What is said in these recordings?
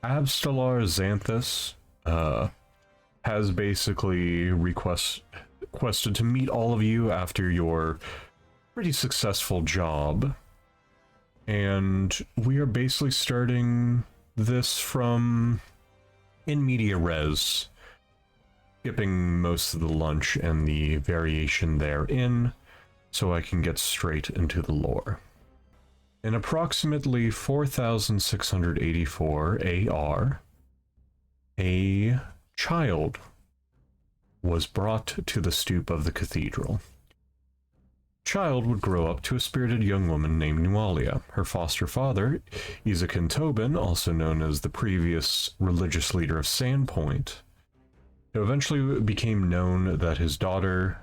Abstelar Xanthus has basically requested to meet all of you after your pretty successful job. And we are basically starting this from in media res, skipping most of the lunch and the variation therein, so I can get straight into the lore. In approximately 4684 AR, a child was brought to the stoop of the cathedral. Child would grow up to a spirited young woman named Nualia. Her foster father, Isaacin Tobin, also known as the previous religious leader of Sandpoint, eventually became known that his daughter,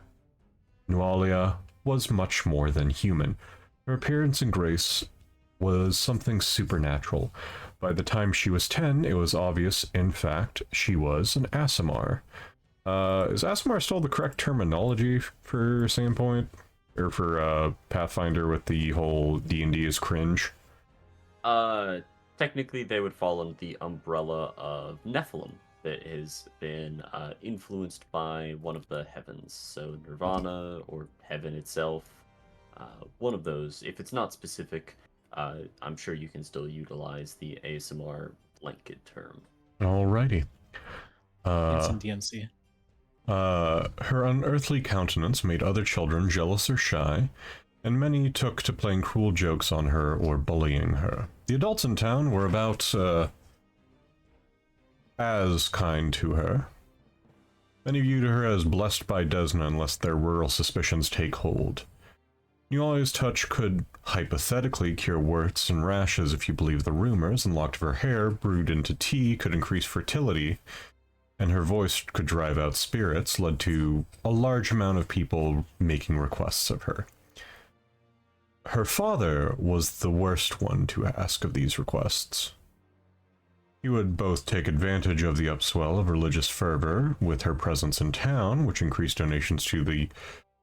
Nualia, was much more than human. Her appearance and grace was something supernatural. By the time she was 10, it was obvious, in fact, she was an Aasimar. Is Aasimar still the correct terminology for Sandpoint? Or for Pathfinder with the whole D&D is cringe? Technically they would fall under the umbrella of Nephilim that has been influenced by one of the heavens. So Nirvana or heaven itself. One of those. If it's not specific, I'm sure you can still utilize the ASMR blanket term. Alrighty. It's in DMC. Her unearthly countenance made other children jealous or shy, and many took to playing cruel jokes on her or bullying her. The adults in town were about as kind to her. Many viewed her as blessed by Desna unless their rural suspicions take hold. Nualia's touch could hypothetically cure warts and rashes if you believe the rumors, and locked of her hair brewed into tea could increase fertility, and her voice could drive out spirits, led to a large amount of people making requests of her. Her father was the worst one to ask of these requests. He would both take advantage of the upswell of religious fervor with her presence in town, which increased donations to the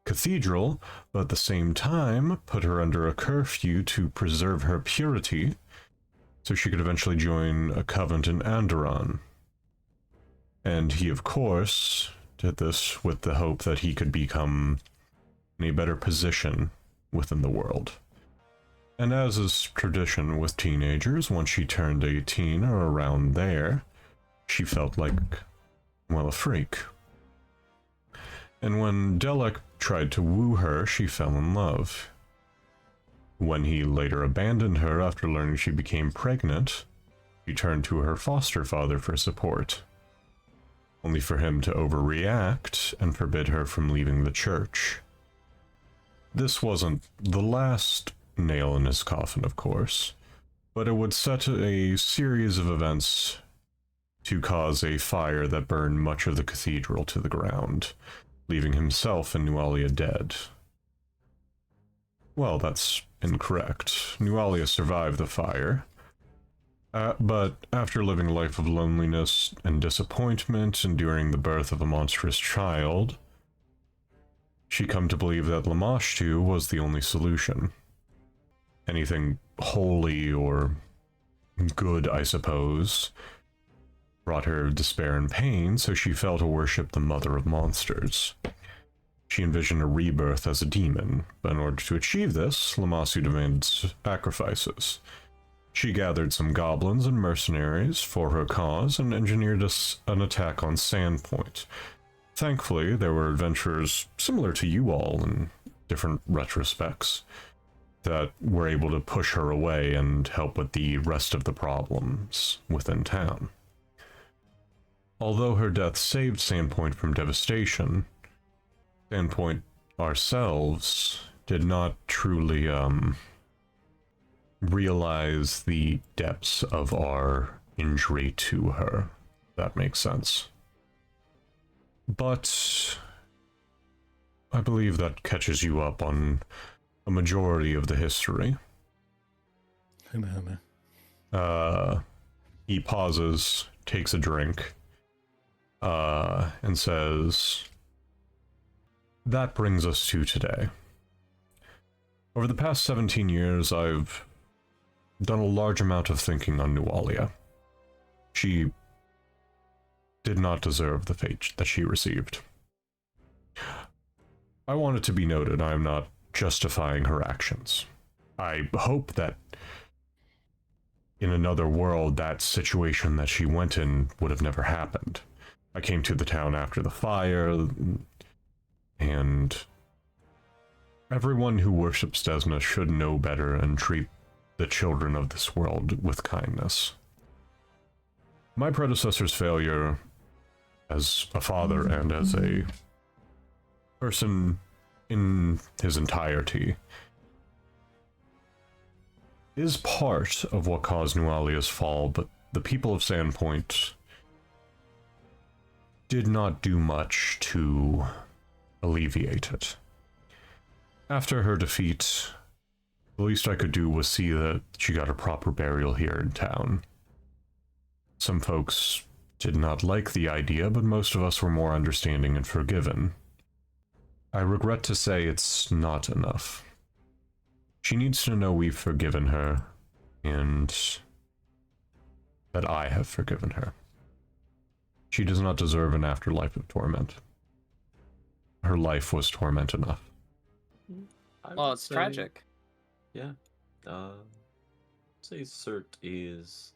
cathedral, but at the same time put her under a curfew to preserve her purity, so she could eventually join a convent in Anderon. And he, of course, did this with the hope that he could become in a better position within the world. And as is tradition with teenagers, once she turned 18 or around there, she felt like, well, a freak. And when Delek tried to woo her, she fell in love. When he later abandoned her after learning she became pregnant, she turned to her foster father for support, only for him to overreact and forbid her from leaving the church. This wasn't the last nail in his coffin, of course, but it would set a series of events to cause a fire that burned much of the cathedral to the ground, leaving himself and Nualia dead. Well, that's incorrect. Nualia survived the fire, but after living a life of loneliness and disappointment, enduring the birth of a monstrous child, she come to believe that Lamashtu was the only solution. Anything holy or good, I suppose, brought her despair and pain, so she fell to worship the mother of monsters. She envisioned a rebirth as a demon, but in order to achieve this, Lamashtu demanded sacrifices. She gathered some goblins and mercenaries for her cause and engineered an attack on Sandpoint. Thankfully, there were adventurers similar to you all in different retrospects that were able to push her away and help with the rest of the problems within town. Although her death saved Sandpoint from devastation, Sandpoint ourselves did not truly realize the depths of our injury to her. That makes sense. But I believe that catches you up on a majority of the history. He pauses, takes a drink, and says, "That brings us to today. Over the past 17 years, I've done a large amount of thinking on Nualia. She did not deserve the fate that she received. I want it to be noted, I am not justifying her actions. I hope that in another world, that situation that she went in would have never happened. I came to the town after the fire, and everyone who worships Desna should know better and treat the children of this world with kindness. My predecessor's failure as a father and as a person in his entirety is part of what caused Nualia's fall, but the people of Sandpoint did not do much to alleviate it. After her defeat, the least I could do was see that she got a proper burial here in town. Some folks did not like the idea, but most of us were more understanding and forgiving. I regret to say it's not enough. She needs to know we've forgiven her, and that I have forgiven her. She does not deserve an afterlife of torment. Her life was torment enough. Well, it's tragic. Yeah. Say Cert is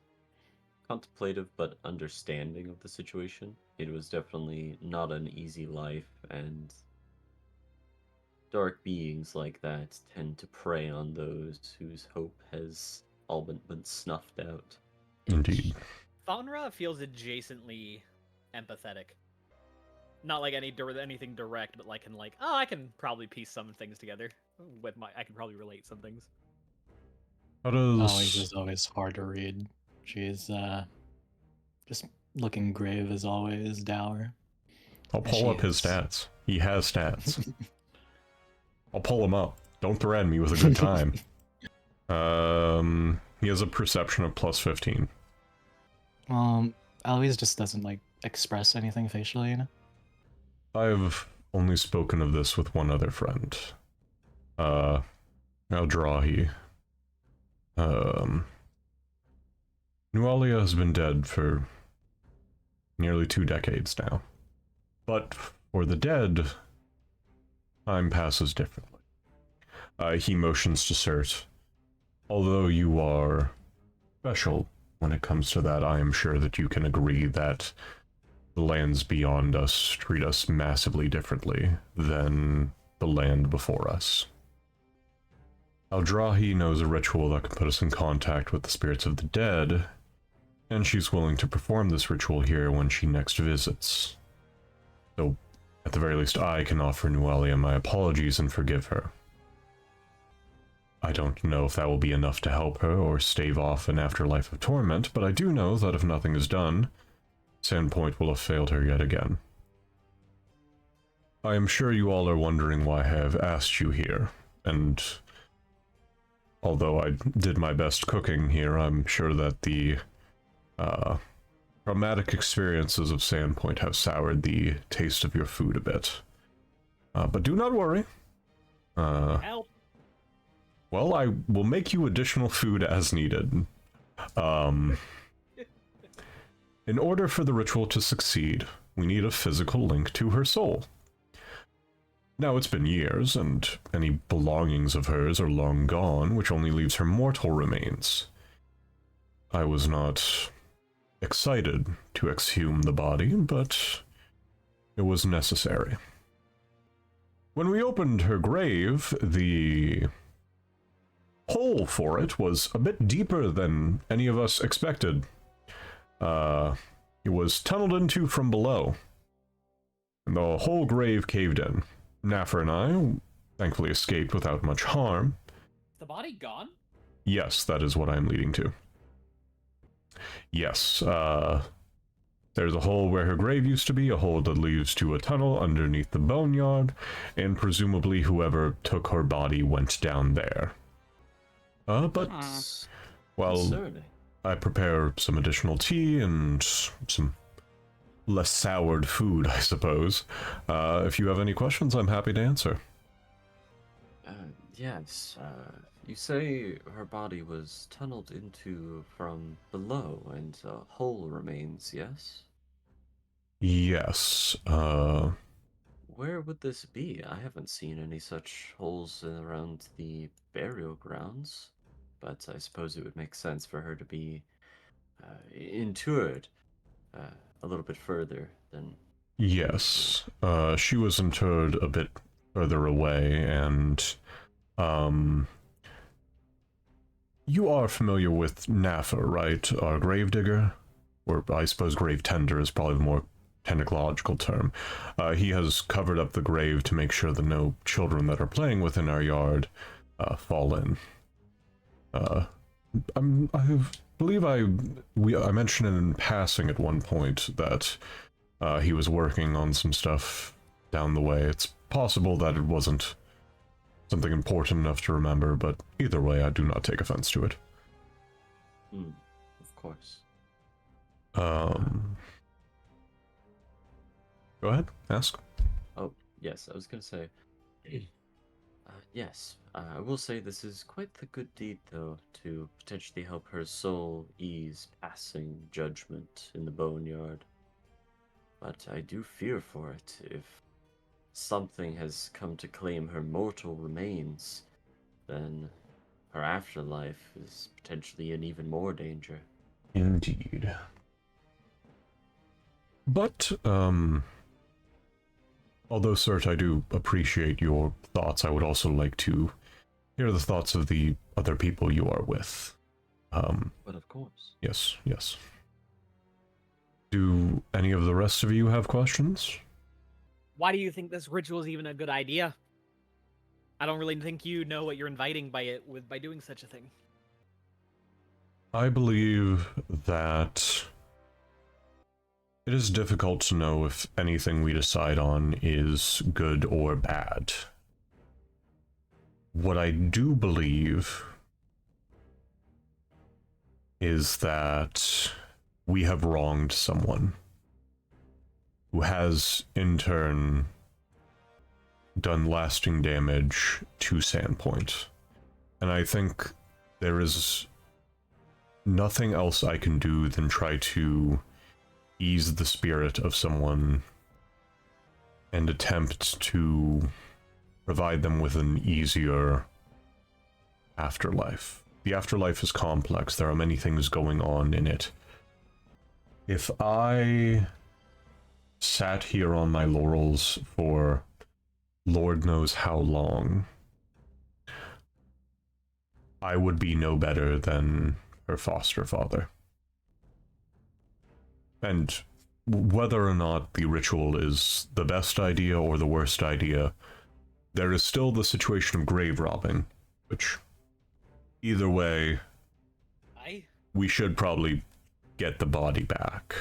contemplative but understanding of the situation. It was definitely not an easy life, and dark beings like that tend to prey on those whose hope has all but been snuffed out. Indeed. Faunra feels adjacently empathetic. Not like anything direct, but like I can probably piece some things together with I can probably relate some things. How does... Aloise is always hard to read. She's just looking grave as always, dour. I'll pull up his stats. He has stats. I'll pull him up. Don't threaten me with a good time. He has a perception of plus 15. Aloise just doesn't like express anything facially, you know? I've only spoken of this with one other friend. Eldrahi. Nualia has been dead for nearly 2 decades now. But for the dead, time passes differently. He motions to Cert. Although you are special when it comes to that, I am sure that you can agree that the lands beyond us treat us massively differently than the land before us. Eldrahi knows a ritual that can put us in contact with the spirits of the dead, and she's willing to perform this ritual here when she next visits. So, at the very least, I can offer Nualia my apologies and forgive her. I don't know if that will be enough to help her or stave off an afterlife of torment, but I do know that if nothing is done, Sandpoint will have failed her yet again. I am sure you all are wondering why I have asked you here, and although I did my best cooking here, I'm sure that the traumatic experiences of Sandpoint have soured the taste of your food a bit. But do not worry. Help. Well, I will make you additional food as needed. In order for the ritual to succeed, we need a physical link to her soul. Now, it's been years, and any belongings of hers are long gone, which only leaves her mortal remains. I was not excited to exhume the body, but it was necessary. When we opened her grave, the hole for it was a bit deeper than any of us expected. It was tunneled into from below, and the whole grave caved in. Naffer and I thankfully escaped without much harm. Is the body gone? Yes, that is what I'm leading to. Yes, there's a hole where her grave used to be, a hole that leads to a tunnel underneath the boneyard, and presumably whoever took her body went down there. But, well, Concerning. I prepare some additional tea and some less soured food, I suppose. If you have any questions, I'm happy to answer. Yes, You say her body was tunneled into from below and a hole remains, yes? Yes, Where would this be? I haven't seen any such holes around the burial grounds, but I suppose it would make sense for her to be interred a little bit further than. yes. She was interred a bit further away, and, you are familiar with Nafa, right? Our gravedigger? Or I suppose grave tender is probably the more technological term. He has covered up the grave to make sure that no children that are playing within our yard fall in. I believe I mentioned in passing at one point that he was working on some stuff down the way. It's possible that it wasn't something important enough to remember, but either way, I do not take offense to it. Of course. Go ahead, ask. Oh, yes, I was going to say. Yes, I will say this is quite the good deed, though, to potentially help her soul ease passing judgment in the boneyard. But I do fear for it. If something has come to claim her mortal remains, then her afterlife is potentially in even more danger. Indeed. But, although, Sert, I do appreciate your thoughts, I would also like to hear the thoughts of the other people you are with. But of course. Yes, yes. Do any of the rest of you have questions? Why do you think this ritual is even a good idea? I don't really think you know what you're inviting by doing such a thing. I believe that it is difficult to know if anything we decide on is good or bad. What I do believe is that we have wronged someone who has, in turn, done lasting damage to Sandpoint. And I think there is nothing else I can do than try to ease the spirit of someone and attempt to provide them with an easier afterlife. The afterlife is complex. There are many things going on in it. If I sat here on my laurels for Lord knows how long, I would be no better than her foster father. And whether or not the ritual is the best idea or the worst idea, there is still the situation of grave robbing, which, either way, we should probably get the body back.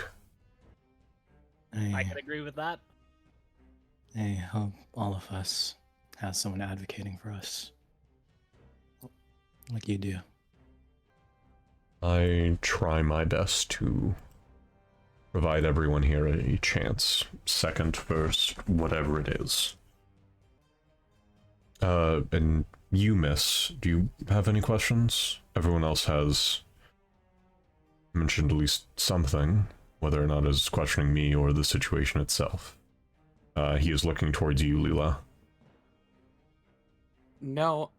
I can agree with that. I hope all of us have someone advocating for us, like you do. I try my best to provide everyone here a chance, second, first, whatever it is. And you, miss, do you have any questions? Everyone else has mentioned at least something, whether or not it's questioning me or the situation itself. He is looking towards you, Lela. No,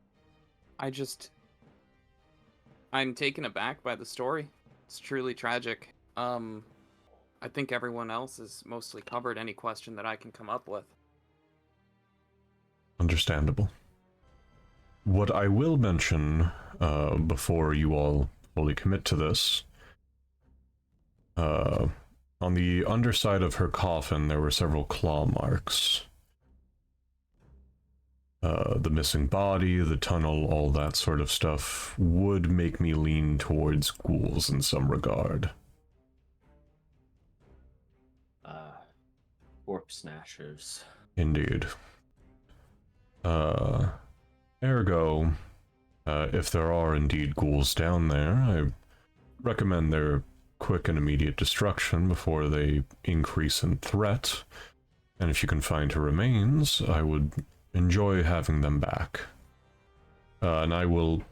I'm taken aback by the story. It's truly tragic. I think everyone else has mostly covered any question that I can come up with. Understandable. What I will mention, before you all fully commit to this, on the underside of her coffin, there were several claw marks. The missing body, the tunnel, all that sort of stuff would make me lean towards ghouls in some regard. Corpse snatchers. Indeed. Ergo, if there are indeed ghouls down there, I recommend their quick and immediate destruction before they increase in threat. And if you can find her remains, I would enjoy having them back. And I will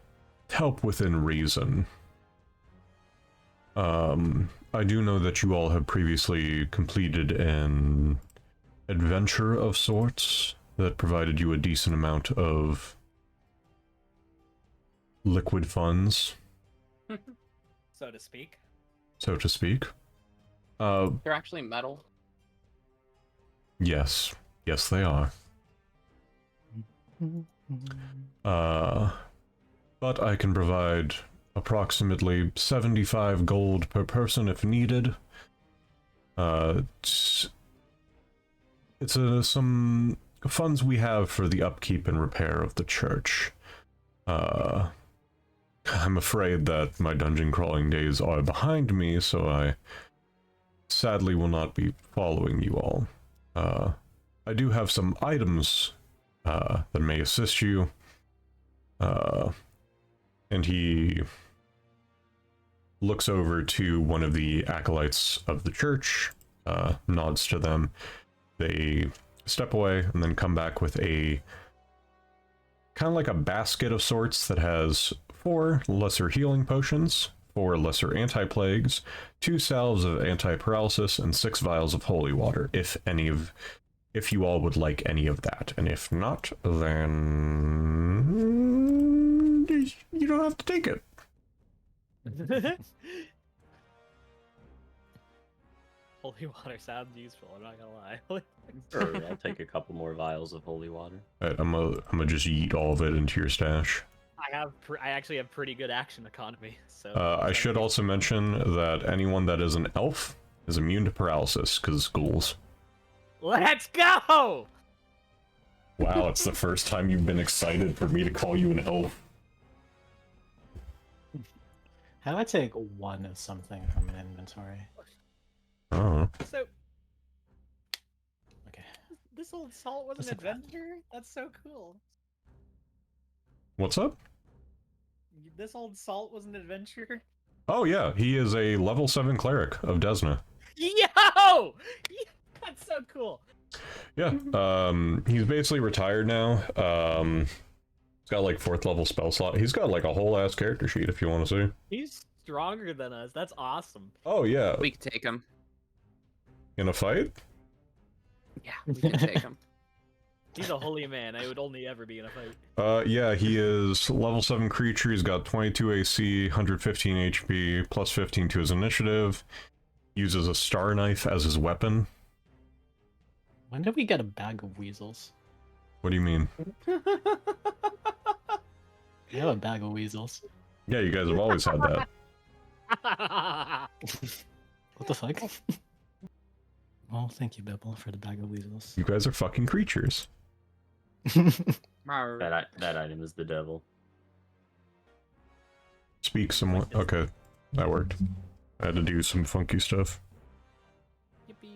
help within reason. I do know that you all have previously completed an adventure of sorts that provided you a decent amount of liquid funds, So to speak. so to speak. They're actually metal. Yes. Yes, they are. But I can provide approximately 75 gold per person if needed. It's some funds we have for the upkeep and repair of the church. I'm afraid that my dungeon crawling days are behind me, so I sadly will not be following you all. I do have some items that may assist you. And he looks over to one of the acolytes of the church, nods to them. They step away and then come back with a kind of like a basket of sorts that has 4 lesser healing potions, 4 lesser anti-plagues, 2 salves of anti-paralysis, and 6 vials of holy water, if you all would like any of that. And if not, then you don't have to take it. Holy water sounds useful, I'm not gonna lie. Sure, I'll take a couple more vials of holy water. Right, I'm gonna just yeet all of it into your stash. I actually have pretty good action economy, so... I should also mention that anyone that is an elf is immune to paralysis, because ghouls. Let's go! Wow, it's the first time you've been excited for me to call you an elf. How do I take 1 of something from an inventory? Oh. So, Okay. this old salt was What's an the plan? adventure? That's so cool. What's up? This old salt was an adventure? Oh yeah, he is a level 7 cleric of Desna. Yo! That's so cool. Yeah, he's basically retired now. He's got like 4th level spell slot. He's got like a whole ass character sheet if you want to see. He's stronger than us. That's awesome. Oh yeah, We could take him. in a fight? Yeah, we could take him. He's a holy man. I would only ever be in a fight. Yeah, he is level 7 creature. He's got 22 AC, 115 HP, plus 15 to his initiative. Uses a star knife as his weapon. When did we get a bag of weasels? What do you mean? I have a bag of weasels. Yeah, you guys have always had that. What the fuck? Well, thank you, Bibble, for the bag of weasels. You guys are fucking creatures. Rawr. That item is the devil. Speak somewhat. Okay, that worked. I had to do some funky stuff. Yippee.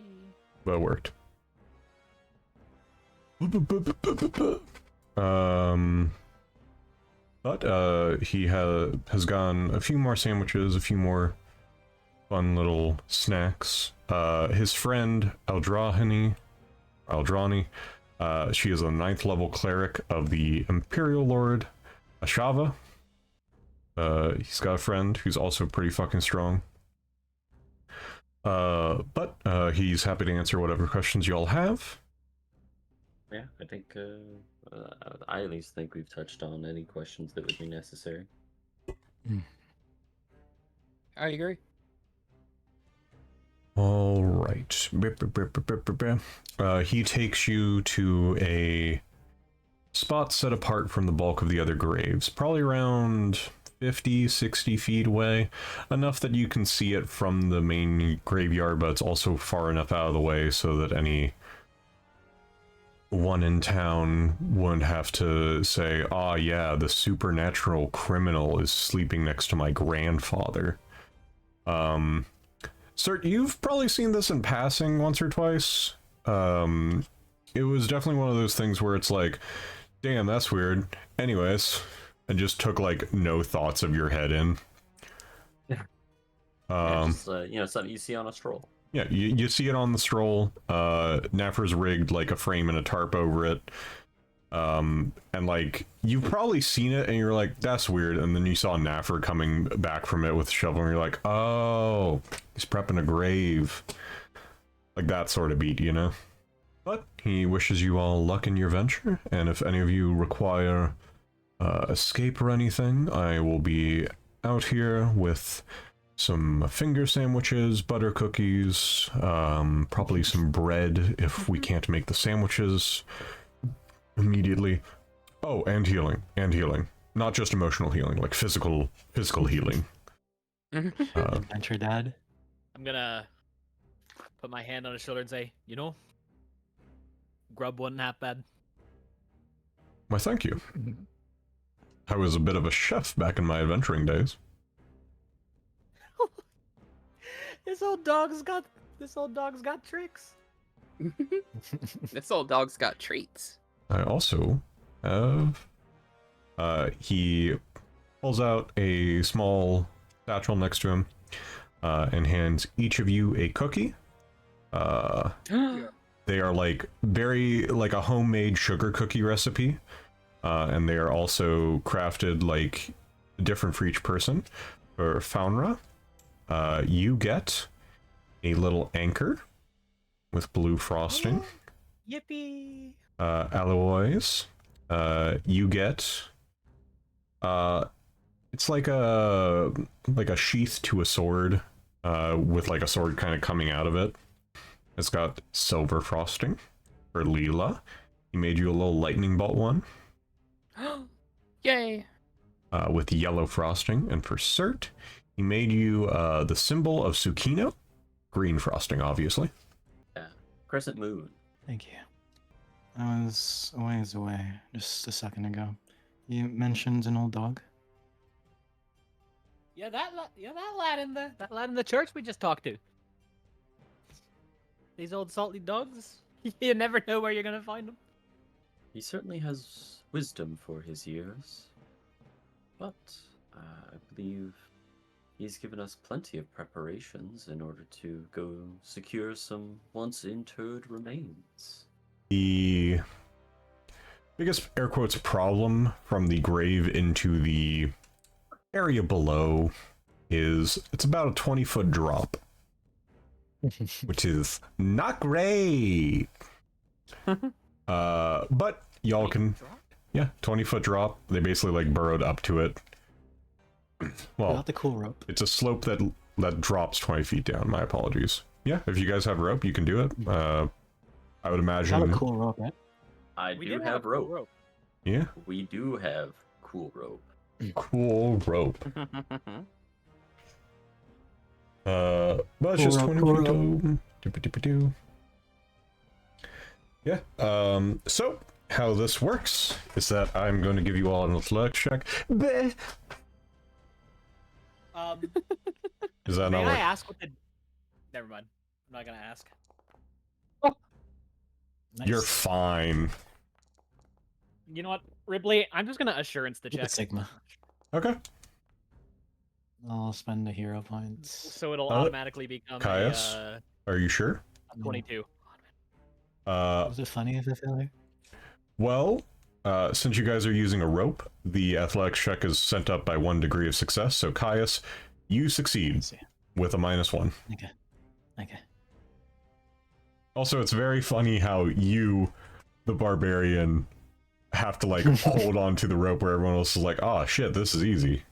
That worked. But he has gotten a few more sandwiches, a few more fun little snacks. His friend Aldrani, she is a 9th level cleric of the Imperial Lord Ashava. He's got a friend who's also pretty fucking strong. But he's happy to answer whatever questions you all have. Yeah, I think I at least think we've touched on any questions that would be necessary. I agree. All right. He takes you to a spot set apart from the bulk of the other graves, probably around 50, 60 feet away, enough that you can see it from the main graveyard, but it's also far enough out of the way so that any one in town wouldn't have to say, "Ah, yeah, the supernatural criminal is sleeping next to my grandfather." Sir, you've probably seen this in passing once or twice. It was definitely one of those things where it's like, damn, that's weird. Anyways, and just took like no thoughts of your head in. Yeah, just, something you see on a stroll. Yeah, you see it on the stroll. Naffer's rigged like a frame and a tarp over it. And like you've probably seen it and you're like, that's weird, and then you saw Naffer coming back from it with a shovel and you're like, oh, he's prepping a grave. Like that sort of beat, you know? But he wishes you all luck in your venture, and if any of you require escape or anything, I will be out here with some finger sandwiches, butter cookies, probably some bread if we can't make the sandwiches immediately. Oh, and healing. Not just emotional healing, like physical healing. Adventure Dad. I'm gonna put my hand on his shoulder and say, you know, grub wasn't that bad. Why, thank you. I was a bit of a chef back in my adventuring days. This old dog's got tricks. This old dog's got treats. I also have... he pulls out a small satchel next to him and hands each of you a cookie. They are like very like a homemade sugar cookie recipe, and they are also crafted like different for each person. For Faunra, you get a little anchor with blue frosting. Yippee! Aloise, you get it's like a sheath to a sword, with like a sword kind of coming out of it. It's got silver frosting. For Lela, he made you a little lightning bolt one. Yay! With yellow frosting. And for Sert, he made you the symbol of Tsukino. Green frosting, obviously. Yeah. Crescent moon. Thank you. I was a ways away just a second ago. You mentioned an old dog? Yeah, that lad in the church we just talked to. These old salty dogs. You never know where you're gonna find them. He certainly has wisdom for his years, but I believe he's given us plenty of preparations in order to go secure some once interred remains. The biggest air quotes problem from the grave into the area below is it's about a 20-foot drop, which is not great. But y'all can, 20-foot drop. They basically like burrowed up to it. Well, Without the cool rope. it's a slope that drops 20 feet down. My apologies. Yeah, if you guys have rope, you can do it. I would imagine. Not a cool rope, right? We do have rope. Yeah, We do have cool rope. cool rope. But it's Cool just rope, 20 cool feet rope. tall. Doo-ba-doo-ba-doo. Yeah. So how this works is that I'm going to give you all an athletics check. Bleh. Is that May not I like... ask what the? Never mind. I'm not gonna ask. Nice. You're fine. You know what, Ripley? I'm just gonna assurance the Keep it check, Sigma. Okay. I'll spend a hero points. so it'll Uh, automatically become Caius? a Are you sure? 22. Was it funny if I failure? Well, since you guys are using a rope, the athletics check is sent up by 1 degree of success. So Caius, you succeed Let's see. with a -1. Okay. Okay. Also, it's very funny how you, the barbarian, have to like hold on to the rope where everyone else is like, oh shit, this is easy.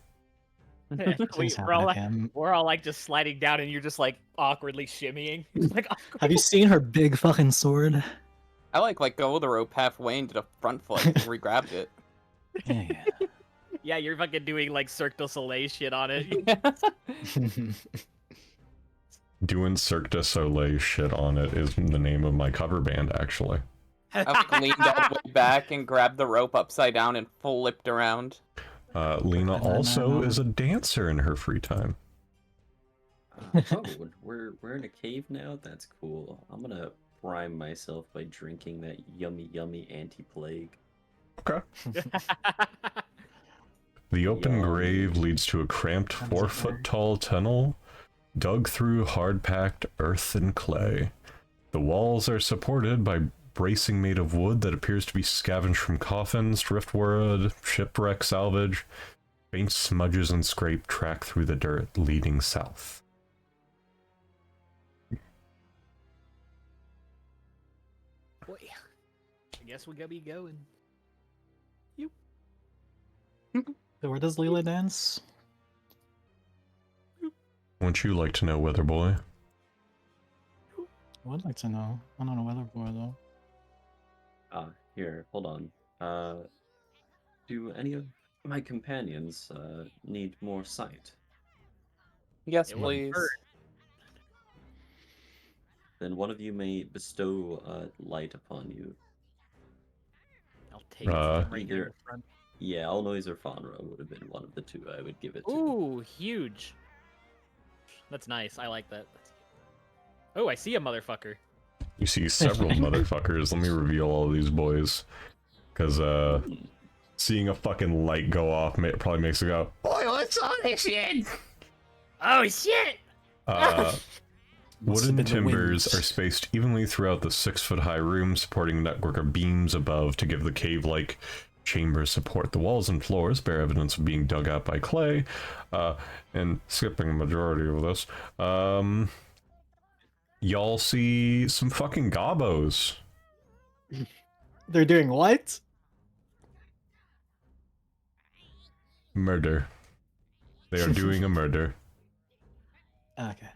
Things we're all happen, like, Cam. we're all like just sliding down, and you're just like awkwardly shimmying. Just like, Have you seen her big fucking sword? I like go the rope halfway and did a front flip and re-grabbed it. Yeah, yeah, you're fucking doing like Cirque du Soleil shit on it. yeah. Doing Cirque du Soleil shit on it is the name of my cover band, actually. I leaned all the way back and grabbed the rope upside down and flipped around. Lena also is a dancer in her free time. Oh, we're in a cave now? That's cool. I'm gonna prime myself by drinking that yummy anti-plague. Okay. The open Yum. grave leads to a cramped How does it 4-foot work? tall tunnel dug through hard-packed earth and clay. The walls are supported by bracing made of wood that appears to be scavenged from coffins, driftwood, shipwreck salvage. Faint smudges and scrape track through the dirt, leading south. Boy, I guess we gotta be going. So where does Lela dance? Wouldn't you like to know, Weather Boy? I would like to know. I'm not a weather boy though. Here, hold on. Do any of my companions need more sight? Yes, It wouldn't please. hurt. Then one of you may bestow light upon you. I'll take it right either- here in front. Yeah, Aloise or Faunra would have been one of the two I would give it to. Ooh, huge. That's nice. I like that. Oh, I see a motherfucker. You see several motherfuckers. Let me reveal all these boys. Because, seeing a fucking light go off probably makes it go, "Boy, what's all this shit?" Oh shit! Wooden in the timbers wind. are spaced evenly throughout the 6-foot-high room, supporting a network of beams above to give the cave-like chamber support. The walls and floors bear evidence of being dug out by clay, and skipping a majority of this, y'all see some fucking gobbos. They're doing what? Murder. They are doing a murder. Okay.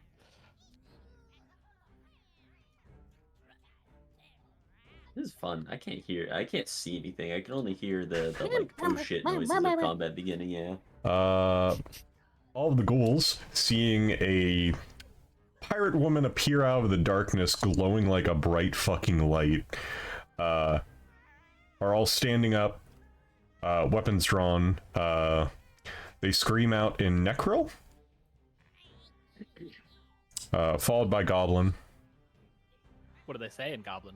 This is fun. I can't see anything. I can only hear the like oh shit noises of combat beginning, yeah. All of the ghouls, seeing a pirate woman appear out of the darkness glowing like a bright fucking light, are all standing up, weapons drawn. They scream out in Necro, followed by Goblin. What do they say in Goblin?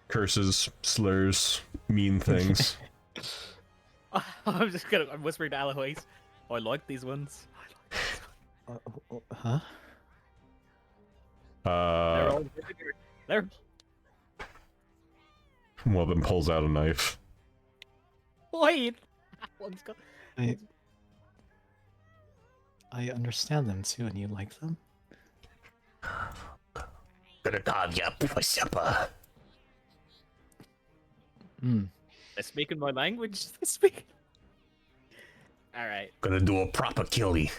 Curses, slurs, mean things. I'm whispering to Aloise. Oh, I like these ones. Huh? They're all really good. They're One of them pulls out a knife. wait. One's got... I understand them too, and you like them? Gonna call you for supper. Hmm. They're speaking my language. They're speaking. All right. Gonna do a proper killie.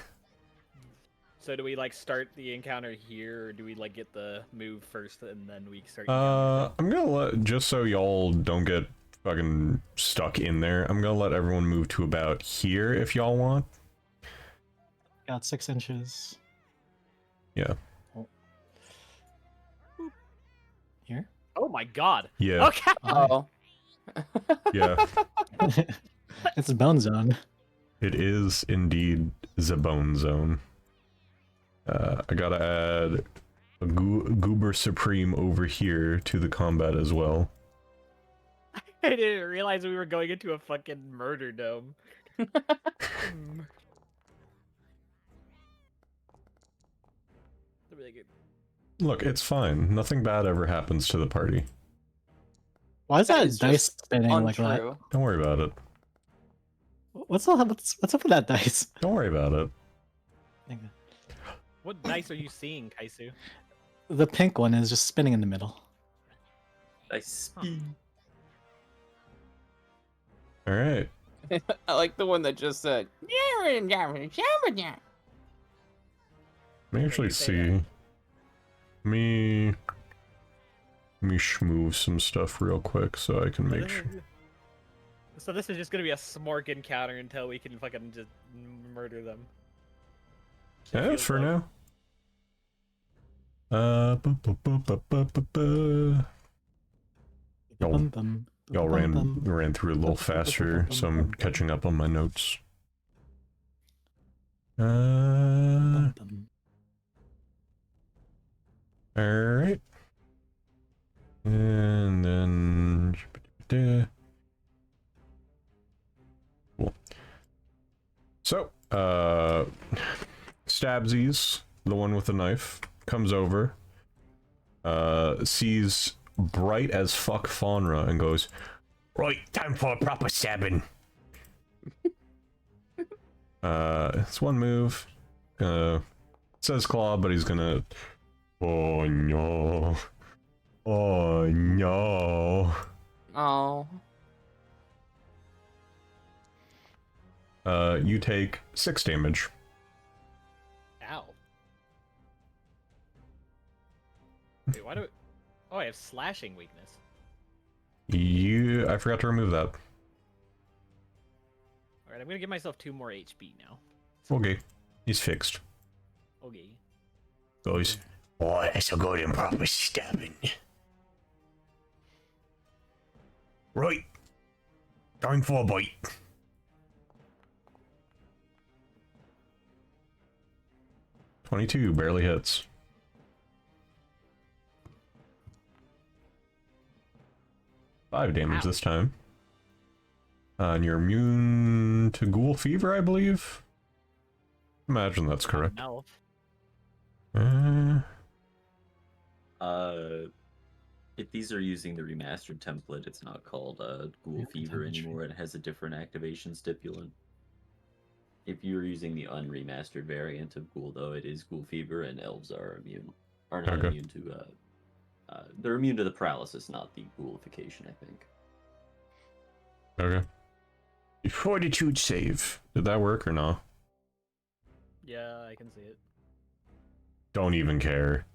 So do we like start the encounter here, or do we like get the move first and then we start? I'm gonna let, just so y'all don't get fucking stuck in there, I'm gonna let everyone move to about here if y'all want. Got 6 inches. Yeah. Here? Oh my god. Yeah. Okay. Oh. Yeah. It's a bone zone. It is indeed the bone zone. I gotta add a Goober Supreme over here to the combat as well. I didn't realize we were going into a fucking murder dome. Really good. Look, it's fine. Nothing bad ever happens to the party. Why is that is dice just spinning like that? Untrue. Don't worry about it. What's up with that dice? Don't worry about it. Okay. What dice are you seeing, Kaisu? The pink one is just spinning in the middle. I speak. All right. I like the one that just said. Let me actually say see. that. Let me schmove some stuff real quick so I can make sure. So this is just gonna be a smork encounter until we can fucking just murder them. Yeah, Feels for like- now. Y'all, Bum, bum, y'all bum, bum. ran through a little faster, so I'm catching up on my notes. Bum, bum. Alright. And then... Cool. So, Stabsies, the one with the knife, comes over, sees bright as fuck Faunra and goes, Right, time for a proper stabbing. it's one move. It says claw, but he's gonna... Oh no. Oh no. Oh. You take 6 damage. Ow. Wait, why do? Oh, I have slashing weakness. I forgot to remove that. All right, I'm gonna give myself 2 more HP now. Okay. He's fixed. Okay. Goes, oh, that's a good and proper stabbing. Right, time for a bite. $22 barely hits. Five damage Ow. this time. And you're immune to ghoul fever, I believe. Imagine that's correct. No. If these are using the remastered template, it's not called Ghoul Fever anymore. It has a different activation stipulant. If you're using the unremastered variant of Ghoul, though, it is Ghoul Fever, and elves are not Okay. immune to. They're immune to the paralysis, not the ghoulification, I think. Okay. Fortitude save. Did that work or no? Yeah, I can see it. Don't even care.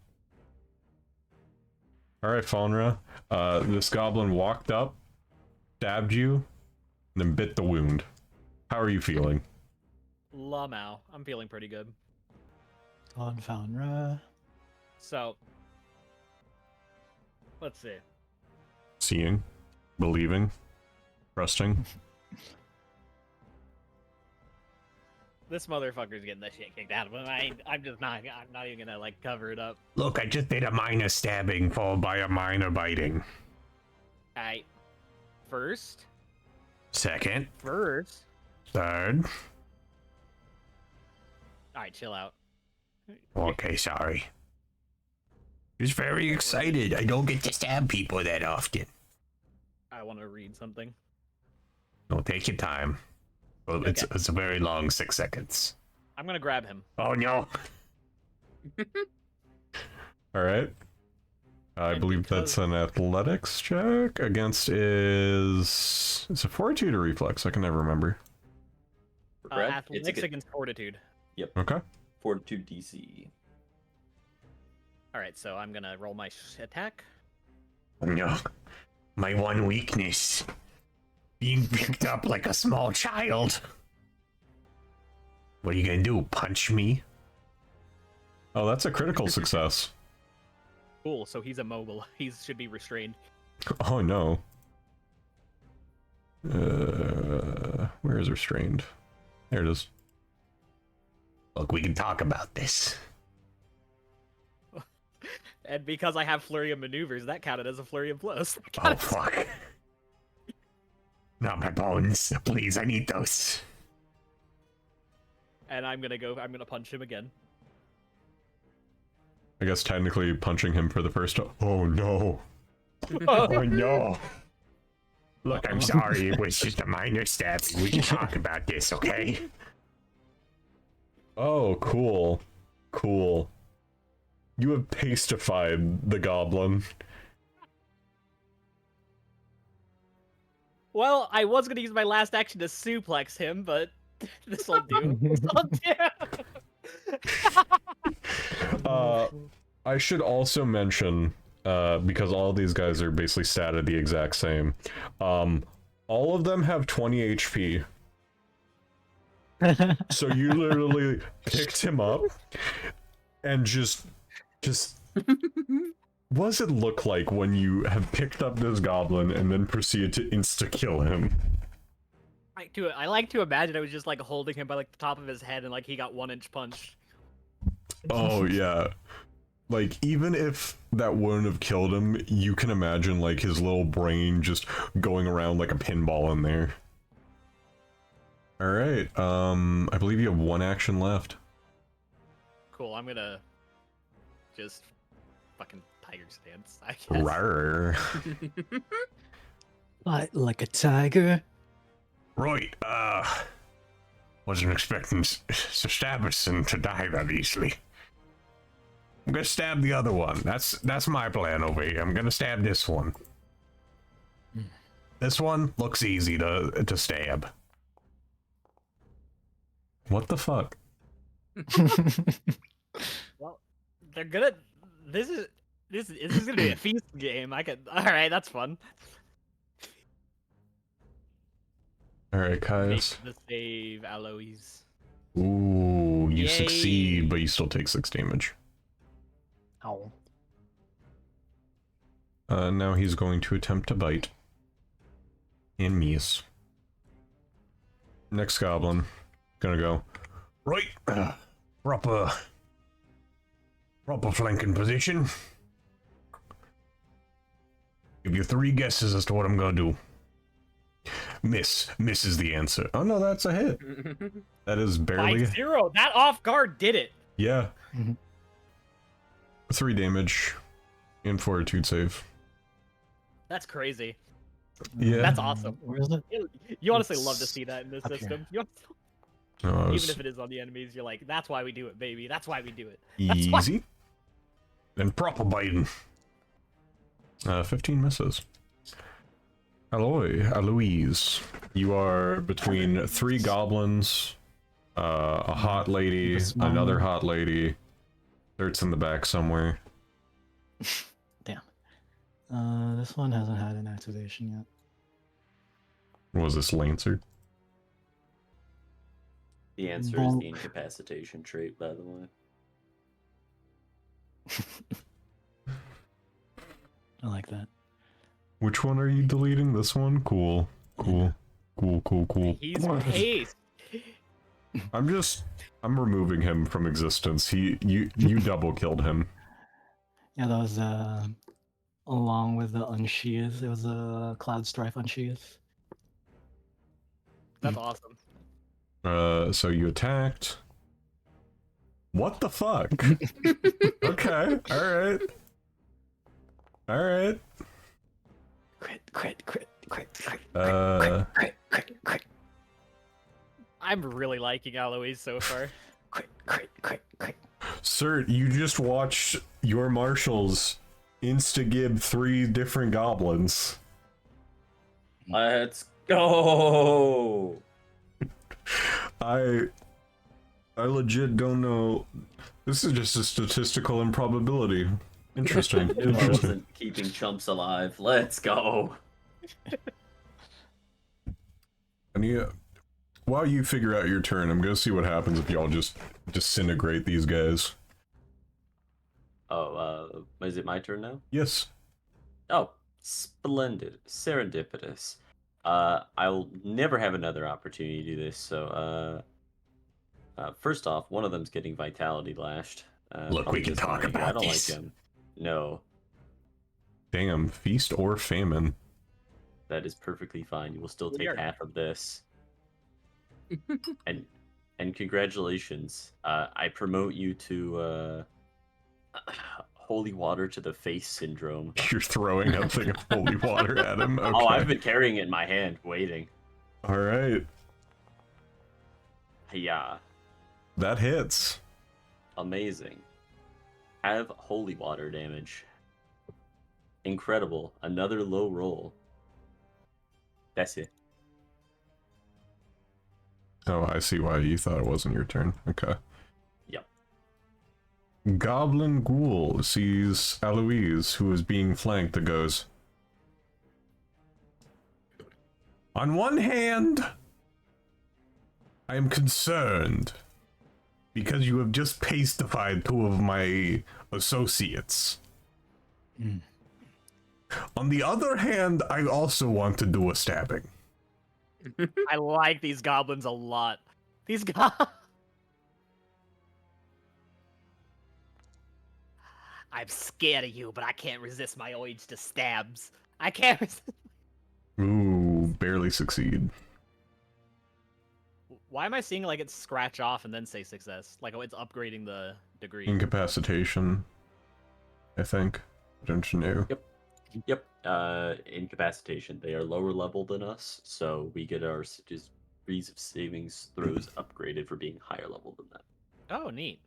Alright, Faunra. This goblin walked up, stabbed you, and then bit the wound. How are you feeling? Lamau. I'm feeling pretty good. On Faunra. So, let's see. Seeing? Believing? Trusting? This motherfucker's getting the shit kicked out of him. I'm not even gonna like cover it up. Look, I just did a minor stabbing followed by a minor biting. Alright. First. Second, third. Alright, chill out. Okay, sorry. Just very excited. I don't get to stab people that often. I want to read something. No, take your time. Well, Okay. it's a very long 6 seconds. I'm gonna grab him. Oh no. Alright. I And believe because- that's an athletics check against is... It's a fortitude or reflex? I can never remember. Correct? Athletics against fortitude. Okay. Fortitude DC. Alright, so I'm gonna roll my attack. Oh no. My one weakness. Being picked up like a small child. What are you gonna do? Punch me? Oh, that's a critical success. Cool, so he's immobile. He should be restrained. Oh no. Where is restrained? There it is. Look, we can talk about this. And because I have flurry of maneuvers, that counted as a flurry of blows. That Oh counted- fuck. Not my bones. Please, I need those. And I'm gonna punch him again. I guess technically punching him for the first... Oh no. Oh no. Look, I'm sorry. It was just a minor stab. We can talk about this, okay? Oh, cool. Cool. You have pastified the goblin. Well, I was gonna use my last action to suplex him, but this'll do. This'll do. I should also mention, because all these guys are basically statted the exact same, all of them have 20 HP. So you literally picked him up and just what does it look like when you have picked up this goblin and then proceeded to insta-kill him? I like to imagine I was just like holding him by like the top of his head and like he got 1-inch punched. Oh yeah. Like, even if that wouldn't have killed him, you can imagine like his little brain just going around like a pinball in there. Alright, I believe you have 1 action left. Cool, I'm gonna just fucking tiger stance, I guess. Rawr. Fight like a tiger. Right, wasn't expecting Stabison to die that easily. I'm gonna stab the other one. That's my plan over here. I'm gonna stab this one. This one looks easy to stab. What the fuck? Well, they're gonna. This is gonna be a feast game. All right, that's fun. Alright, Make Caius. the save, Aloise. Ooh, you Yay. succeed, but you still take 6 damage. Ow. Now he's going to attempt to bite. And miss. Next goblin. Gonna go. Right, proper flanking position. Give you 3 guesses as to what I'm gonna do. Miss is the answer. Oh no, that's a hit. That is barely. 5-0. That off guard did it. Yeah. Mhm. 3 damage. And fortitude save. That's crazy. Yeah. That's awesome. Where is it? You honestly love to It's see that in this up here. system. No, I Even was if it is on the enemies, you're like, that's why we do it, baby. That's why we do it. That's why- easy. And proper biting. 15 misses. Aloise, you are between 3 goblins, a hot lady, The small another one. hot lady. Dirt's in the back somewhere. Damn. This one hasn't had an activation yet. What was this, Lancer? The answer is Bonk. the incapacitation trait, by the way. I like that. Which one are you deleting? This one? Cool. Cool. Cool. He's Come on. paced. I'm removing him from existence. You double killed him. Yeah, that was along with the unsheath. It was a Cloud Strife unsheath. That's awesome. So you attacked. What the fuck? Okay, alright. Alright. Crit. I'm really liking Aloise so far. Sir, you just watched your marshals insta-gib 3 different goblins. Let's go! I legit don't know. This is just a statistical improbability. Interesting. Knew I wasn't keeping chumps alive. Let's go! And while you figure out your turn, I'm gonna see what happens if y'all just disintegrate these guys. Oh, is it my turn now? Yes. Oh, splendid. Serendipitous. I'll never have another opportunity to do this, so, first off, one of them's getting Vitality lashed. Look, probably we can just talk fine. I about don't this. like him. No, Damn, feast or famine. that is perfectly fine. You will still take Weird. half of this. and congratulations. I promote you to, Holy Water to the Face Syndrome. You're throwing a thing of holy water at him. Okay. Oh, I've been carrying it in my hand, waiting. All right. Yeah, That hits. amazing. Have Holy Water damage. Incredible. Another low roll. That's it. Oh, I see why you thought it wasn't your turn. Okay. Yep. Goblin Ghoul sees Aloise, who is being flanked, that goes, on one hand, I am concerned because you have just pacified 2 of my associates. Mm. On the other hand, I also want to do a stabbing. I like these goblins a lot. These goblins. I'm scared of you, but I can't resist my urge to stabs. I can't resist. Ooh, barely succeed. Why am I seeing like it scratch off and then say success? Like, oh, it's upgrading the degree. Incapacitation. I think. Don't you know? Yep. Incapacitation. They are lower level than us, so we get our degrees of savings throws upgraded for being higher level than them. Oh, neat.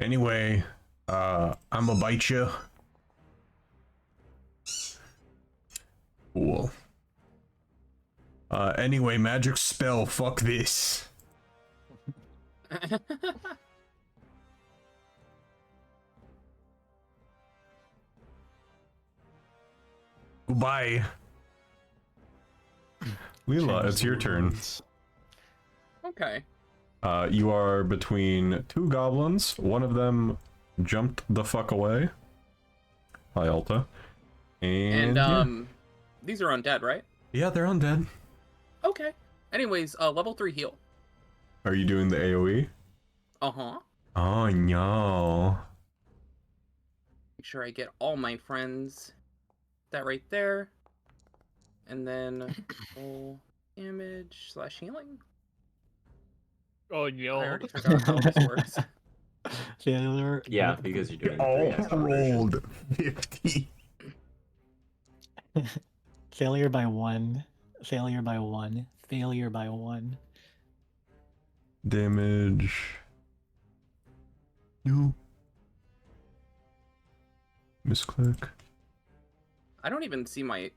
Anyway, I'ma bite you. Cool. Anyway, magic spell, fuck this. Goodbye. Lela, Change it's the your turn. rules. Okay. You are between two goblins. One of them jumped the fuck away. Hi, Alta. And, These are undead, right? yeah, they're undead. Okay. Anyways, level 3 heal. Are you doing the AoE? Uh-huh. Oh, no. Make sure I get all my friends. That right there. And then full damage / healing. Oh I no. already forgot how this works. Failure. Yeah, because you're doing Oh, 3 extra versions. rolled 50. Failure by 1. Failure by 1. Failure by 1. Damage. No. Misclick. I don't even see my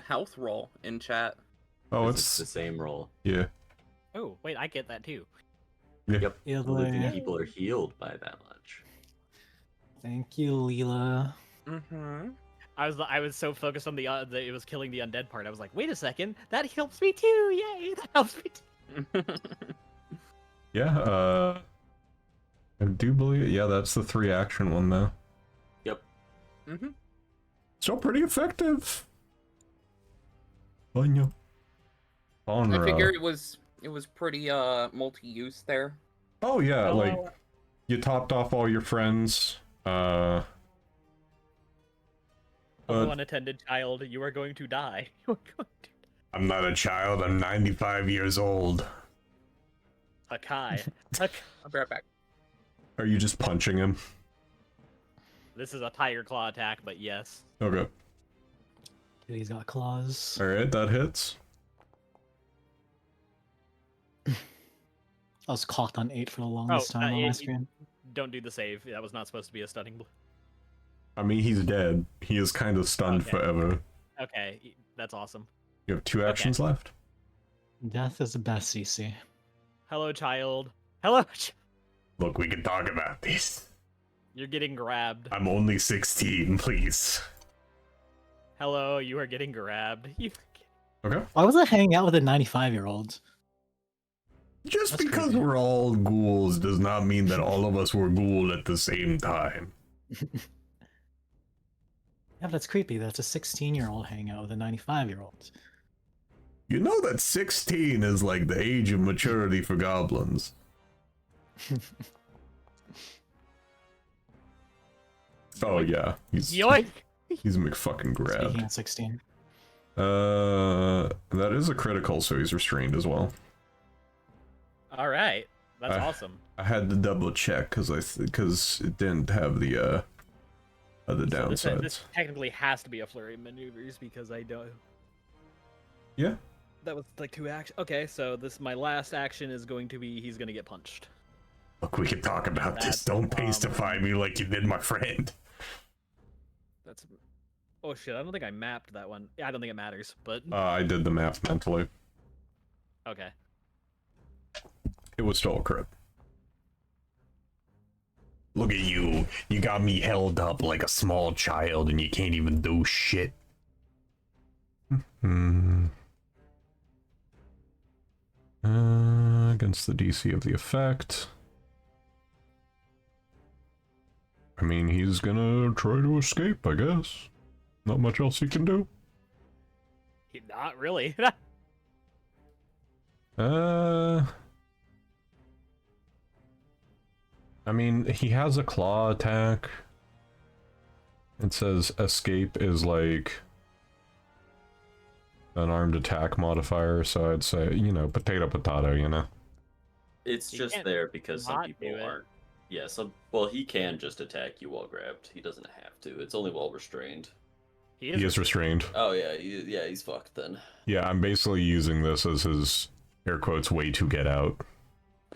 health roll in chat. Oh, 'Cause it's the same roll. yeah. Oh, wait, I get that too. Yep. Yeah, Only boy. people are healed by that much. Thank you, Lela. Mm-hmm. I was so focused on the it was killing the undead part. I was like, wait a second, that helps me too. Yay, that helps me too. Yeah, I do believe yeah, that's the 3 action one though. Yep. Mm-hmm. Still pretty effective. Faunra. I figure it was pretty multi-use there. Oh yeah, Oh, like you topped off all your friends. Hello, But unattended child, you are going to die. You are going to I'm not a child, I'm 95 years old. Hakai. I'll be right back. Are you just punching him? This is a tiger claw attack, but yes. Okay. Dude, he's got claws. Alright, that hits. I was caught on 8 for the longest time on my screen. Don't do the save. That was not supposed to be a stunning blow. I mean, he's dead. He is kind of stunned Okay. forever. Okay, that's awesome. You have 2 actions left. Death is the best CC. Hello, child. Hello. Look, we can talk about this. You're getting grabbed. I'm only 16, please. Hello, you are getting grabbed. You. Okay. Why was I hanging out with a 95-year-old? Just That's because creepy. we're all ghouls does not mean that all of us were ghoul at the same time. Yeah, but that's creepy. That's a 16-year-old hanging out with a 95-year-old. You know that 16 is like the age of maturity for goblins. Oh yeah, he's Yoink! McFucking grabbed. Speaking of 16. That is a critical, so he's restrained as well. All right, that's I- awesome. I had to double check because because it didn't have the other So this downsides. technically has to be a flurry of maneuvers because I don't. Yeah. That was like 2 actions. Okay, so my last action is going to be he's going to get punched. Look, we can talk about That's this. Don't the problem. pastify me like you did my friend. That's. Oh shit! I don't think I mapped that one. Yeah, I don't think it matters, but I did the math mentally. okay. It was still a crit. Look at you. You got me held up like a small child and you can't even do shit. Against the DC of the effect. I mean, he's gonna try to escape, I guess. Not much else he can do. Not really. I mean, he has a claw attack. It says escape is like an armed attack modifier, so I'd say, you know, potato, you know. It's You just can't there because some not people do it. aren't Yeah, well, he can just attack you while grabbed. He doesn't have to. It's only while restrained. He is restrained. Oh yeah, he's fucked then. Yeah, I'm basically using this as his air quotes way to get out.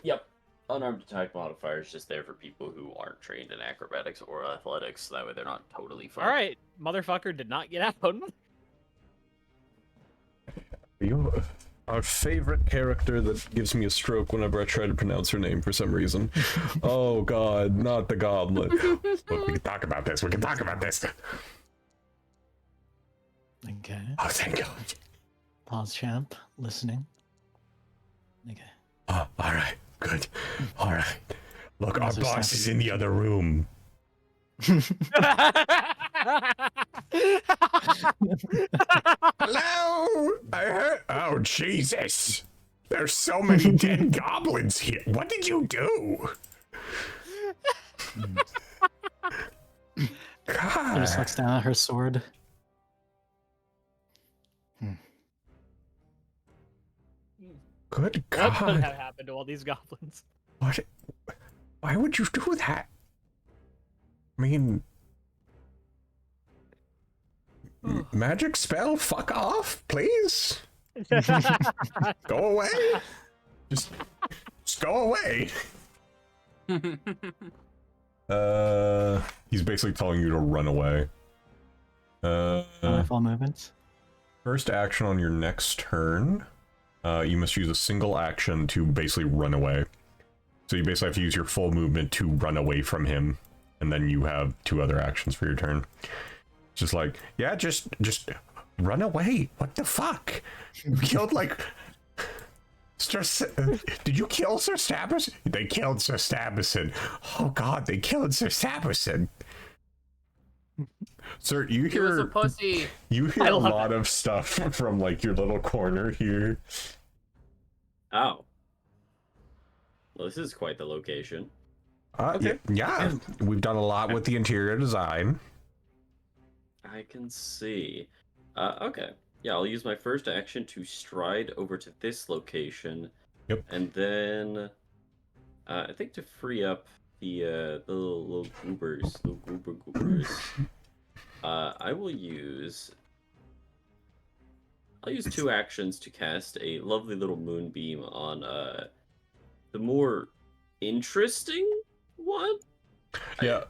Yep. Unarmed attack modifier is just there for people who aren't trained in acrobatics or athletics. That way they're not totally fucked. All right, motherfucker did not get out. You, our favorite character that gives me a stroke whenever I try to pronounce her name for some reason. Oh god, not the goblet. Look, we can talk about this. We can talk about this. Okay. Oh, thank God. Pause, champ. Listening. Okay. Oh, all right. Good. All right. Look, our How's our boss staff? is in the other room. Hello? I heard. Oh, Jesus. There's so many dead goblins here. What did you do? She just God. looks down at her sword. Good That's what God. happened to all these goblins. What? Why would you do that? I mean, magic spell, fuck off, please. Go away. Just go away. He's basically telling you to run away. My full movements. First action on your next turn, you must use a single action to basically run away. So you basically have to use your full movement to run away from him, and then you have 2 other actions for your turn. It's just like, yeah, just run away. What the fuck? You killed like... Did you kill Sir Stabberson? They killed Sir Stabberson. Oh god, they killed Sir Stabberson. Sir, you He was a hear... pussy. You hear I a love lot of stuff from like your little corner here. Oh. Well, this is quite the location. Yeah, yeah, we've done a lot with the interior design. I can see. Okay. Yeah, I'll use my first action to stride over to this location. Yep. And then, I think to free up the little goobers, I'll use 2 actions to cast a lovely little moonbeam on the more interesting one. Yeah,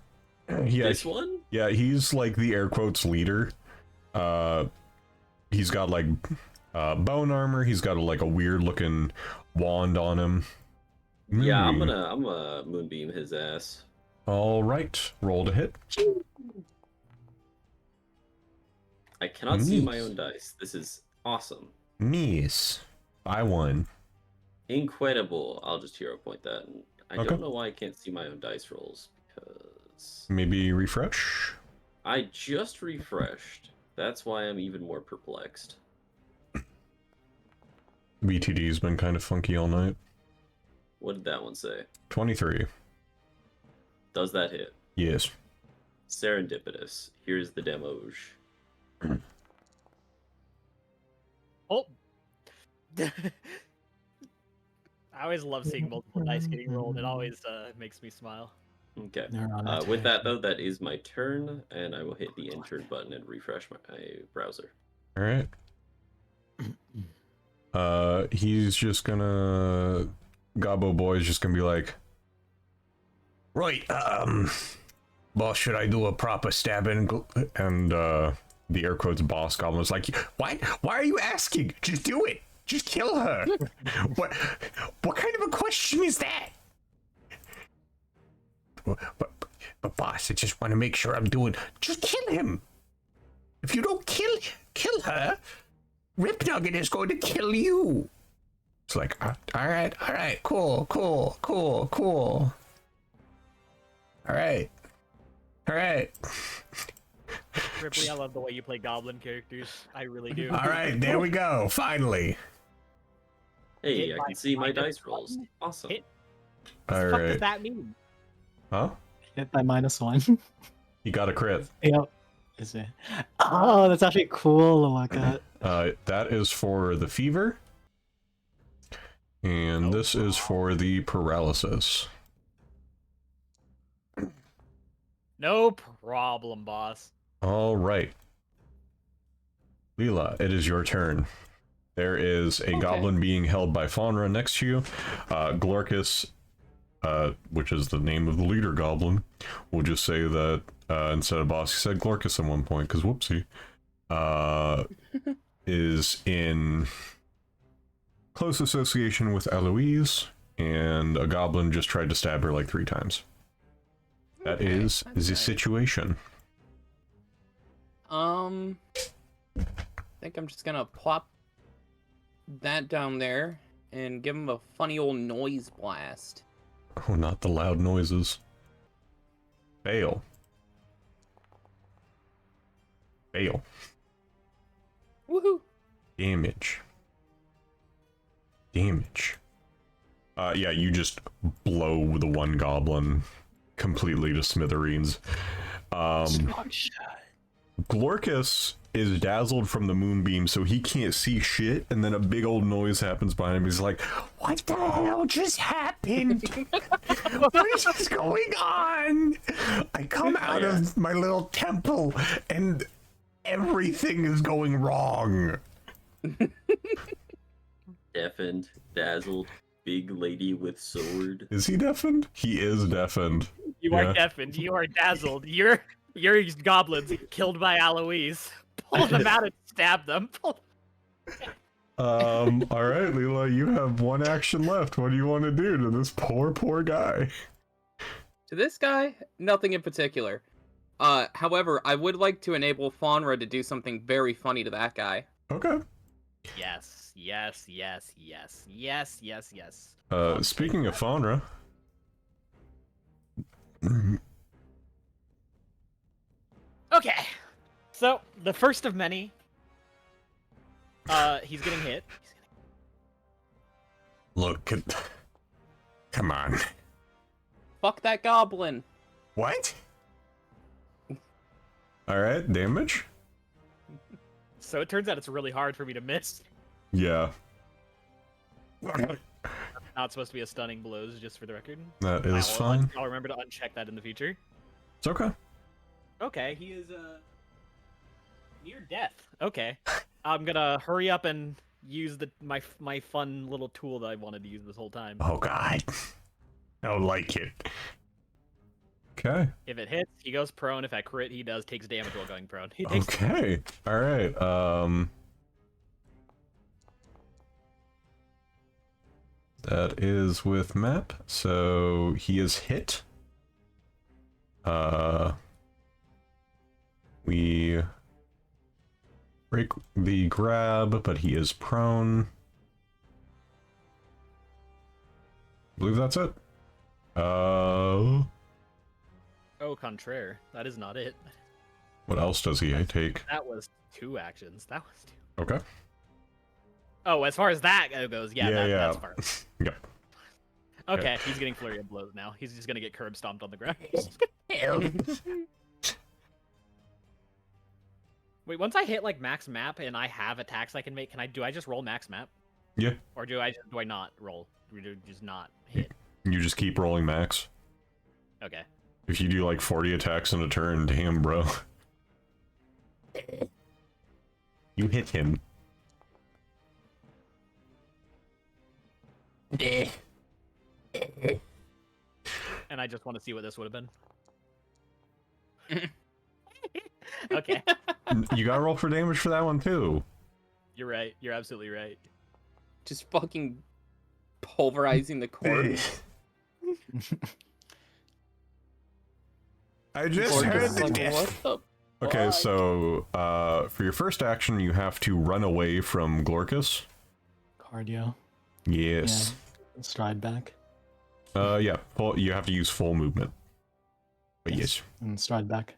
yeah, This one. yeah. He's like the air quotes leader. He's got like bone armor. He's got like a weird looking wand on him. Yeah, I'm Hmm. gonna moonbeam his ass. All right, roll to hit. I cannot see my Nice. own dice. This is awesome. Nice. I won. Incredible. I'll just hero point that. And I Okay. don't know why I can't see my own dice rolls because Maybe refresh. I just refreshed. That's why I'm even more perplexed. BTD's been kind of funky all night. What did that one say? 23. Does that hit? Yes. Serendipitous. Here's the demos. Oh. I always love seeing multiple dice getting rolled. It always makes me smile. Okay. Neuron With that activation. though, that is my turn, and I will hit the enter button and refresh my browser. All right. He's just gonna... Gobbo Boy's just gonna be like, Right, boss, should I do a proper stabbing? and the air quotes boss goblin was like, Why are you asking? Just do it. Just kill her. What kind of a question is that? But boss, I just want to make sure I'm doing. Just kill him. If you don't kill her, Rip Nugget is going to kill you. It's like, all right, cool. All right. Ripley, I love the way you play goblin characters. I really do. All right, there we go. Finally. Hey, Hit I by can see my minus dice rolls. one. Awesome. Hit. all What the fuck right. does that mean? Huh? Hit by -1. You got a crit. Yep. Is it? Oh, that's actually cool to look at. That is for the fever. And this is for the paralysis. No problem, boss. All right. Lela, it is your turn. There is a goblin being held by Faunra next to you. Glorkus, which is the name of the leader goblin, we'll just say that instead of boss, he said Glorkus at one point, because whoopsie, is in close association with Aloise, and a goblin just tried to stab her like 3 times. That is the situation. I think I'm just gonna plop that down there and give him a funny old noise blast. Oh, not the loud noises. Fail. Fail. Woohoo! Damage. Damage. Yeah, you just blow the one goblin completely to smithereens. Glorkus is dazzled from the moonbeam, so he can't see shit, and then a big old noise happens behind him. He's like, what the hell just happened? What is going on? I come out of my little temple, and everything is going wrong. Deafened, dazzled, big lady with sword. Is he deafened? He is deafened. You are deafened. You are dazzled. You're goblins killed by Aloise. Pull them out and stab them. All right, Lela, you have one action left. What do you want to do to this poor guy? To this guy, nothing in particular. However, I would like to enable Faunra to do something very funny to that guy. Okay. Yes. Speaking of Faunra. Okay. So, the first of many. He's getting hit. Look at... Come on. Fuck that goblin. What? Alright, damage? So it turns out it's really hard for me to miss. Yeah. Not supposed to be a stunning blows, just for the record. That is fine. I'll remember to uncheck that in the future. It's okay. Okay, he is near death. Okay, I'm gonna hurry up and use my fun little tool that I wanted to use this whole time. Oh god. I don't like it. Okay. If it hits, he goes prone. If I crit, he takes damage while going prone. He takes Okay. Alright, that is with map, so he is hit. We break the grab, but he is prone. I believe that's it. Oh, contraire. That is not it. What else does he take? That was 2 actions. That was 2. Okay. Oh, as far as that goes, that's far. Yep. Okay, he's getting flurry of blows now. He's just gonna get curb stomped on the ground. Wait, once I hit like max map and I have attacks I can make, do I just roll max map? Yeah. Or do I not roll? Do just not hit? You just keep rolling max. Okay. If you do like 40 attacks in a turn, damn, bro. You hit him. And I just want to see what this would have been. Okay. You gotta roll for damage for that one too. You're right. You're absolutely right. Just fucking pulverizing the corpse. I just heard the death. What the Okay, fuck? so for your first action, you have to run away from Glorkus. Cardio. Yes. Yeah. Stride back. Yeah. You have to use full movement. But yes. And stride back.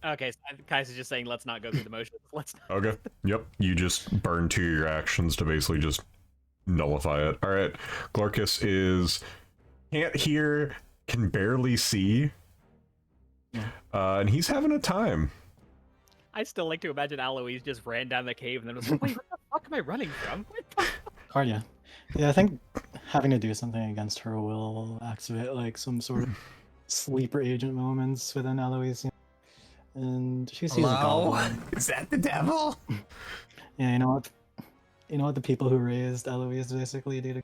Okay, so Kais is just saying, let's not go through the motions. Let's not. Okay. Yep. You just burn 2 of your actions to basically just nullify it. All right. Glorkus can't hear, can barely see, and he's having a time. I still like to imagine Aloise just ran down the cave and then was like, wait, what the fuck am I running from? Cardio. Yeah, I think having to do something against her will activate like some sort of sleeper agent moments within Aloise. And she sees a goblin. Is that the devil? Yeah, you know what? You know what the people who raised Aloise basically do to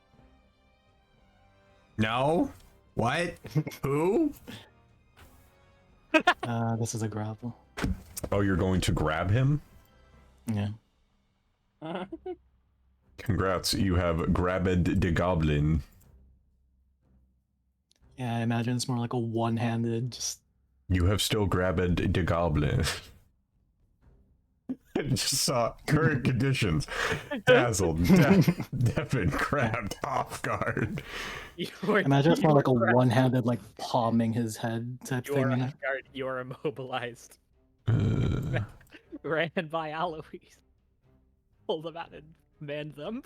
No. What? Who? this is a grapple. Oh, you're going to grab him? Yeah. Congrats, you have grabbed the goblin. Yeah, I imagine it's more like a one-handed, just You have still grabbed the goblin. I just saw current conditions. Dazzled, Devin grabbed off guard. imagine it's more like a one-handed, like palming his head type You're thing. You on know? guard. You're immobilized. Uh, Ran by Aloise. Pulled them out and manned them.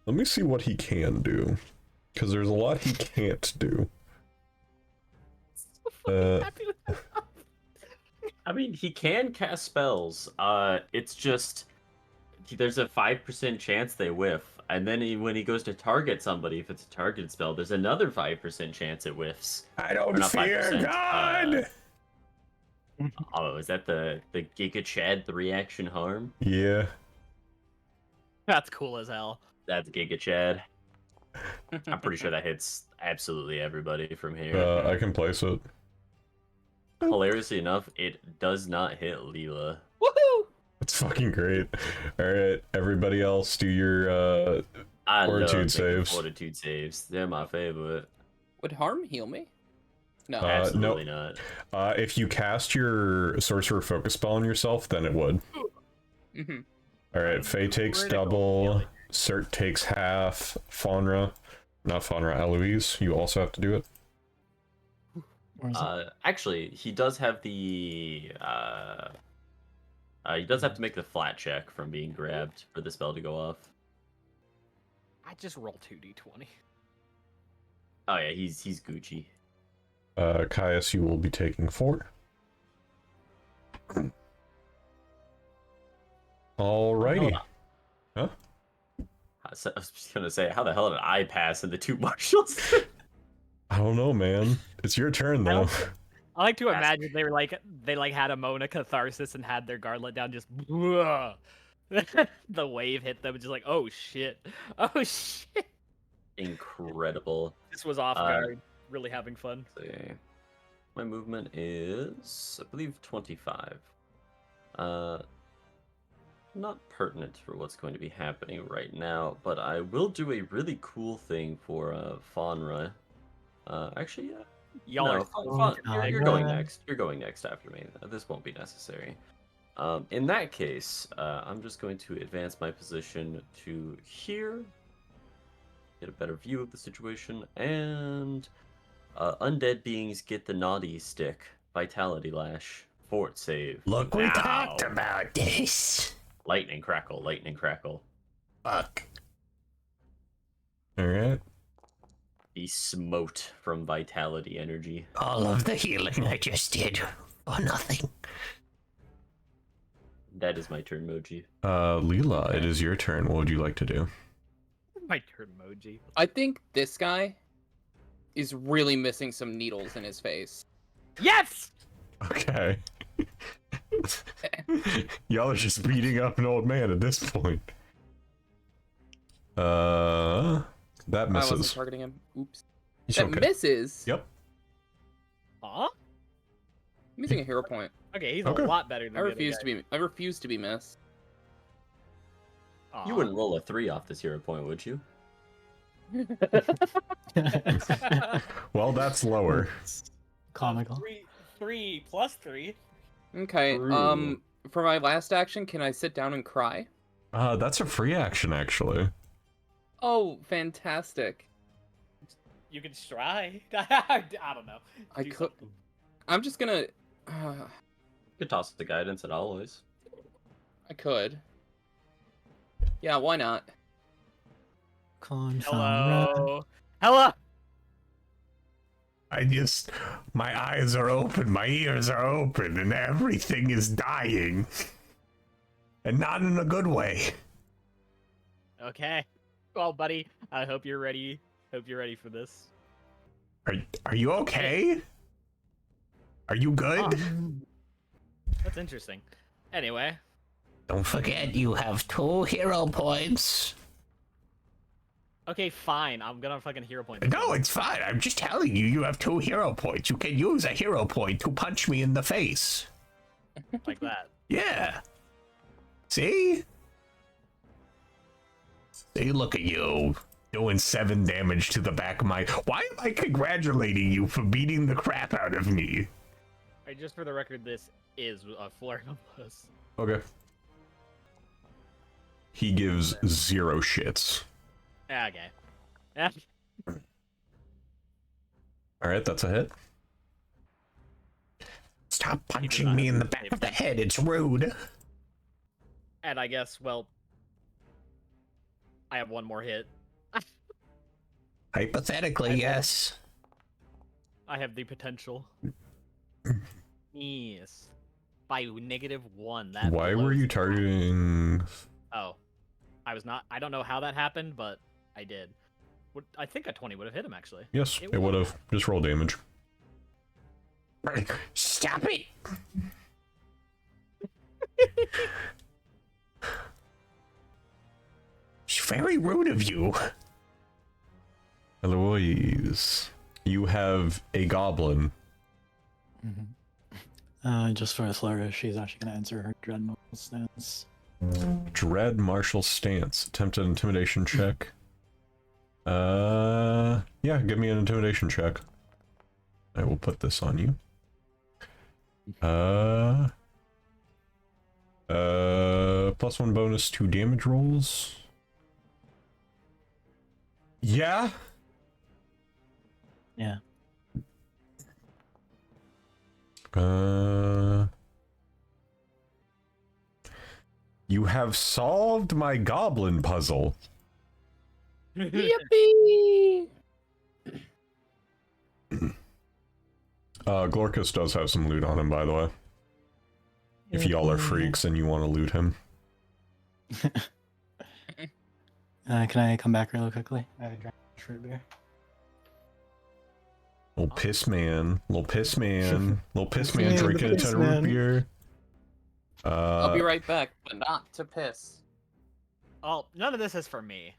let me see what he can do. Because there's a lot he can't do. Happy with that. I mean, he can cast spells. It's just there's a 5% chance they whiff, and then when he goes to target somebody, if it's a targeted spell, there's another 5% chance it whiffs. I Or don't not fear 5%, God. Oh, is that the Giga Chad 3-action harm? Yeah. That's cool as hell. That's Giga Chad. I'm pretty sure that hits absolutely everybody from here. I can place it. Hilariously enough, it does not hit Lela. Woohoo! It's fucking great. Alright, everybody else do your I love Fortitude making saves. Fortitude saves. They're my favorite. Would harm heal me? No. Absolutely not. if you cast your sorcerer focus spell on yourself, then it would. Mm-hmm. Alright, Faye takes Critical double, healing. Cert takes half, Faunra, not Faunra, Aloise, you also have to do it. Or is it? Actually, he does have the he does have to make the flat check from being grabbed for the spell to go off. I just roll 2d20. Oh yeah, he's Gucci. Caius, you will be taking 4. Alrighty. Huh? I was just gonna say, how the hell did I pass in the 2 marshals? I don't know, man. It's your turn, though. I like to That's- imagine they had a moment of catharsis and had their guard let down. Just the wave hit them, just like, oh shit, oh shit. Incredible. This was off guard. Really having fun. Let's see. My movement is, I believe, 25. Not pertinent for what's going to be happening right now, but I will do a really cool thing for Faunra. Actually, yeah. Y'all No, are you're going next. You're going next after me. This won't be necessary. In that case, I'm just going to advance my position to here, get a better view of the situation, and undead beings get the naughty stick, Vitality Lash, fort save. Look, we now. talked about this. Lightning crackle, lightning crackle. Fuck. Alright. Be smote from vitality energy. All of the healing I just did for nothing. That is my turn, Moji. Lela, it is your turn. What would you like to do? my turn emoji. I think this guy is really missing some needles in his face. Yes. Okay. Y'all are just beating up an old man at this point. That I wasn't misses. targeting him. Oops. It's That okay. misses. Yep. Huh? I'm using a hero point. Okay, he's Okay. a lot better than I the refuse to be. I refuse to be missed. Aw. You wouldn't roll a 3 off this hero point, would you? Well, that's lower. Comical. 3 plus 3. Okay. True. For my last action, can I sit down and cry? That's a free action, actually. Oh, fantastic! You can try. I don't know. I Do could. something. I'm just gonna. Could toss the guidance at Aloise. I could. Yeah, why not? Faunra. Hello. Hello. My eyes are open, my ears are open, and everything is dying. And not in a good way. Okay. Well, buddy, I hope you're ready. Hope you're ready for this. Are you okay? Are you good? That's interesting. Anyway, Don't forget you have 2 hero points. okay, fine. I'm gonna fucking hero point. No, it's fine. I'm just telling you, you have 2 hero points. You can use a hero point to punch me in the face. Like that. Yeah. See? See, look at you. Doing 7 damage to the back of my... Why am I congratulating you for beating the crap out of me? Alright, just for the record, this is a Faeregalia. Okay. He gives 0 shits. Okay. Alright, that's a hit. Stop punching me in the back of the head. It's rude. And I guess, well, I have one more hit. Hypothetically, yes. I have the potential. Yes. By -1. That Why were blows you the targeting... Oh. I was not. I don't know how that happened, but I did. I think a 20 would have hit him, actually. Yes, It it would have. Just roll damage. Stop it! It's very rude of you. Aloise, you have a goblin. Just for a flourish, she's actually going to answer her dread martial stance. Dread martial stance. Attempt an intimidation check. Yeah, give me an intimidation check. I will put this on you. +1 bonus to damage rolls. Yeah. Yeah. You have solved my goblin puzzle. Yippee! Glorkus does have some loot on him, by the way. If y'all are freaks and you want to loot him. Can I come back real quickly? I drank fruit beer. Little piss man. Little piss man. Little piss man Yeah, the drinking a piss ton of root man. beer. I'll be right back, but not to piss. Oh, none of this is for me.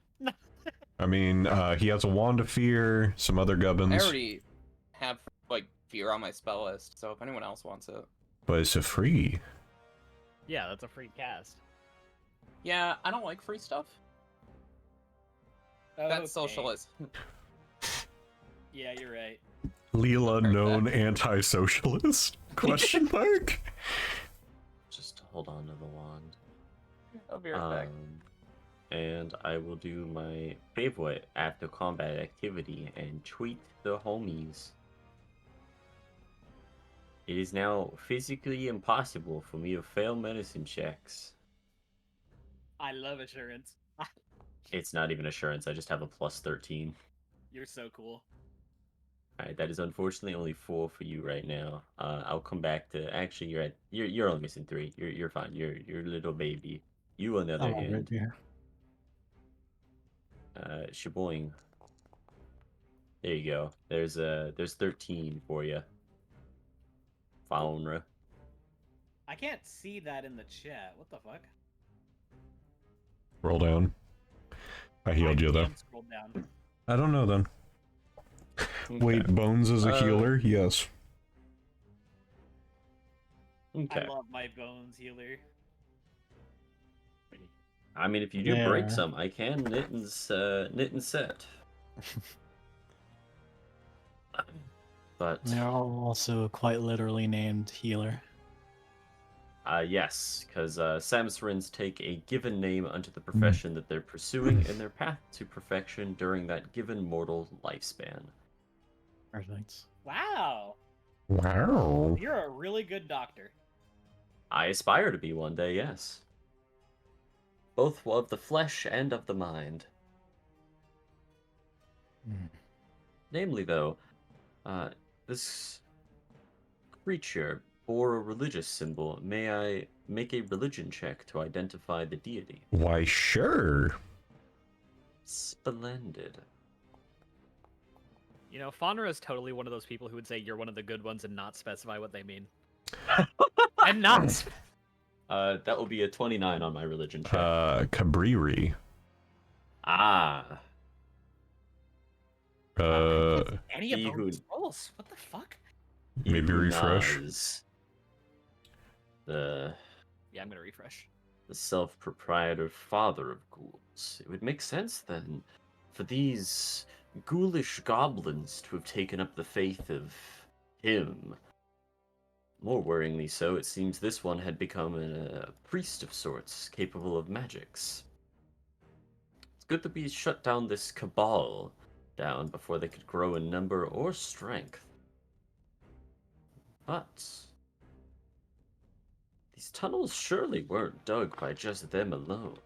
I mean, he has a wand of fear, some other gubbins. I already have, like, fear on my spell list, so if anyone else wants it. But it's a free. Yeah, that's a free cast. Yeah, I don't like free stuff. That's socialist. Yeah, you're right. Lela, known anti-socialist? Question mark? Just hold on to the wand. I'll be right back. And I will do my favorite after combat activity and treat the homies. It is now physically impossible for me to fail medicine checks. I love assurance. It's not even assurance, I just have a +13. You're so cool. Alright, that is unfortunately only 4 for you right now. I'll come back to actually you're only missing 3. You're fine. You're a little baby. You on the other hand. Right here. Shaboing. There you go. There's 13 for you. Faunra. I can't see that in the chat. What the fuck? Roll down. I healed you, though. Scroll down. I don't know, then. Wait, Bones is a healer? Yes. Okay. I love my bones healer. I mean, if you do Yeah. break some, I can knit and set. But They're also quite literally named healer. yes, because Samsarins take a given name unto the profession that they're pursuing in their path to perfection during that given mortal lifespan. Perfect. Wow. Wow. You're a really good doctor. I aspire to be one day, yes. Both of the flesh and of the mind. Namely, though, this creature bore a religious symbol. May I make a religion check to identify the deity? Why, sure. Splendid. You know, Faunra is totally one of those people who would say you're one of the good ones and not specify what they mean. And not. That will be a 29 on my religion check. Cabriri. Ah. Any of he who- those rolls? What the fuck? Maybe refresh. The Yeah, I'm gonna refresh. self-proprietor father of ghouls. It would make sense then for these ghoulish goblins to have taken up the faith of him. More worryingly so, it seems this one had become a priest of sorts, capable of magics. It's good that we shut down this cabal down before they could grow in number or strength. But these tunnels surely weren't dug by just them alone.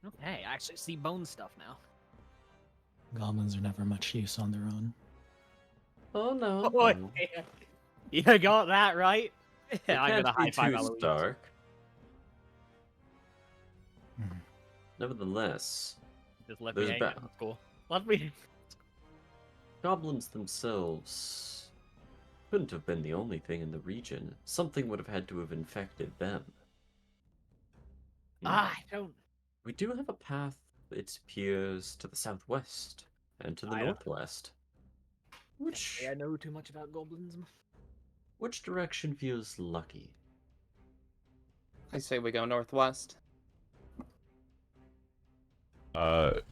Okay, I actually see bone stuff now. Goblins are never much use on their own. Oh no. Oh, no. yeah. You got that right. It I'm can't gonna be high five too Aloise. dark. Mhm. Nevertheless, Just let There's me hang. ba- That's cool. Let me. goblins themselves couldn't have been the only thing in the region. Something would have had to have infected them. I don't. We do have a path, it appears, to the southwest and to the I don't- northwest. Which I know too much about goblins. which direction feels lucky? I say we go northwest.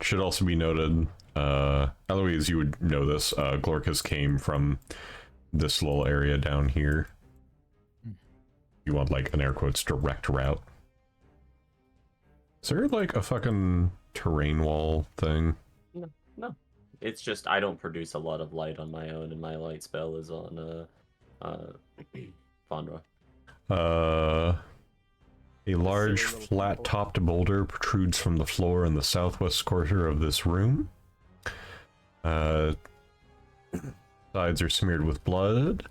Should also be noted, Eloise, you would know this, Glorcus came from this little area down here. You want, like, an air quotes direct route. Is there, like, a fucking terrain wall thing? No. It's just I don't produce a lot of light on my own, and my light spell is on Faunra. A large, silly little flat-topped boulder protrudes from the floor in the southwest quarter of this room. Sides are smeared with blood,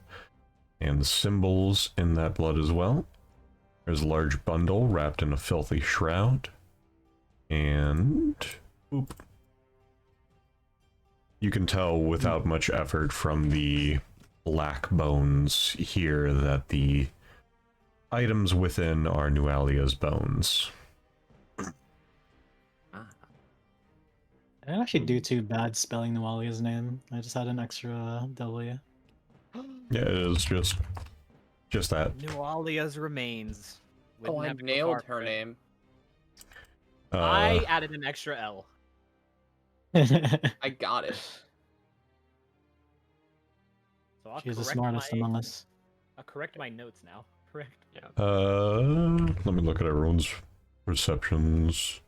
and symbols in that blood as well. There's a large bundle wrapped in a filthy shroud, and boop. You can tell without much effort from the black bones here that the items within are Nualia's bones. Ah. I didn't actually do too bad spelling Nualia's name. I just had an extra W. Yeah, it is just that. Nualia's remains. Oh, I Wouldn't have to go nailed far her for it. name. I added an extra L. I got it. So I'll She's the correct smartest my, among us. I'll correct my notes now. Correct. Yeah. Let me look at everyone's perceptions.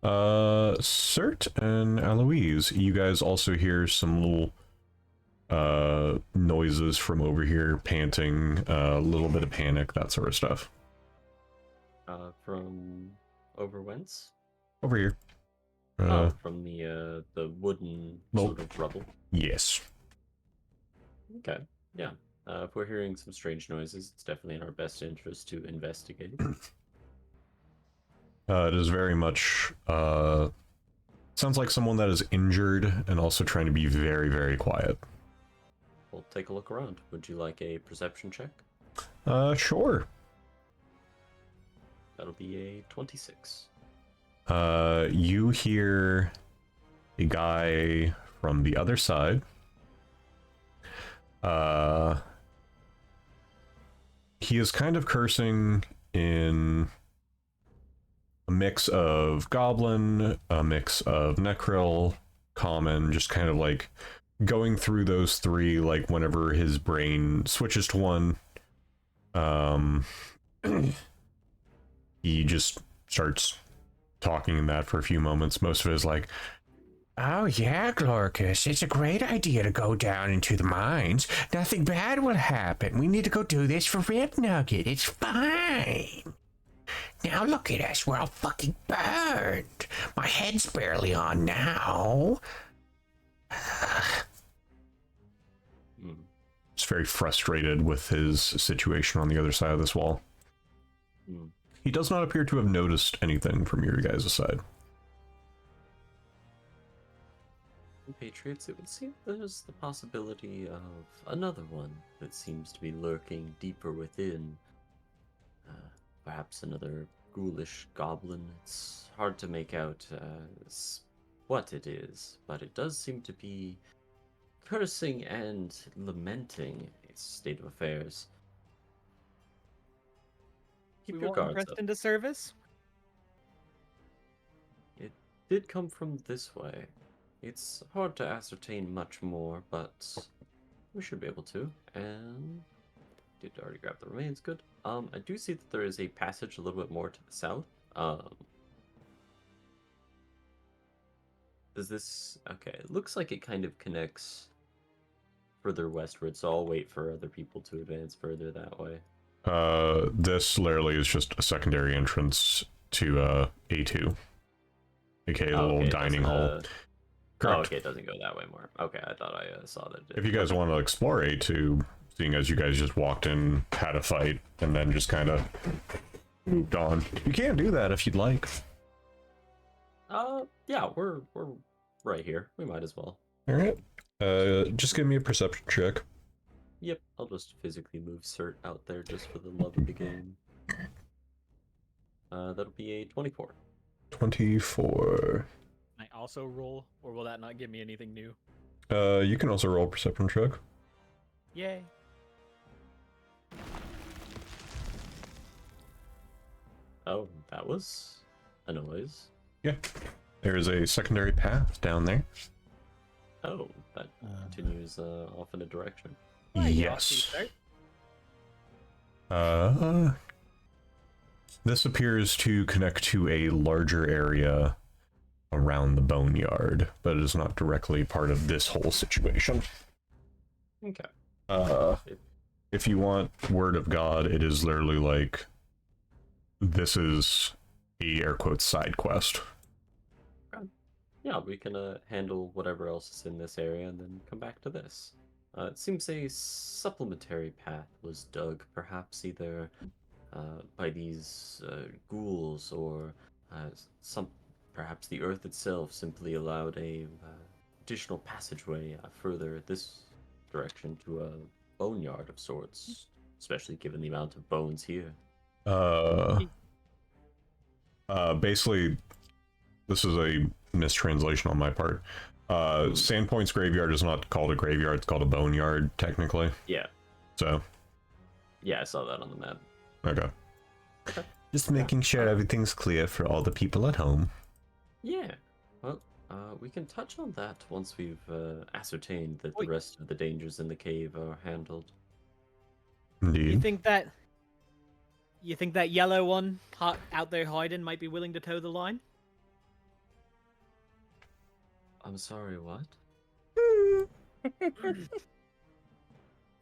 Cert and Aloise, you guys also hear some little noises from over here, panting, a little bit of panic, that sort of stuff. From over whence? Over here. From the wooden Nope. sort of rubble. Yes. Okay. Yeah. If we're hearing some strange noises, it's definitely in our best interest to investigate. It is very much, sounds like someone that is injured and also trying to be very, very quiet. We'll take a look around. Would you like a perception check? Sure. That'll be a 26. You hear a guy from the other side. He is kind of cursing in a mix of goblin, a mix of necryl, common, just kind of like going through those three, like whenever his brain switches to one, he just starts talking in that for a few moments. Most of it is like, "Oh yeah, Glorcus, it's a great idea to go down into the mines. Nothing bad will happen. We need to go do this for Red Nugget. It's fine. Now look at us, we're all fucking burned. My head's barely on now." It's very frustrated with his situation on the other side of this wall. He does not appear to have noticed anything from your guys' side. Patriots, it would seem there's the possibility of another one that seems to be lurking deeper within. Perhaps another ghoulish goblin. It's hard to make out what it is, but it does seem to be cursing and lamenting its state of affairs. Keep We your won't guards impressed up. into service. It did come from this way. It's hard to ascertain much more, but we should be able to. And did already grab the remains. Good. I do see that there is a passage a little bit more to the south. Does this? Okay, it looks like it kind of connects further westward. So I'll wait for other people to advance further that way. This literally is just a secondary entrance to A2, aka the Oh, little okay, it dining doesn't, hall. Correct. Oh, okay, it doesn't go that way more. Okay, I thought I saw that. If you guys want to explore A2, seeing as you guys just walked in, had a fight, and then just kind of moved on, you can do that if you'd like. Yeah, we're right here. We might as well. All right. Just give me a perception check. Yep, I'll just physically move Cert out there just for the love of the game. That'll be a 24. 24. Can I also roll, or will that not give me anything new? You can also roll a perception check. Yay. Oh, that was a noise. Yeah. There is a secondary path down there. Oh, that continues off in a direction. Well, you Yes. also start. This appears to connect to a larger area around the boneyard, but it is not directly part of this whole situation. Okay. If you want word of God, it is literally like this is a air quotes side quest. Yeah, we can handle whatever else is in this area and then come back to this. It seems a supplementary path was dug, perhaps by these ghouls, or perhaps the earth itself simply allowed a additional passageway further this direction to a boneyard of sorts, especially given the amount of bones here. Basically, this is a mistranslation on my part. Sandpoint's graveyard is not called a graveyard, it's called a boneyard, technically. Yeah. So, Yeah, I saw that on the map. okay. Just making sure everything's clear for all the people at home. Yeah. Well, we can touch on that once we've ascertained that Wait. the rest of the dangers in the cave are handled. Indeed. You think that yellow one out there hiding might be willing to toe the line? I'm sorry, what?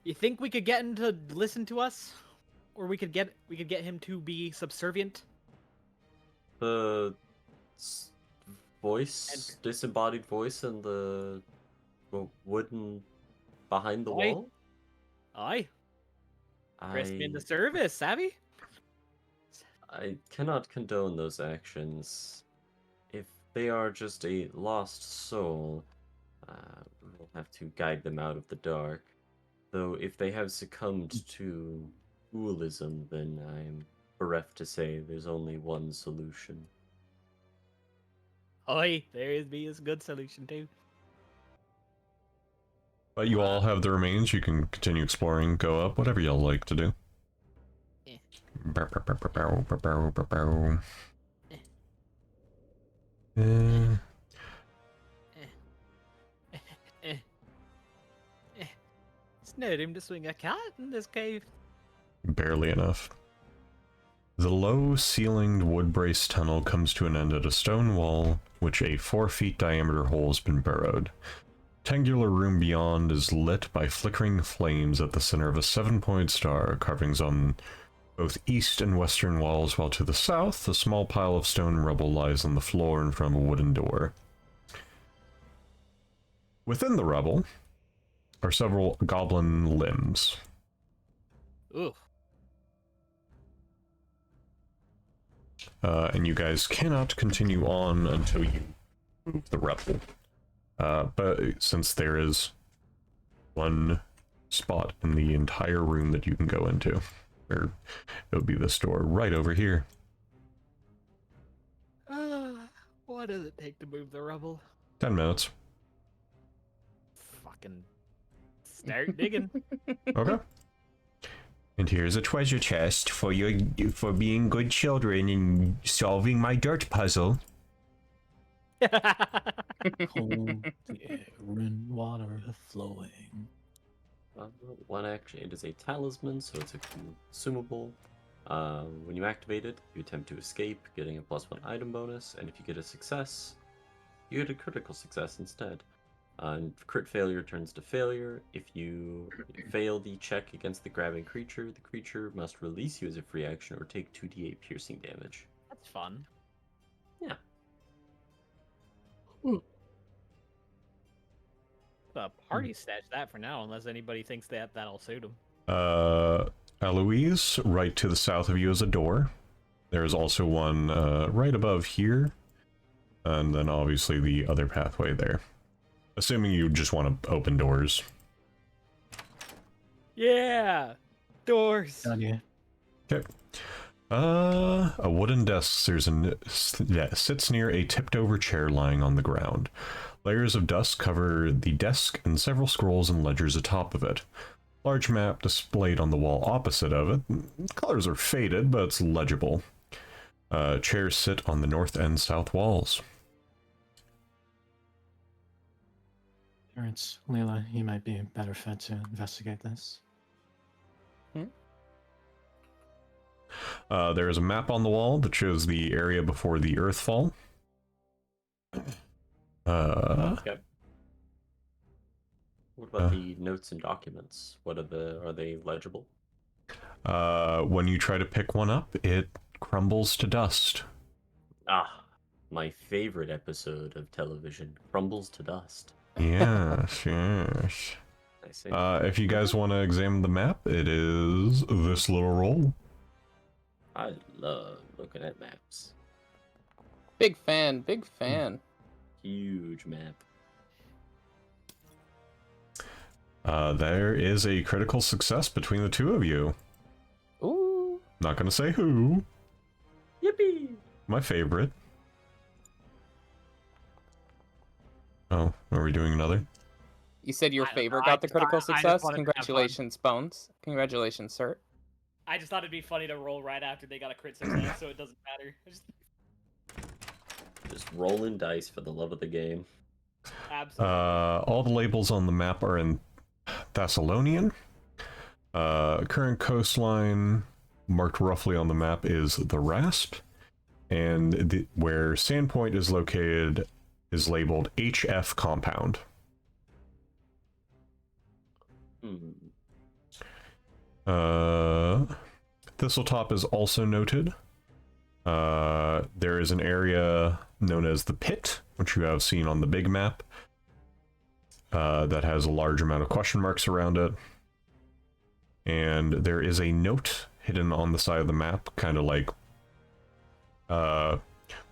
You think we could get him to listen to us, or we could get him to be subservient? The voice, disembodied voice, and the wooden behind the Aye. wall? Aye, press me I, into service, savvy? I cannot condone those actions. If they are just a lost soul, we'll have to guide them out of the dark. Though if they have succumbed to ghoulism, then I'm bereft to say there's only one solution. Aye, there is be a good solution too. But you all have the remains, you can continue exploring, go up, whatever y'all like to do. Eh. Eh, It's no room to swing a cat in this cave. barely enough. The low-ceilinged wood-braced tunnel comes to an end at a stone wall, which a 4-foot diameter hole has been burrowed. Rectangular room beyond is lit by flickering flames at the center of a 7-pointed star, carvings on both east and western walls, while to the south, a small pile of stone rubble lies on the floor in front of a wooden door. Within the rubble are several goblin limbs. Ooh. and you guys cannot continue on until you move the rubble. But since there is one spot in the entire room that you can go into, where it would be this door right over here. What does it take to move the rubble? 10 minutes. Fucking start digging. Okay. And here's a treasure chest for being good children and solving my dirt puzzle. Hold the air and water flowing. One action. It is a talisman, so it's a consumable. When you activate it, you attempt to escape, getting a +1 item bonus, and if you get a success, you get a critical success instead. And crit failure turns to failure. If you fail the check against the grabbing creature, the creature must release you as a free action or take 2d8 piercing damage. That's fun. Yeah. The party stash that for now, unless anybody thinks that that'll suit them. Aloise, right to the south of you is a door. There's also one right above here, and then obviously the other pathway there. Assuming you just want to open doors. Yeah, doors. Got you. Okay. A wooden desk sits near a tipped-over chair lying on the ground. Layers of dust cover the desk and several scrolls and ledgers atop of it. Large map displayed on the wall opposite of it. Colors are faded, but it's legible. Chairs sit on the north and south walls. It's Lela, you might be better fit to investigate this. There is a map on the wall that shows the area before the Earthfall. Okay. What about the notes and documents? Are they legible? When you try to pick one up, it crumbles to dust. Ah, my favorite episode of television, crumbles to dust. Yes, yes. I see. If you guys want to examine the map, it is this little roll. I love looking at maps. Big fan, big fan. Huge map. There is a critical success between the two of you. Ooh. Not gonna say who. Yippee! My favorite. Oh, are we doing another? You said your I don't favorite know, got the critical I just success? wanted to have fun. Congratulations, Bones. Congratulations, sir. I just thought it'd be funny to roll right after they got a crit success, so it doesn't matter. Just rolling dice for the love of the game. Absolutely. All the labels on the map are in Thessalonian. Current coastline marked roughly on the map is the Rasp, and where Sandpoint is located is labeled HF Compound. Thistletop is also noted. There is an area known as the Pit, which you have seen on the big map, that has a large amount of question marks around it. And there is a note hidden on the side of the map, kind of like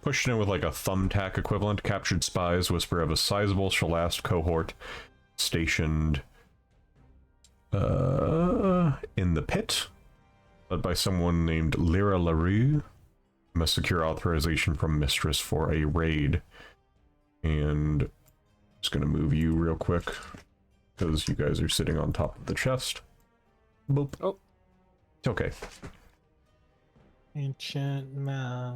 pushed in with like a thumbtack equivalent. Captured spies whisper of a sizable Shalast cohort stationed in the Pit, led by someone named Lyra LaRue. Must secure authorization from Mistress for a raid. And just gonna move you real quick because you guys are sitting on top of the chest. Boop. Oh. It's okay. Ancient map.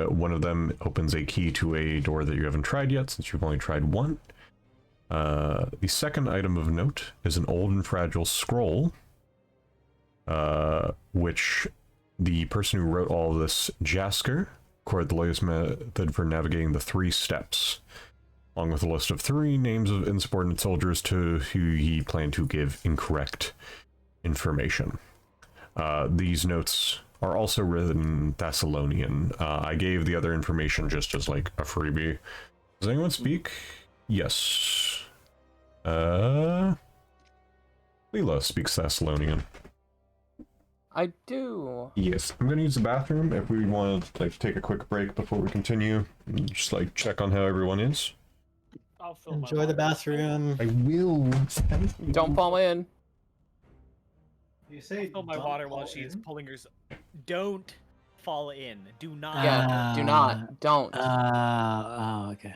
One of them opens a key to a door that you haven't tried yet, since you've only tried one. The second item of note is an old and fragile scroll, which the person who wrote all of this, Jasker, recorded the latest method for navigating the 3 steps, along with a list of 3 names of insubordinate soldiers to who he planned to give incorrect information. These notes are also written in Thessalonian. I gave the other information just as like a freebie. Does anyone speak? Yes. Lela speaks Thessalonian. I do. Yes, I'm gonna use the bathroom if we want to like take a quick break before we continue. And just like check on how everyone is. I'll fill my Enjoy the water. bathroom. I will. Don't fall in. You say Fill my don't water while fall she's in? pulling her. Don't fall in. Do not. Yeah, do not. Don't. Okay.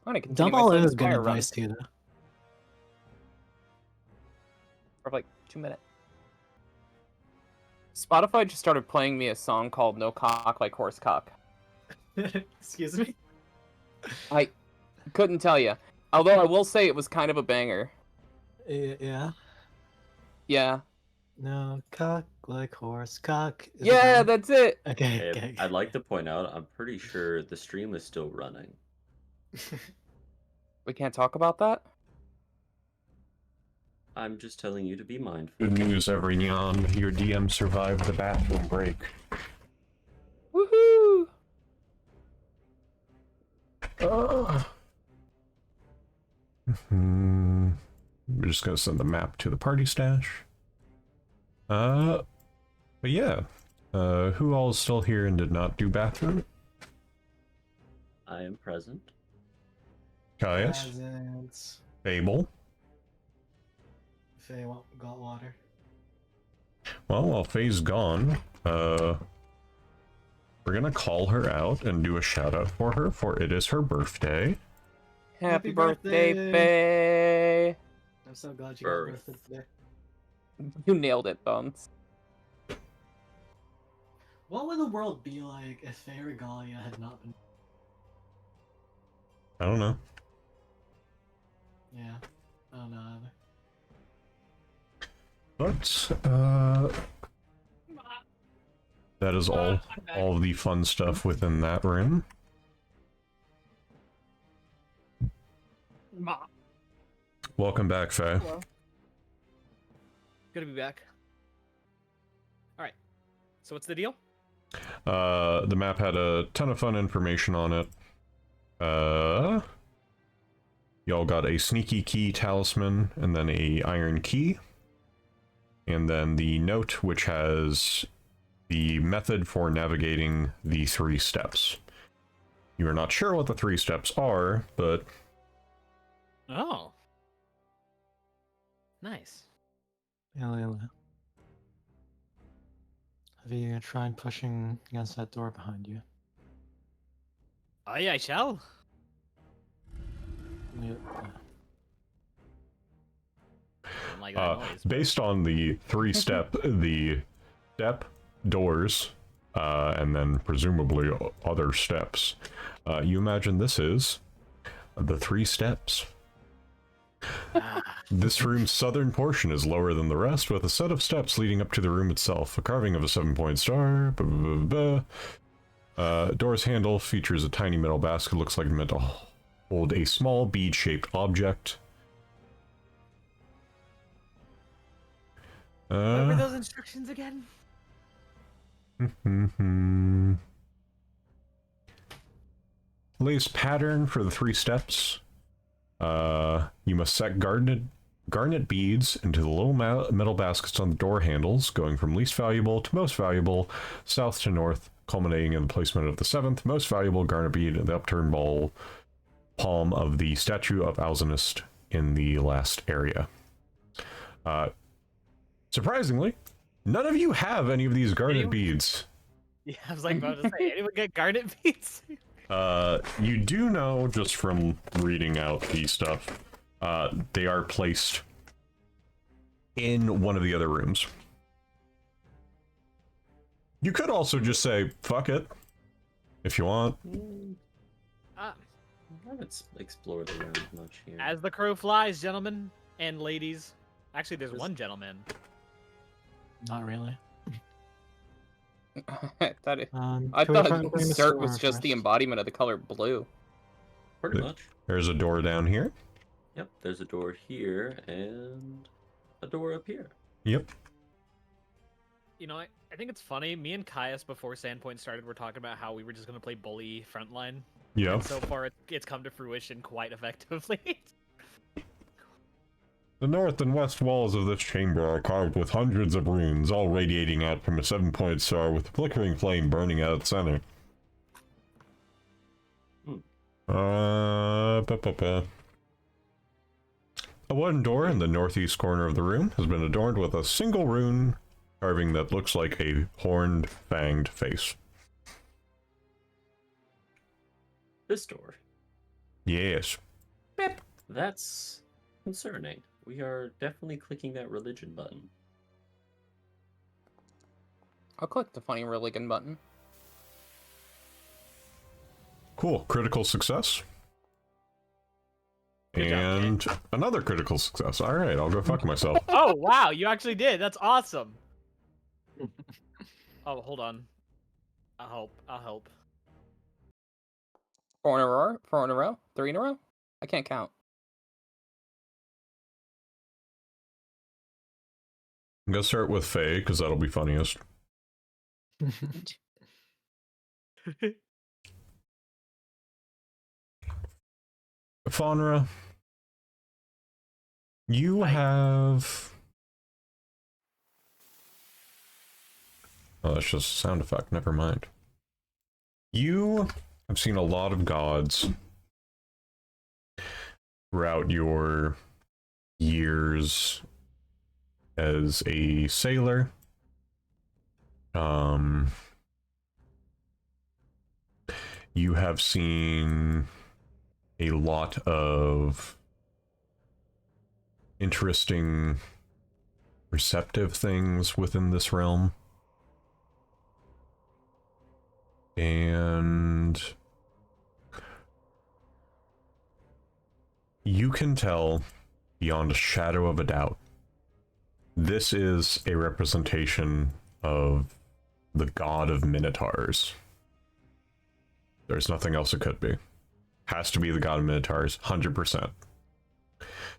I'm gonna continue Dump my all Slay in the is good Spire run advice too, though. for like 2 minutes. Spotify just started playing me a song called "No Cock Like Horse Cock." Excuse me. I couldn't tell you. Although I will say it was kind of a banger. Yeah. Yeah. No cock like horse cock. Is it Yeah, that one? that's it. Okay. If, Okay. I'd like to point out, I'm pretty sure the stream is still running. We can't talk about that? I'm just telling you to be mindful. Good news, Everignon. Your DM survived the bathroom break. Woohoo! We're just gonna send the map to the party stash. But yeah. Who all is still here and did not do bathroom? I am present. Caius, Presents. Fable. Faye got water. Well, while Faye's gone, we're gonna call her out and do a shout out for her, for it is her birthday. Happy Happy birthday, birthday. Faye! I'm so glad you Birth. got birthday today. You nailed it, Bones. What would the world be like if Faeregalia had not been? I don't know. Yeah. I don't know either. But that is all of the fun stuff within that room. Welcome back, Faye. Good to be back. All right. So what's the deal? The map had a ton of fun information on it. Y'all got a sneaky key talisman and then a iron key. And then the note, which has the method for navigating the 3 steps. You are not sure what the 3 steps are, but Oh. Nice. Yeah, Lela. Have you tried pushing against that door behind you? Aye, I shall. Yeah. Didn't like that noise. based on the 3-step, the step, doors, and then presumably other steps, you imagine this is the 3 steps. This room's southern portion is lower than the rest, with a set of steps leading up to the room itself. A carving of a 7-point star. Door's handle features a tiny metal basket, looks like meant to hold a small bead-shaped object. What were those instructions again? Lace pattern for the 3 steps. You must set garnet beads into the little metal baskets on the door handles, going from least valuable to most valuable, south to north, culminating in the placement of the 7th most valuable garnet bead in the upturned palm of the statue of Alzinist in the last area. Surprisingly, none of you have any of these garnet beads. Yeah, I was like about to say, anyone get garnet beads? You do know, just from reading out the stuff, they are placed in one of the other rooms. You could also just say, fuck it, if you want. I haven't explored around much here. As the crow flies, gentlemen and ladies. Actually, there's one gentleman. Not really. I thought Can we the try and claim the Cert was store just the first? embodiment of the color blue. Pretty much. There's a door down here. Yep, there's a door here and a door up here. Yep. You know, I think it's funny. Me and Caius, before Sandpoint started, were talking about how we were just going to play bully frontline. Yep. And so far, it's come to fruition quite effectively. The north and west walls of this chamber are carved with hundreds of runes, all radiating out from a 7-point star with a flickering flame burning at its center. A wooden door in the northeast corner of the room has been adorned with a single rune carving that looks like a horned, fanged face. This door. Yes. That's concerning. We are definitely clicking that religion button. I'll click the funny religion button. Cool. Critical success. Good job, And another critical success. Alright, I'll go fuck myself. Oh wow, you actually did. That's awesome. Oh, hold on. I'll help. 4 in a row? 4 in a row? 3 in a row? I can't count. I'm gonna start with Faye, because that'll be funniest. Faunra, you have... Oh, that's just a sound effect, never mind. You have seen a lot of gods throughout your years as a sailor. You have seen a lot of interesting, receptive things within this realm. And you can tell beyond a shadow of a doubt, this is a representation of the god of Minotaurs. There's nothing else it could be. Has to be the god of Minotaurs, 100%.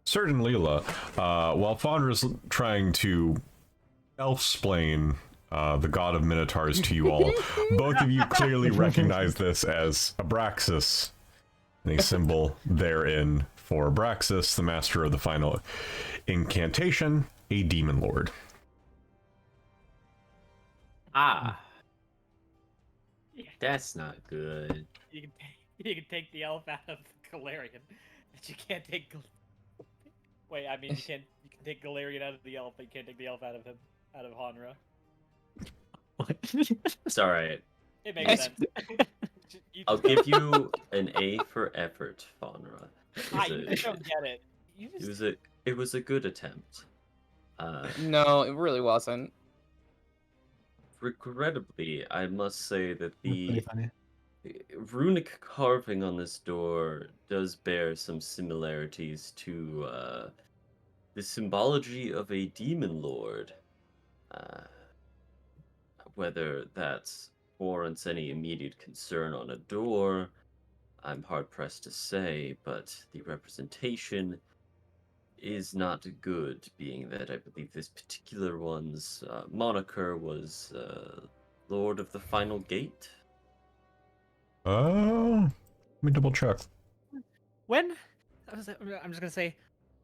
Certain Lela, while Faunra's trying to elf-splain the god of Minotaurs to you all, both of you clearly recognize this as Abraxas, and a symbol therein for Abraxas, the master of the final incantation, a demon lord. Ah. That's not good. You can take the elf out of Galarian, but you can't take. Wait, I mean you can take Galarian out of the elf, but you can't take the elf out of him, out of Honra. It's alright. It makes sense. I'll give you an A for effort, Faunra. You don't get it. You just... It was a good attempt. No, it really wasn't. Regrettably, I must say that Pretty the funny. runic carving on this door does bear some similarities to the symbology of a demon lord. Whether that warrants any immediate concern on a door, I'm hard-pressed to say, but the representation is not good, being that I believe this particular one's moniker was Lord of the Final Gate. Let me double check. When? I'm just gonna say,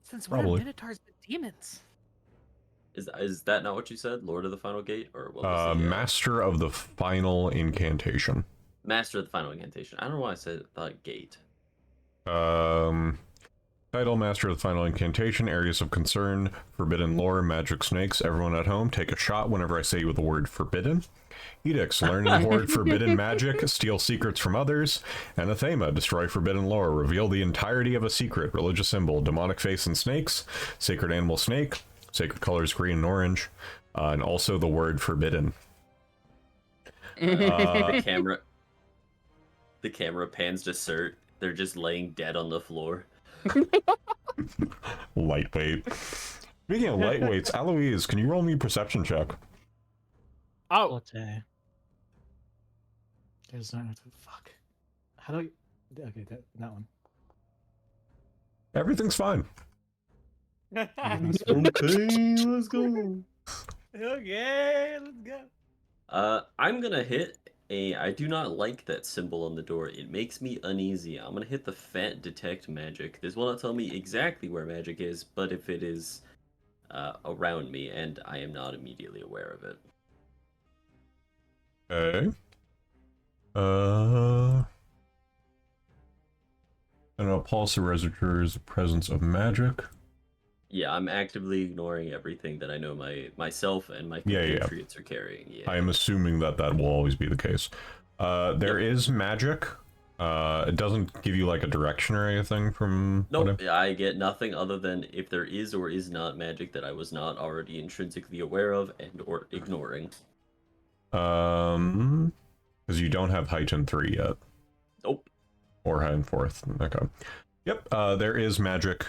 since when Probably. are Minotaurs but demons? Is that not what you said? Lord of the Final Gate? Or what was the, Master of the final incantation. Master of the Final Incantation. I don't know why I said gate. Title, Master of the Final Incantation, Areas of Concern, Forbidden Lore, Magic Snakes. Everyone at home, take a shot whenever I say the word forbidden. Edicts, learn and hoard forbidden magic, steal secrets from others. Anathema, destroy forbidden lore, reveal the entirety of a secret, religious symbol, demonic face and snakes, sacred animal snake, sacred colors green and orange, and also the word forbidden. The camera pans to Cert. They're just laying dead on the floor. Lightweight. Speaking of lightweights, Aloise, can you roll me a perception check? Oh, Okay. There's no fuck. How do I? Okay, that one. Everything's fine. Okay, let's go. Okay, let's go. I'm gonna hit I do not like that symbol on the door. It makes me uneasy. I'm gonna hit the fat detect magic. This will not tell me exactly where magic is, but if it is around me, and I am not immediately aware of it. Okay. And a pulse registers the presence of magic. Yeah, I'm actively ignoring everything that I know myself and my Yeah, yeah. compatriots are carrying. Yeah. I am assuming that that will always be the case. There is magic. It doesn't give you like a direction or anything from. Nope, I get nothing other than if there is or is not magic that I was not already intrinsically aware of and or ignoring. Because you don't have heightened 3 yet. Nope. Or heightened 4th. Okay. Yep. There is magic.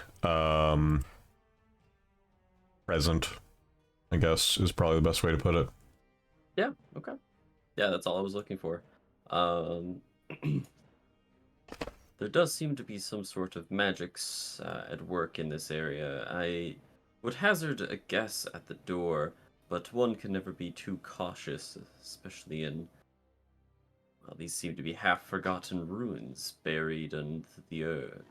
Present, I guess, is probably the best way to put it. Yeah. Okay. Yeah, that's all I was looking for. There does seem to be some sort of magics at work in this area. I would hazard a guess at the door, but one can never be too cautious, especially in... Well, these seem to be half-forgotten ruins buried under the earth.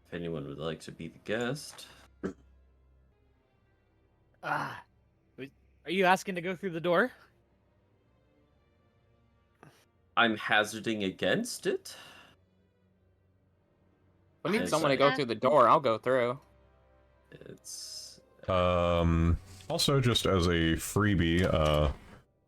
If anyone would like to be the guest... Are you asking to go through the door? I'm hazarding against it. If I need Yes, someone to go through the door, I'll go through. It's... Also, just as a freebie,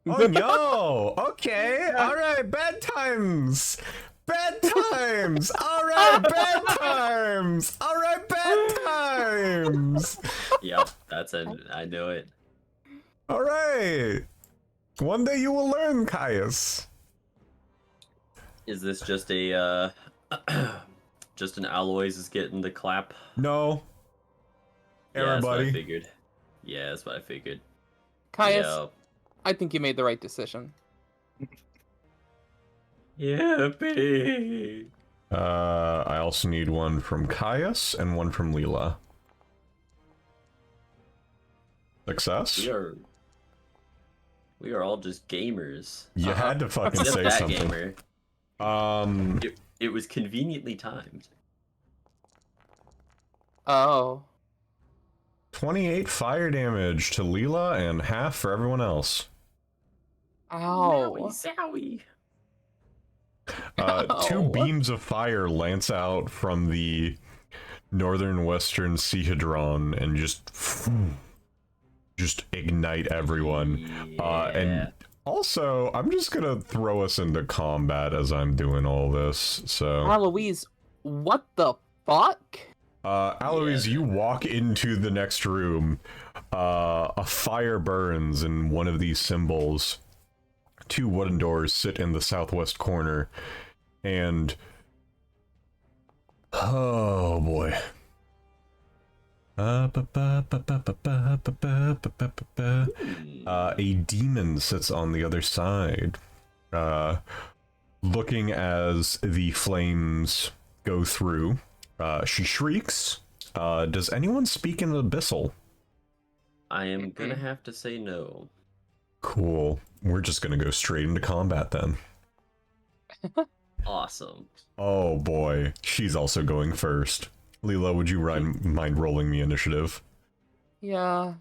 Oh no! Okay, alright, bedtimes! Bedtimes! Alright, bedtimes! Alright, bedtimes! Yep, that's it. I know it. Alright! One day you will learn, Caius. Is this just a, just an Aloise is getting the clap? No. Yeah, that's what I Everybody. figured. Yeah, that's what I figured. Caius, Yeah. I think you made the right decision. Yippee! I also need one from Caius and one from Lela. Success? We are all just gamers. You had to fucking Except say that something. gamer. It was conveniently timed. Oh. 28 fire damage to Lela and half for everyone else. Ow. Zowie. Two Ow. beams of fire lance out from the northern western sea hadron and just ignite everyone. Yeah. And also, I'm just gonna throw us into combat as I'm doing all this. So, Aloise, what the fuck? Aloise, you walk into the next room. A fire burns in one of these symbols. 2 wooden doors sit in the southwest corner, and oh boy. A demon sits on the other side, looking as the flames go through. She shrieks. Does anyone speak in Abyssal? I am gonna have to say no. Cool. We're just gonna go straight into combat then. Awesome. Oh boy, she's also going first. Lela, would you mind rolling me initiative? Yeah.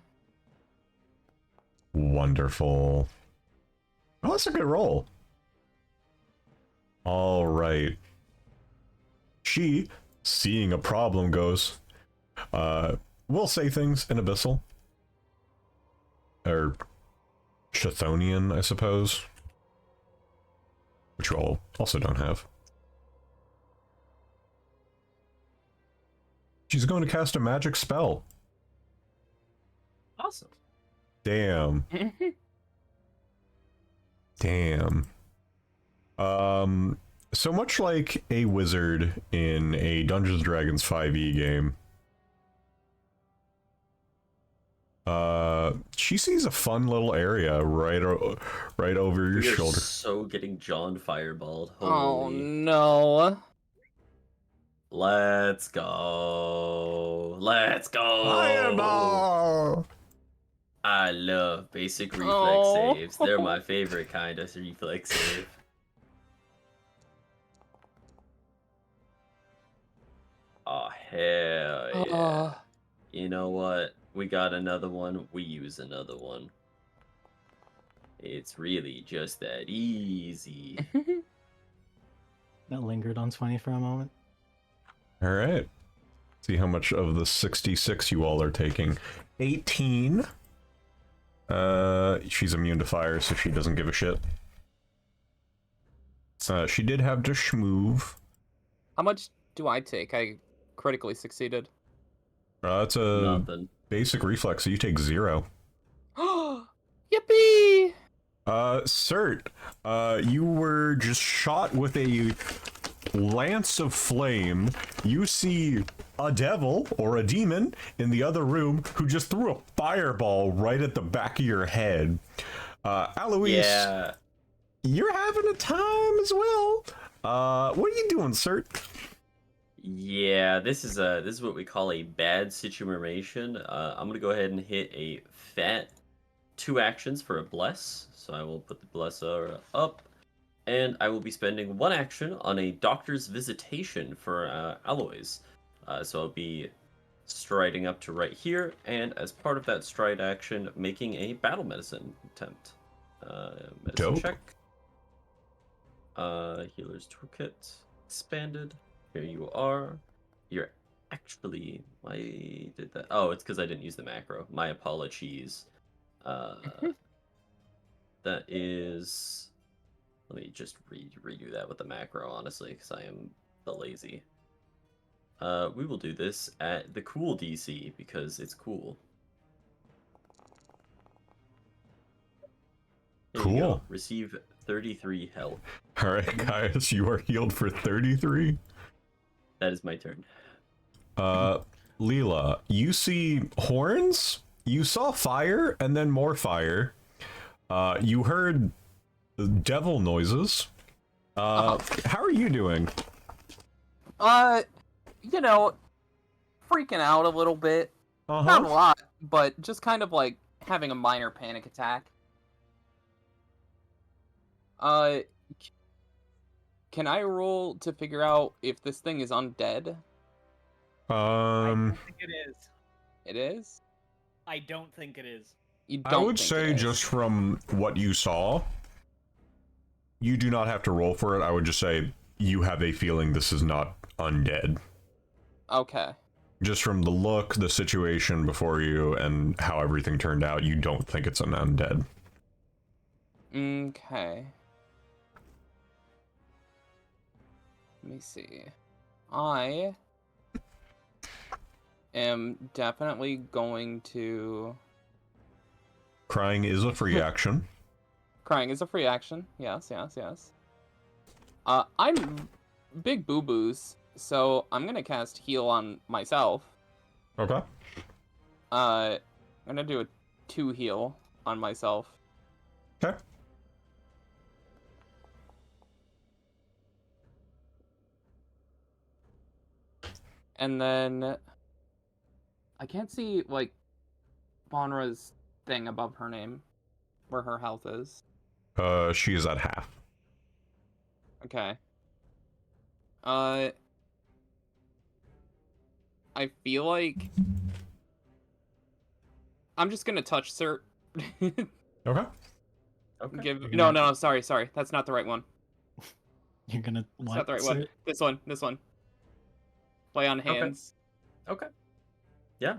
Wonderful. Oh, that's a good roll. All right. She, seeing a problem, goes, we'll say things in Abyssal. Or Chthonian, I suppose. Which you all also don't have. She's going to cast a magic spell. Awesome. Damn. Damn. So much like a wizard in a Dungeons & Dragons 5e game, she sees a fun little area right over your We are shoulder. so getting John fireballed. Oh Holy. no. Let's go. Let's go. Fireball! I love basic reflex Oh. saves. They're my favorite kind of reflex save. Oh, hell yeah. Oh. You know what? We got another one. We use another one. It's really just that easy. That lingered on 20 for a moment. All right. See how much of the 66 you all are taking. 18. She's immune to fire, so she doesn't give a shit. She did have to schmoove. How much do I take? I critically succeeded. It's a Nothing. basic reflex, so you take 0. Yippee! Cert, you were just shot with a lance of flame. You see a devil or a demon in the other room who just threw a fireball right at the back of your head. Aloise, Yeah. you're having a time as well. What are you doing, Cert? Yeah, this is what we call a bad situation. I'm gonna go ahead and hit a fat 2 actions for a bless. So I will put the blesser up, and I will be spending 1 action on a doctor's visitation for Aloise. So I'll be striding up to right here, and as part of that stride action, making a battle medicine attempt. Medicine Dope. check. Healer's toolkit expanded. Here you are. You're actually, why did that? Oh, it's because I didn't use the macro. My apologies. That is. Let me just redo that with the macro, honestly, because I am the lazy. We will do this at the cool DC because it's cool. Here you go. Cool. Receive 33 health. All right, Caius, you are healed for 33. That is my turn. Lela, you see horns, you saw fire, and then more fire. You heard devil noises. How are you doing? You know, freaking out a little bit. Uh-huh. Not a lot, but just kind of like having a minor panic attack. Can I roll to figure out if this thing is undead? I don't think it is. It is? I don't think it is. You don't I would think say it is. just from what you saw, you do not have to roll for it. I would just say you have a feeling this is not undead. Okay. Just from the look, the situation before you, and how everything turned out, you don't think it's an undead. Okay. Let me see. I am definitely going to... Crying is a free action. Crying is a free action. Yes. I'm big boo-boos, so I'm gonna cast heal on myself. Okay. I'm gonna do a 2 heal on myself. Okay. And then I can't see like Faunra's thing above her name, where her health is. She is at half. Okay. I feel like I'm just gonna touch Cert. Okay. Okay. No, sorry. That's not the right one. You're gonna That's what? not the right one. Cert? This one. Play on hands. Okay. Yeah.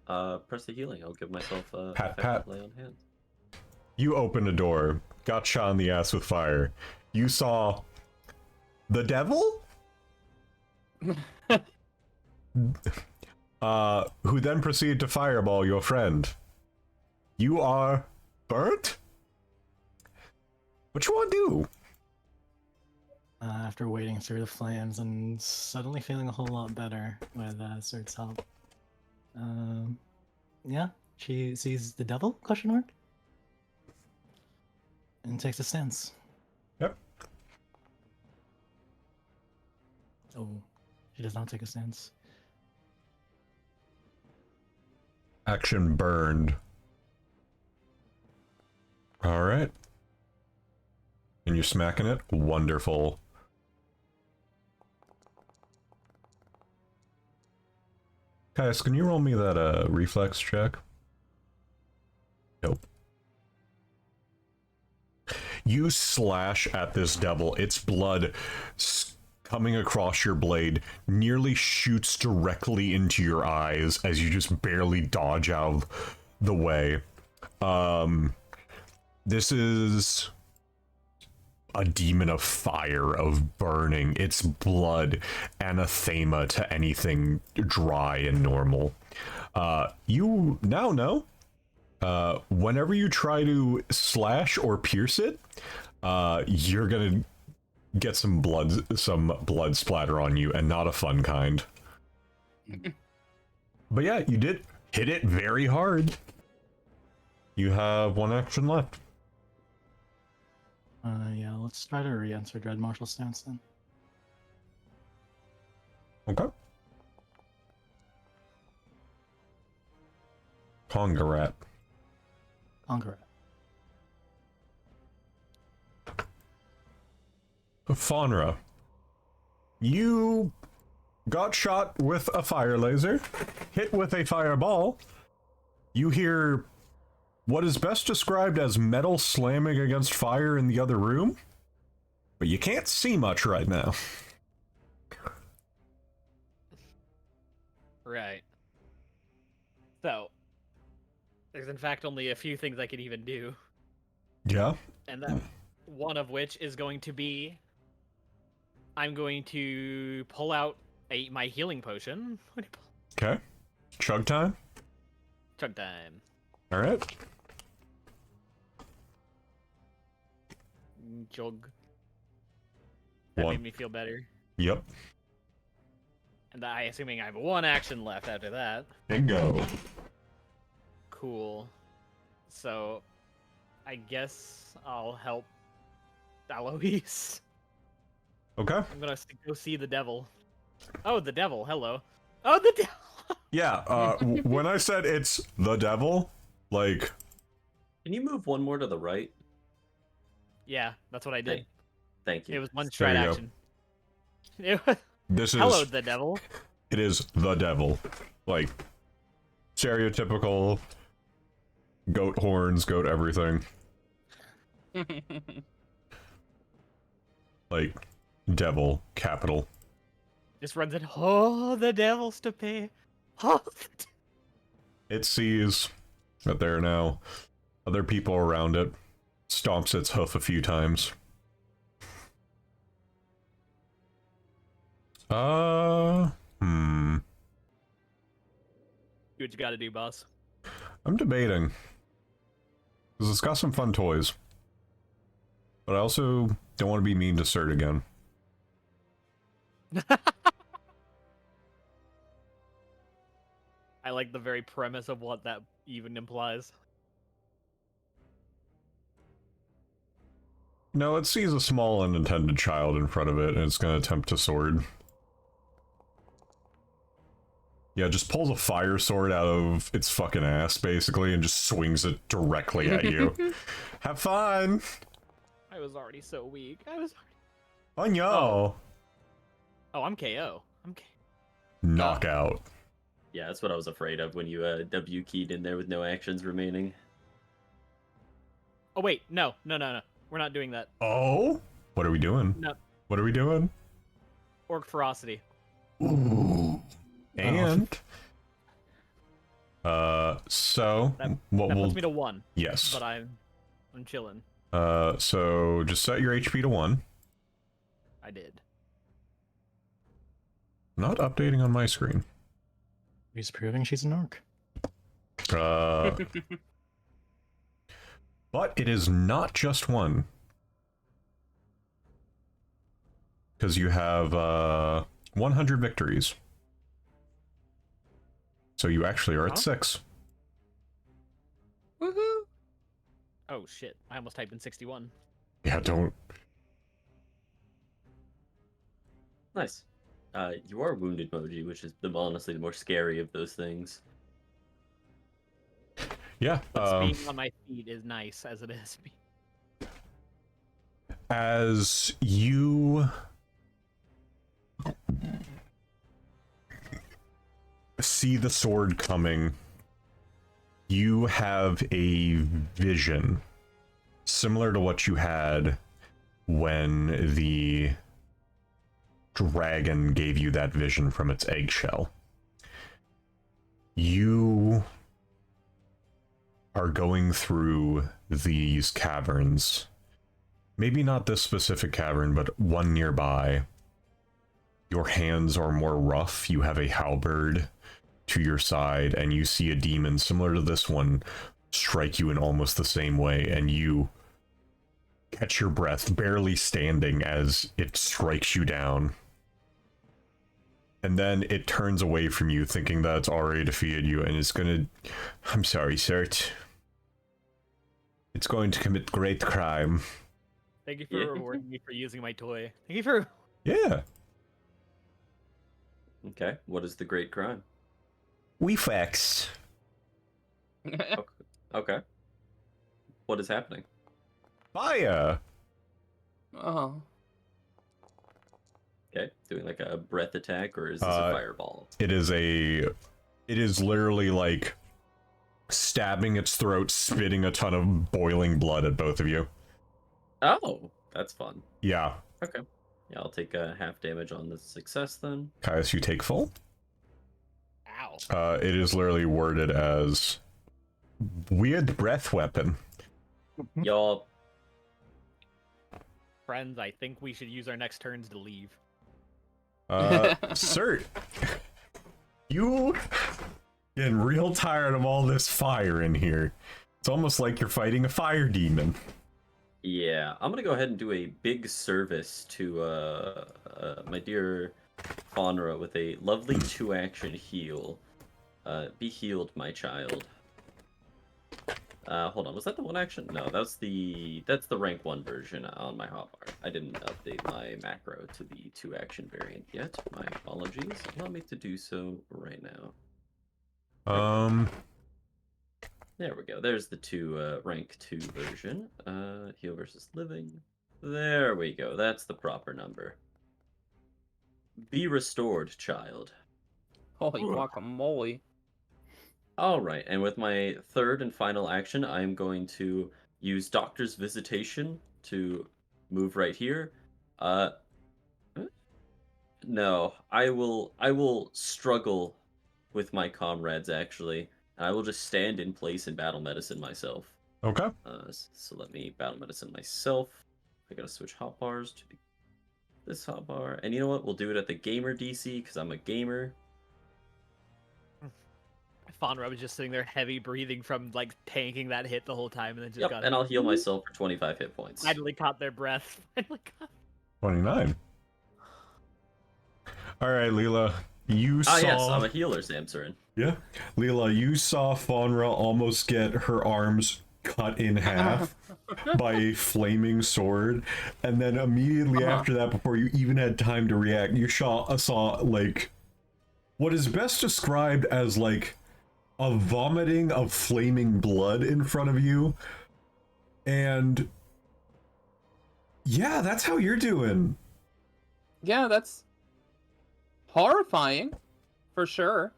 Press the healing. I'll give myself a Pat, effective pat. lay on hands. You opened a door, got shot in the ass with fire. You saw the devil? Who then proceeded to fireball your friend. You are burnt? What you want to do? After wading through the flames and suddenly feeling a whole lot better with Cert's help. Yeah, she sees the devil, question mark? And takes a stance. Yep. Oh, she does not take a stance. Action burned. All right. And you're smacking it? Wonderful. Caius, can you roll me that reflex check? Nope. You slash at this devil. Its blood coming across your blade nearly shoots directly into your eyes as you just barely dodge out of the way. This is a demon of fire, of burning. Its blood anathema to anything dry and normal. You now know, whenever you try to slash or pierce it, you're gonna get some blood splatter on you, and not a fun kind. But yeah, you did hit it very hard. You have one action left. Yeah, let's try to re-enter Dread Martial Stance then. Okay. Congarat. Conquer it. Faunra. You got shot with a fire laser, hit with a fireball. You hear what is best described as metal slamming against fire in the other room, but you can't see much right now. Right. So, there's in fact only a few things I can even do, Yeah? and that one of which is going to be I'm going to pull out my healing potion. What do you pull? Okay. Chug time? Chug time. Alright. Jug. That One. made me feel better. Yep. And I assuming I have one action left after that. Bingo. Cool. So, I guess I'll help Aloise. Okay. I'm gonna go see the devil. Oh, the devil. Hello. Oh, the devil. Yeah, when I said it's the devil, like... Can you move one more to the right? Yeah, that's what I did. Thank you. It was one There stride you go. action. It was, This is... hello, the devil. It is the devil. Like, stereotypical goat horns, goat everything. Like, devil, capital. Just runs in. Oh, the devil's to pay. Oh, It sees that there are now other people around it, stomps its hoof a few times. do what you gotta do, boss. I'm debating. Because it's got some fun toys. But I also don't want to be mean to Sert again. I like the very premise of what that even implies. No, it sees a small unintended child in front of it, and it's going to attempt to sword. Yeah, just pulls a fire sword out of its fucking ass, basically, and just swings it directly at you. Have fun! I was already so weak. I was. Oh no! Oh, I'm KO. I'm KO. Knockout. Yeah, that's what I was afraid of when you W keyed in there with no actions remaining. Oh wait, no. We're not doing that. Oh? What are we doing? No. What are we doing? Orc ferocity. Ooh. And... so... That what That we'll... puts me to 1. Yes. But I'm chilling. So just set your HP to 1. I did. Not updating on my screen. He's proving she's an orc. But it is not just 1. Because you have 100 victories. So you actually are at 6. Woohoo! Oh shit! I almost typed in 61. Yeah, don't. Nice. You are wounded, Moji, which is honestly the more scary of those things. Yeah. But being on my feet is nice as it is. As you see the sword coming, you have a vision similar to what you had when the dragon gave you that vision from its eggshell. You are going through these caverns. Maybe not this specific cavern, but one nearby. Your hands are more rough. You have a halberd to your side, and you see a demon similar to this one strike you in almost the same way, and you catch your breath, barely standing as it strikes you down. And then it turns away from you, thinking that it's already defeated you, and it's gonna... I'm sorry, Sert. It's going to commit great crime. Thank you for rewarding me for using my toy. Thank you for... Yeah. Okay, what is the great crime? We fax. Okay. What is happening? Fire! Oh. Okay, doing like a breath attack, or is this a fireball? It is literally like stabbing its throat, spitting a ton of boiling blood at both of you. Oh, that's fun. Yeah. Okay. Yeah, I'll take half damage on the success then. Caius, you take full. Ow. It is literally worded as weird breath weapon. Y'all, Friends, I think we should use our next turns to leave. Sir, you getting real tired of all this fire in here. It's almost like you're fighting a fire demon. yeah, I'm gonna go ahead and do a big service to my dear Faunra with a lovely 2-action heal. Be healed, my child. Hold on, was that the 1-action? No, that's the rank 1 version on my hotbar. I didn't update my macro to the 2-action variant yet. My apologies. Allow me to do so right now. There we go. There's the rank 2 version. Heal versus living. There we go. That's the proper number. Be restored, child. Holy guacamole. Alright, and with my third and final action, I'm going to use Doctor's Visitation to move right here. No, I will struggle with my comrades, actually. I will just stand in place and battle medicine myself. Okay. So let me battle medicine myself. I gotta switch hotbars to this hotbar. And you know what? We'll do it at the gamer DC, because I'm a gamer. Faunra was just sitting there heavy breathing from like tanking that hit the whole time, and then just got And I'll heal myself for 25 hit points. finally caught their breath. 29. Alright, Lela. You saw... yes, I'm a healer, Samsarin. Yeah. Lela, you saw Faunra almost get her arms cut in half by a flaming sword, and then immediately after that, before you even had time to react, you saw like what is best described as like a vomiting of flaming blood in front of you. And yeah, that's how you're doing. Yeah, that's horrifying, for sure.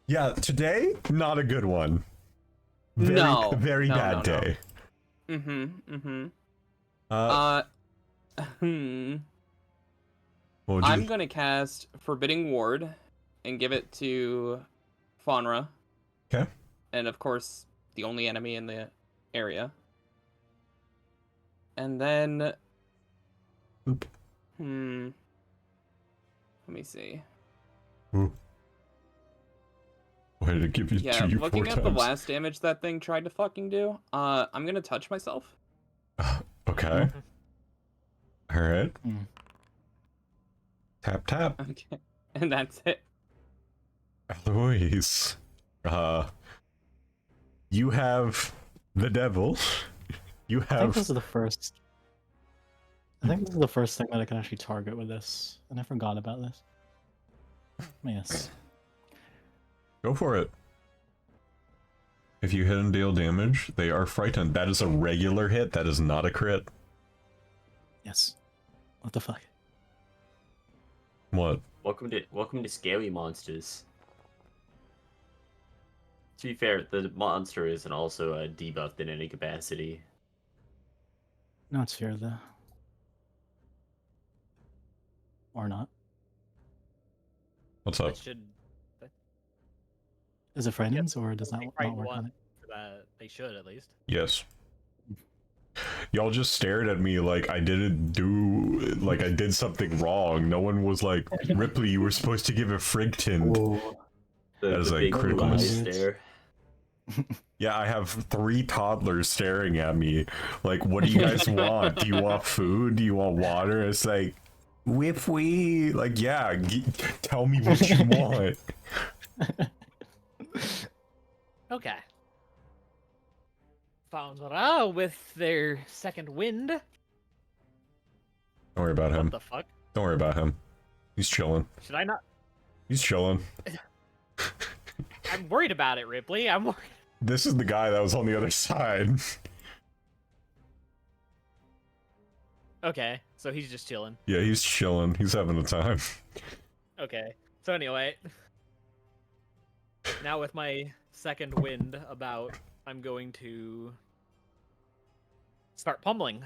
Yeah, today, not a good one. Very No, bad day. I'm gonna cast Forbidding Ward and give it to Faunra. Okay. And of course, the only enemy in the area. And then... Oop. Let me see. Ooh. Why did it give you Yeah, to you looking 4 at times? the last damage that thing tried to fucking do, I'm gonna touch myself. Okay. Alright. Tap, tap. Okay. And that's it. Aloise. You have the devil. You I think have... this is the first. I think this is the first thing that I can actually target with this, and I forgot about this. Yes. Go for it. If you hit and deal damage, they are frightened. That is a regular hit. That is not a crit. Yes. What the fuck? What? Welcome to scary monsters. To be fair, the monster isn't also debuffed in any capacity. No, it's fair though. Or not. What's up? That should. Is it frightened or does that They not frighten work on one. it? They should at least. Yes. Y'all just stared at me like I didn't do, like I did something wrong. No one was like, Ripley, you were supposed to give a Frigtend. That is a big critical blue miss. eyes there. Yeah, I have 3 toddlers staring at me. Like, what do you guys want? Do you want food? Do you want water? It's like, if we, like, yeah, tell me what you want. Okay. Faunra with their second wind. Don't worry about him. What the fuck? Don't worry about him. He's chilling. Should I not? He's chilling. I'm worried about it, Ripley. I'm worried. This is the guy that was on the other side. Okay, so he's just chilling. Yeah, he's chilling. He's having a time. Okay. So anyway, now with my second wind about, I'm going to start pummeling.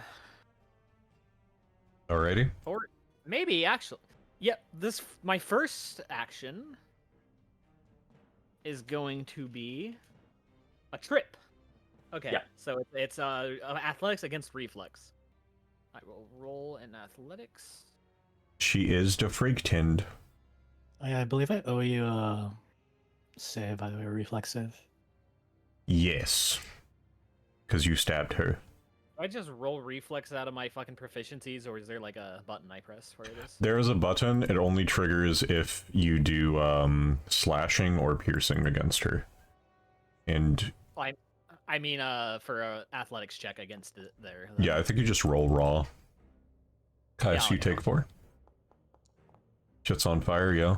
Alrighty. Or maybe actually, yep. My first action is going to be a trip. Okay. Yeah. So it's athletics against reflex. I will roll in athletics. She is the Frigtend. Oh, yeah, I believe I owe you a save, by the way, a reflex save. Yes. Because you stabbed her. Do I just roll reflex out of my fucking proficiencies, or is there like a button I press for this? There is a button. It only triggers if you do slashing or piercing against her. And I mean, for a athletics check against it there. yeah, I think you just roll raw. Caius, Yeah, you take 4. Shit's on fire, yo.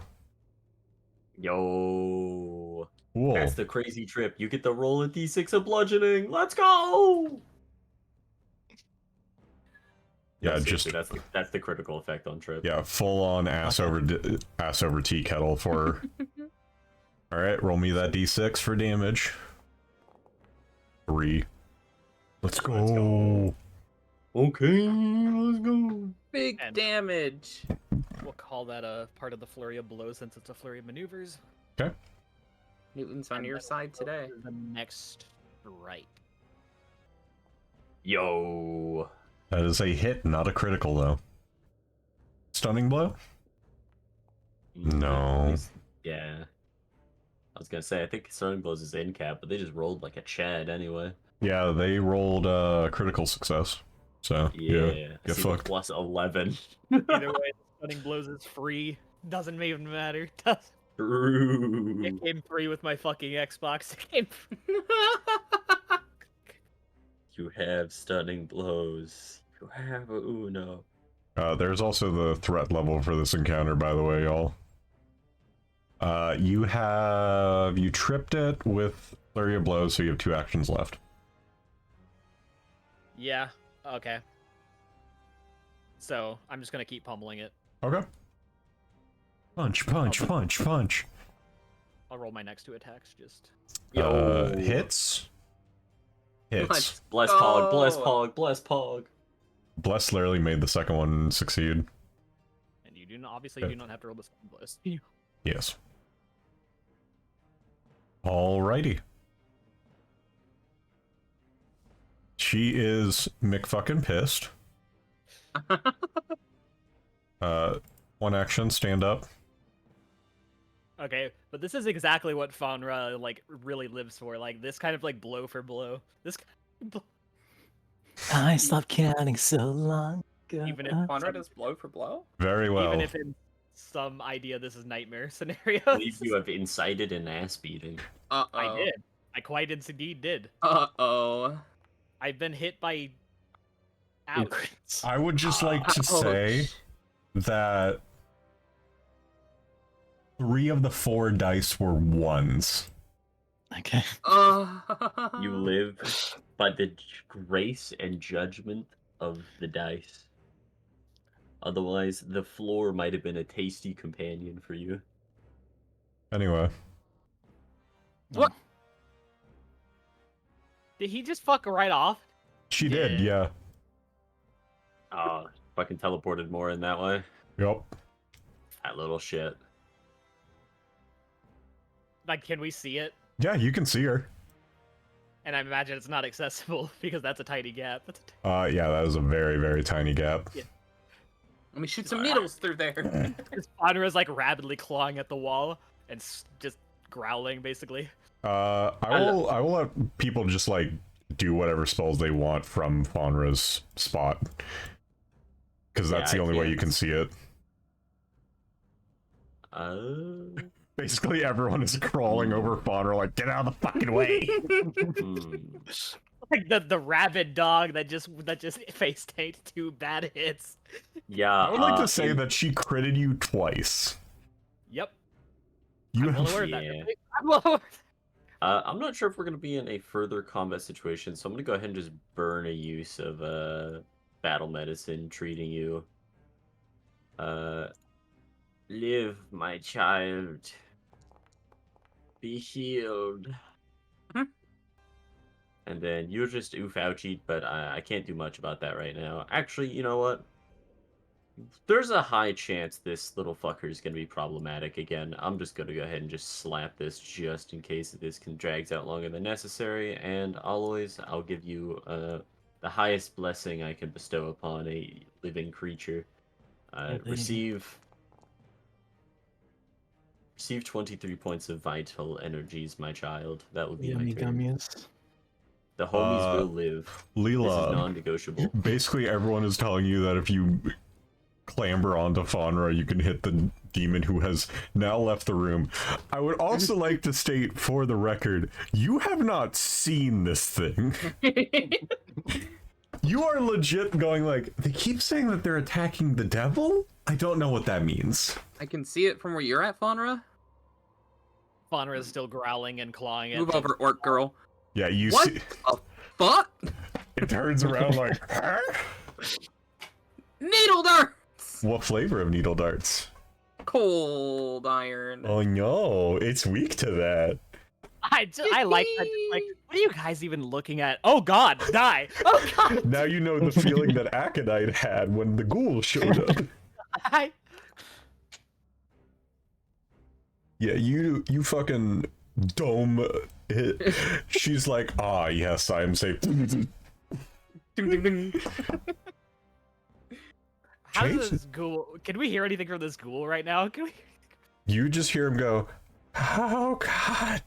Yo. Whoa. That's the crazy trip. You get to roll a d6 of bludgeoning. Let's go! Yeah, No, just seriously, that's the critical effect on trip. yeah, full on ass over tea kettle for her. All right, roll me that d6 for damage. 3. Let's go. Let's go. Okay, let's go. Big And- damage. We'll call that a part of the flurry of blows since it's a flurry of maneuvers. Newton's on And your that'll side go today. to The next strike. Yo. That is a hit, not a critical though. Stunning blow? No. Yeah. I was gonna say, I think Stunning Blows is in cap, but they just rolled like a Chad anyway. Yeah, they rolled critical success. So Yeah. get I see the fucked. plus 11. Either way, stunning blows is free. Doesn't even matter. True. It came free with my fucking Xbox. It came free. You have Stunning Blows. You have a Uno. There's also the threat level for this encounter, by the way, y'all. You tripped it with Flurry of Blows, so you have 2 actions left. Yeah. Okay. So I'm just gonna keep pummeling it. Okay. Punch, punch, punch, punch. I'll roll my next 2 attacks. Just Hits. Hits. Let's Bless go. Pog, bless Pog, bless Pog. Bless literally made the second one succeed. and you do not obviously you do not have to roll the stunning blows. Yes. Alrighty. She is McFucking pissed. One action, stand up. Okay, but this is exactly what Faunra like really lives for. Like this kind of like blow for blow. This I stopped counting so long ago. Even if Faunra does blow for blow? Very well. even if in some idea this is nightmare scenario. I believe you have incited an ass beating. Uh-oh. I did. I quite indeed did. Uh-oh. I've been hit by ouch. I would just like to say Ouch. that 3 of the 4 dice were 1s. Okay. You live by the grace and judgment of the dice. Otherwise, the floor might have been a tasty companion for you. Anyway, What? Did he just fuck right off? she did, yeah. Fucking teleported more in that way. Yep. That little shit. Like, can we see it? Yeah, you can see her. And I imagine it's not accessible because that's a tiny gap. Yeah, that is a very, very tiny gap. Yeah. Let me shoot some needles through there. Faunra is like rapidly clawing at the wall and just growling, basically. I will let people just like do whatever spells they want from Faunra's spot, because that's Yeah, the I only way you can't. can see it. Basically, everyone is crawling over Faunra like, get out of the fucking way. Like the rabid dog that just face tanked 2 bad hits. Yeah. I would like to say that she critted you twice. Yep. You I'm well have aware of Yeah. that. I'm well aware. I'm not sure if we're going to be in a further combat situation, so I'm going to go ahead and just burn a use of battle medicine treating you. Live, my child. Be healed. And then you're just oof ouchie, but I can't do much about that right now. Actually, you know what? There's a high chance this little fucker is going to be problematic again. I'm just going to go ahead and just slap this just in case this drags out longer than necessary. And Aloise, I'll give you the highest blessing I can bestow upon a living creature. Receive 23 points of vital energies, my child. That would be my Yummy turn. gummies. The homies will live. This is Lela, non-negotiable. basically everyone is telling you that if you clamber onto Faunra, you can hit the demon who has now left the room. I would also like to state for the record, you have not seen this thing. You are legit going like, they keep saying that they're attacking the devil? I don't know what that means. I can see it from where you're at, Faunra. Faunra is still growling and clawing at Move over, orc girl. Yeah, you What see the fuck? it turns around like, huh? Needle darts! What flavor of needle darts? Cold iron. Oh no, it's weak to that. I like that. Like, what are you guys even looking at? Oh God, die! Oh God, Now you know the feeling that Aconite had when the ghoul showed up. die! Yeah, you fucking dome it. She's like, ah, yes, I am safe. Ding, ding, ding. How does Jesus. this ghoul? Can we hear anything from this ghoul right now? Can we? You just hear him go, oh god.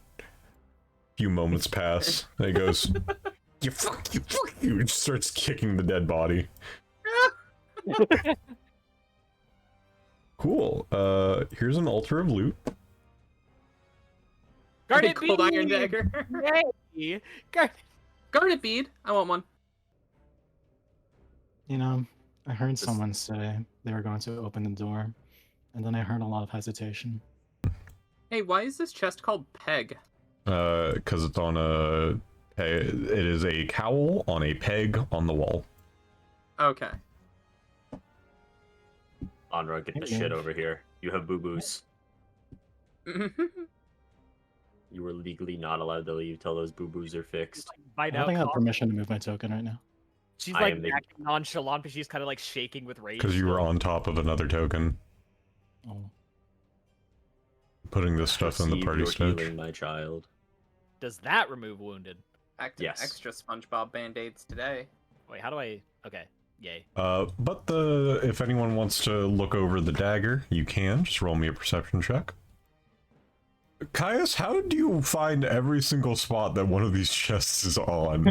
Few moments pass, and he goes, you fuck you, and just starts kicking the dead body. Cool. Here's an altar of loot. Garnet Cold iron bead! dagger. Yay! Garnet bead. I want one. You know, I heard someone say they were going to open the door, and then I heard a lot of hesitation. Hey, why is this chest called Peg? Because it's on it is a cowl on a peg on the wall. Okay. Onra, get the Okay. shit over here. You have boo-boos. You were legally not allowed to leave till those boo-boos are fixed. I Find don't out. think I have permission to move my token right now. She's I like am the- acting nonchalant, but she's kind of like shaking with rage. Because you were on top of another token. Oh. Putting this stuff in the Receive party your stash. healing, my child. Does that remove wounded? Active Yes. extra SpongeBob band-aids today. Wait, how do I? Okay, yay. But if anyone wants to look over the dagger, you can. Just roll me a perception check. Caius, how do you find every single spot that one of these chests is on?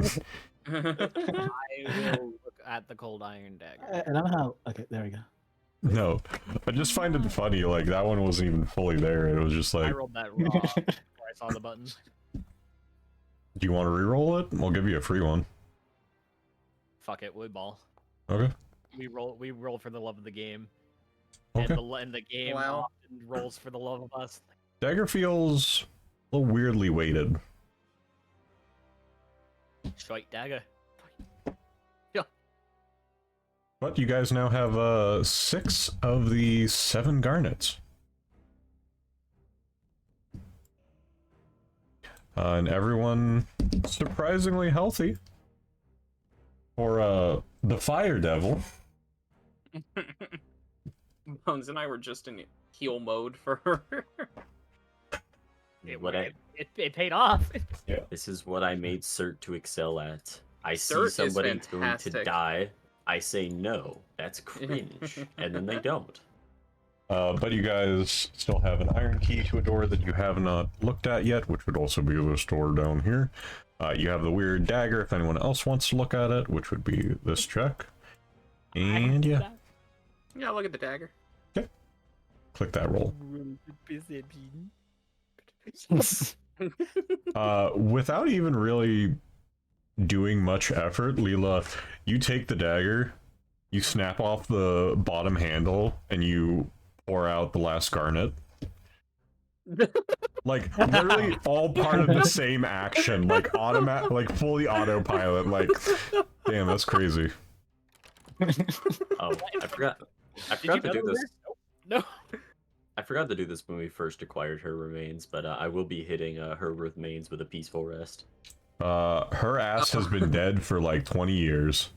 I will look at the cold iron dagger. I don't know how. Okay, there we go. No, I just find it funny. Like that one wasn't even fully there. It was just I like, rolled that raw before I saw the buttons. do you want to re-roll it? We'll give you a free one. Fuck it, wood ball. Okay. We roll for the love of the game. Okay. And the game Wow. often rolls for the love of us. Dagger feels a little weirdly weighted. Straight dagger. But you guys now have 6 of the 7 garnets. And everyone surprisingly healthy. For the Fire Devil. Bones and I were just in heal mode for her. It paid off. Yeah. This is what I made Cert to excel at. I Cert see is somebody going to fantastic. die. I say no. That's cringe. And then they don't. But you guys still have an iron key to a door that you have not looked at yet, which would also be this door down here. You have the weird dagger if anyone else wants to look at it, which would be this check. And yeah, Yeah, look at the dagger. click that roll. Without even really doing much effort, Lela, you take the dagger, you snap off the bottom handle, and you pour out the last garnet. Like, literally all part of the same action, like like fully autopilot, like, damn, that's crazy. Oh, I forgot Did you to know do this. No. I forgot to do this when we first acquired her remains, but I will be hitting her remains with a peaceful rest. Her ass has been dead for like 20 years.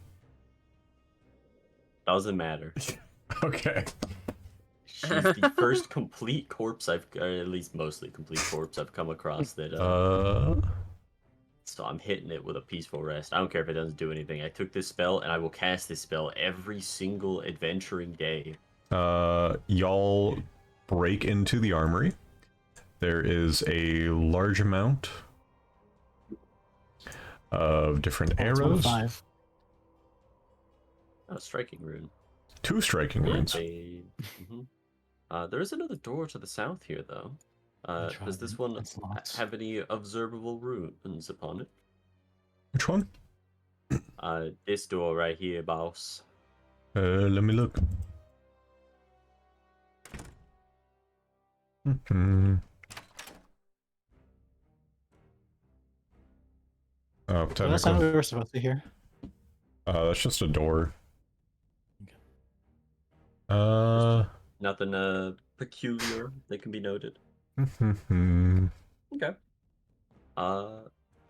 Doesn't matter. Okay. She's the first complete corpse at least mostly complete corpse I've come across that. So I'm hitting it with a peaceful rest. I don't care if it doesn't do anything. I took this spell and I will cast this spell every single adventuring day. Y'all break into the armory. There is a large amount of different arrows. 5. Oh, striking rune. 2 striking runes. There is another door to the south here, though. Does this one have any observable runes upon it? Which one? This door right here, boss. Let me look. Oh, That's not technically, what we were supposed to hear. that's just a door. Nothing peculiar that can be noted. Okay.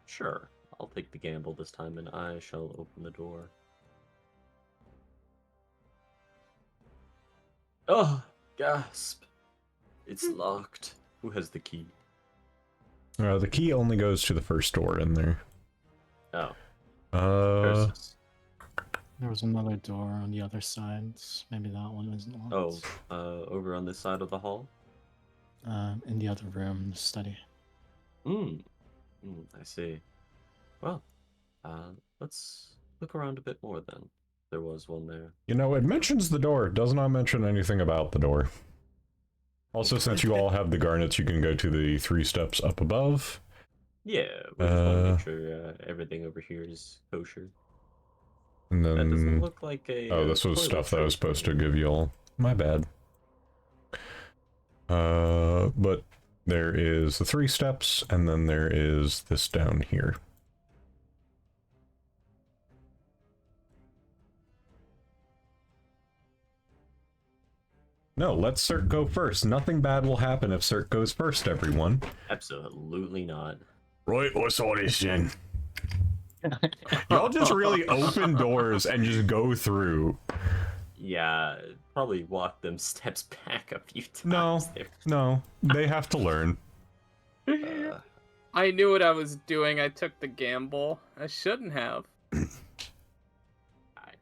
Sure. I'll take the gamble this time, and I shall open the door. Oh, gasp! It's locked. Who has the key? The key only goes to the first door in there. Oh. Uh, There was another door on the other side. Maybe that one isn't locked. Over on this side of the hall? In the other room, the study. I see. Well, let's look around a bit more then. There was one there. you know, it mentions the door. It does not mention anything about the door. Also, since you all have the garnets, you can go to the 3 steps up above. Yeah, we just want to make sure everything over here is kosher. And That doesn't then... look like a... Oh, this was stuff that I was supposed to give y'all. My bad. But there is the 3 steps, and then there is this down here. No, let Cert go first. Nothing bad will happen if Cert goes first, everyone. Absolutely not. Right, what's all this then? Y'all just really open doors and just go through. Yeah, probably walk them steps back a few times. No, there. no, they have to learn. I knew what I was doing. I took the gamble. I shouldn't have.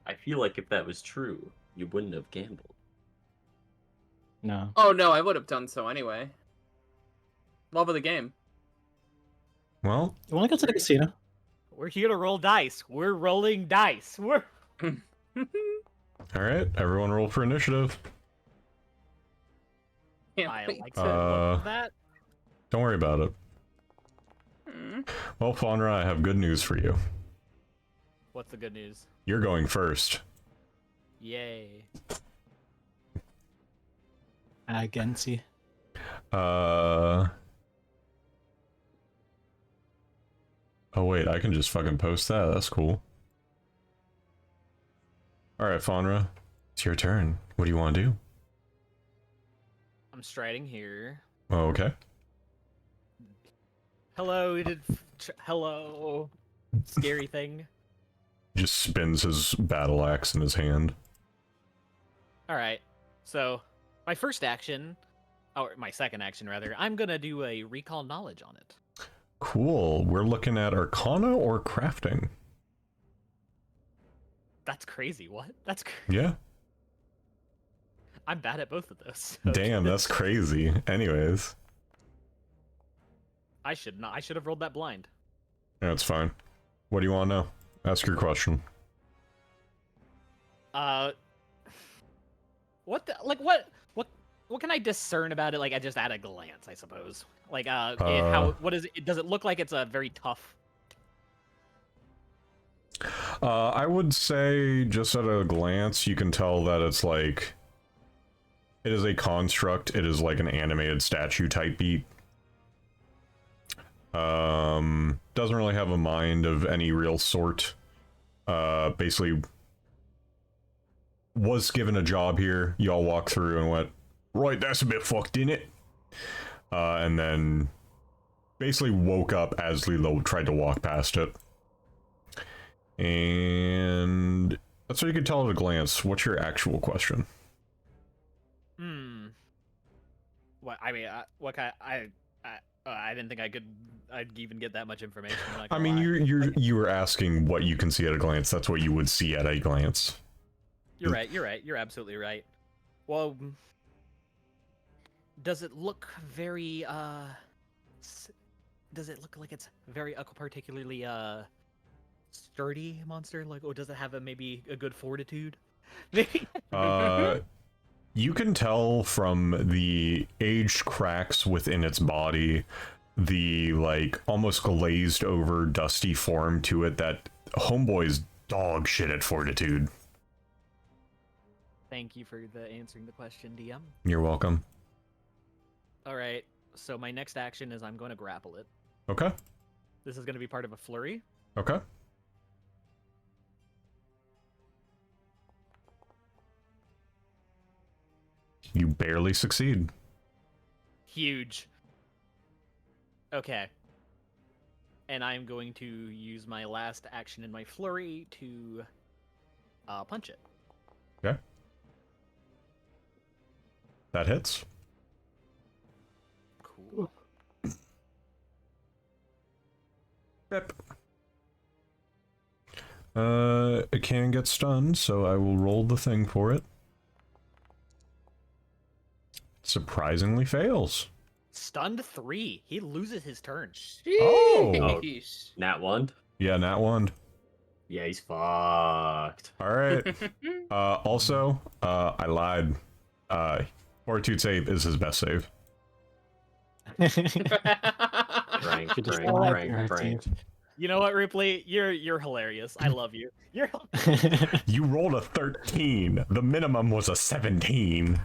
I feel like if that was true, you wouldn't have gambled. No. Oh no, I would have done so anyway. Love of the game. Well, You want to go to the casino? We're here to roll dice. We're rolling dice. We're alright, everyone roll for initiative. Can't I wait like to- the look of that. Don't worry about it. Well, Faunra, I have good news for you. What's the good news? You're going first. Yay. Agency. Oh wait, I can just fucking post that. That's cool. Alright, Faunra. It's your turn. What do you want to do? I'm striding here. Oh, okay. Hello, hello, scary thing. Just spins his battle axe in his hand. All right, so my first action, or my second action rather, I'm gonna do a recall knowledge on it. Cool. We're looking at Arcana or crafting? That's crazy. What? That's Yeah. I'm bad at both of those. so- Damn, that's crazy. Anyways. I should not. I should have rolled that blind. Yeah, it's fine. What do you want to know? Ask your question. What the, like what can I discern about it? Like just at a glance, I suppose. Like what is it? Does it look like it's a very tough? I would say just at a glance, you can tell that it's like, it is a construct. It is like an animated statue type beat. Doesn't really have a mind of any real sort. Basically was given a job here. Y'all walked through and went, right, that's a bit fucked, isn't it? And then basically woke up as Lela tried to walk past it. And that's what you can tell at a glance. What's your actual question? What I mean, what kind? I didn't think I'd even get that much information. I'm not I gonna mean, lie. you were asking what you can see at a glance. That's what you would see at a glance. You're right. You're absolutely right. Well, does it look very does it look like it's very particularly sturdy monster? Like, or does it have maybe a good fortitude? You can tell from the aged cracks within its body, the like almost glazed over dusty form to it, that homeboy's dog shit at fortitude. Thank you for answering the question, DM. You're welcome. All right. So my next action is I'm going to grapple it. Okay. This is going to be part of a flurry. Okay. You barely succeed. Huge. Okay. And I'm going to use my last action in my flurry to punch it. Okay. That hits. Cool. Yep. It can get stunned, so I will roll the thing for it. Surprisingly fails. Stunned 3. He loses his turn. Oh! Sheesh. Nat 1? Yeah, nat 1. Yeah, he's fucked. Alright. Also, I lied. Fortitude save is his best save. Frank, Should just Frank, lie Frank, there, Frank. dude. You know what, Ripley? You're hilarious. I love you. You're You rolled a 13. The minimum was a 17.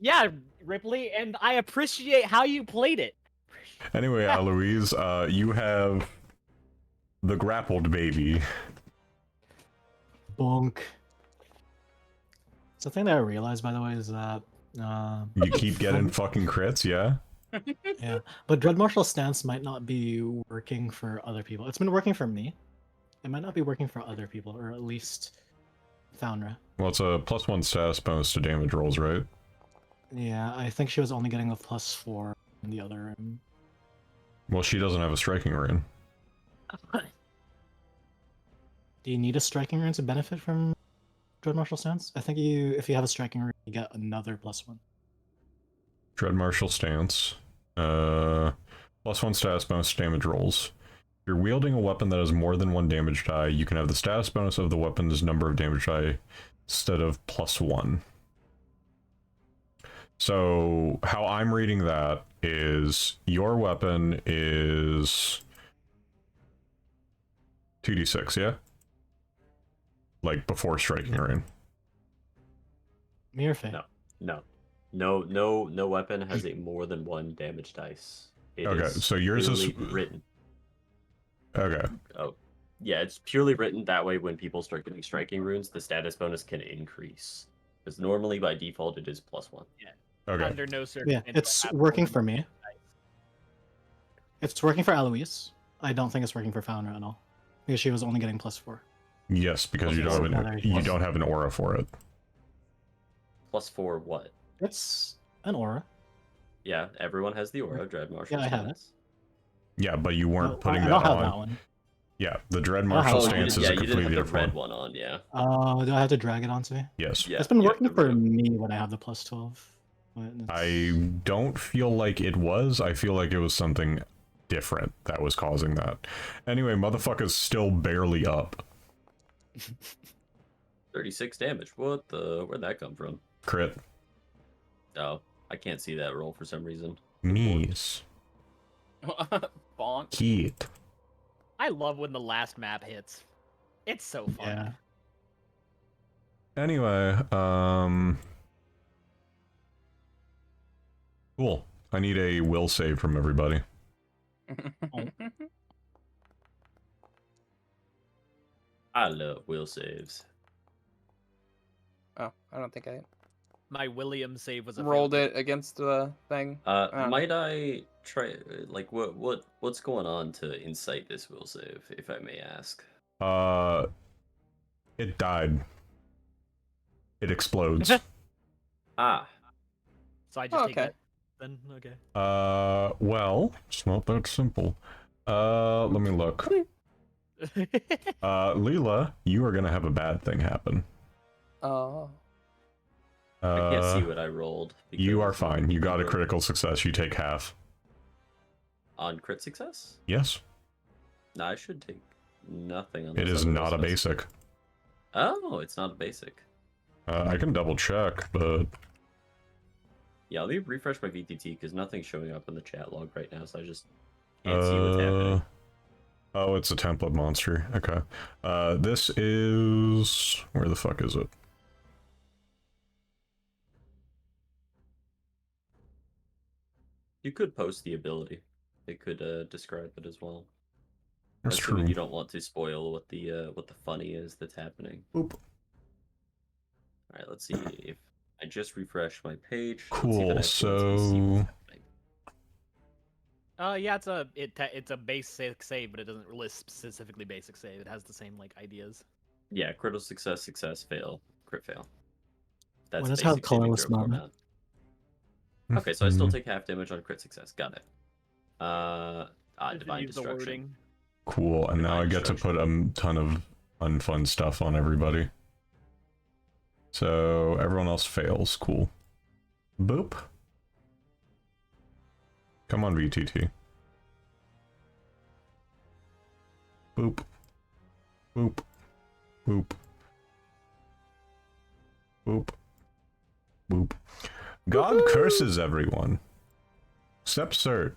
yeah, Ripley, and I appreciate how you played it. Anyway, Aloise, you have the grappled baby. Bonk. Something that I realized, by the way, is that You keep getting fucking crits, yeah? yeah, but Dread Martial Stance might not be working for other people. It's been working for me. It might not be working for other people, or at least Faunra. Well, it's a +1 status bonus to damage rolls, right? Yeah, I think she was only getting a +4 in the other room. Well, she doesn't have a striking rune. Do you need a striking rune to benefit from Dread Martial Stance? I think if you have a striking rune, you get another +1. Dread Martial Stance. +1 status bonus to damage rolls. If you're wielding a weapon that has more than 1 damage die, you can have the status bonus of the weapon's number of damage die instead of +1. So, how I'm reading that is your weapon is 2d6, yeah? Like before striking rune. Mirror Fate. No. No weapon has a more than 1 damage dice. It Okay, is so yours is clearly written. Okay. Oh, yeah, it's purely written that way. When people start getting striking runes, the status bonus can increase. Because normally by default it is +1. Okay. Under no Yeah, circumstances. it's I have to working roll for me. dice. It's working for Aloise. I don't think it's working for Faunra at all. Because she was only getting +4. Yes, because you Plus don't have four. you don't have an aura for it. +4 what? It's an aura. Yeah, everyone has the aura. Dread Marshal. Yeah, I have it. stance. Yeah, but you weren't Oh, putting I that don't have on. that one. Yeah, the Dread I don't Marshal have Oh, that you stance did, is yeah, a you didn't completely have the red different one. one on, yeah. Oh, do I have to drag it onto me? Yes. Yeah. It's been you have working to for remove- me when I have the +12. But it's- I don't feel like it was. I feel like it was something different that was causing that. Anyway, motherfucker's still barely up. 36 damage. What the? Where'd that come from? Crit. Oh, I can't see that roll for some reason. Knees. Bonk. Heat. I love when the last map hits. It's so fun. Yeah. Anyway, cool. I need a will save from everybody. I love will saves. Oh, I don't think I My William save was a rolled failure. it against the thing. Might I try? Like, what's going on to incite this will save, if I may ask? It died. It explodes. Ah, So I just Oh, take okay. that. Then okay. Well, it's not that simple. Let me look. Lela, you are gonna have a bad thing happen. Oh. I can't see what I rolled. You are because fine. You got a broke. critical success. You take half. On crit success? Yes. No, I should take nothing on It those is other not a rolls. basic. Oh, it's not a basic. I can double check, but Yeah, let me refresh my VTT because nothing's showing up in the chat log right now, so I just can't see what's happening. Oh, it's a template monster. Okay. This is... Where the fuck is it? You could post the ability. It could describe it as well. That's Assuming true. you don't want to spoil what the funny is that's happening. Oop. All right, let's see if I just refresh my page. Cool, Let's see if I actually see what's so- happening. Yeah, it's a basic save, but it doesn't list specifically basic save. It has the same like ideas. Yeah, critical success, success, fail, crit fail. That's What does have basic saving colorless throw moment? format. Okay, so I still Mhm. take half damage on crit success. Got it. Divine Use the destruction. wording. Cool, and now I Divine get to put a ton of unfun stuff on everybody. So everyone else fails. Cool. Boop. Come on, VTT. Boop. Boop. Boop. Boop. Boop. God curses everyone. Except Sert.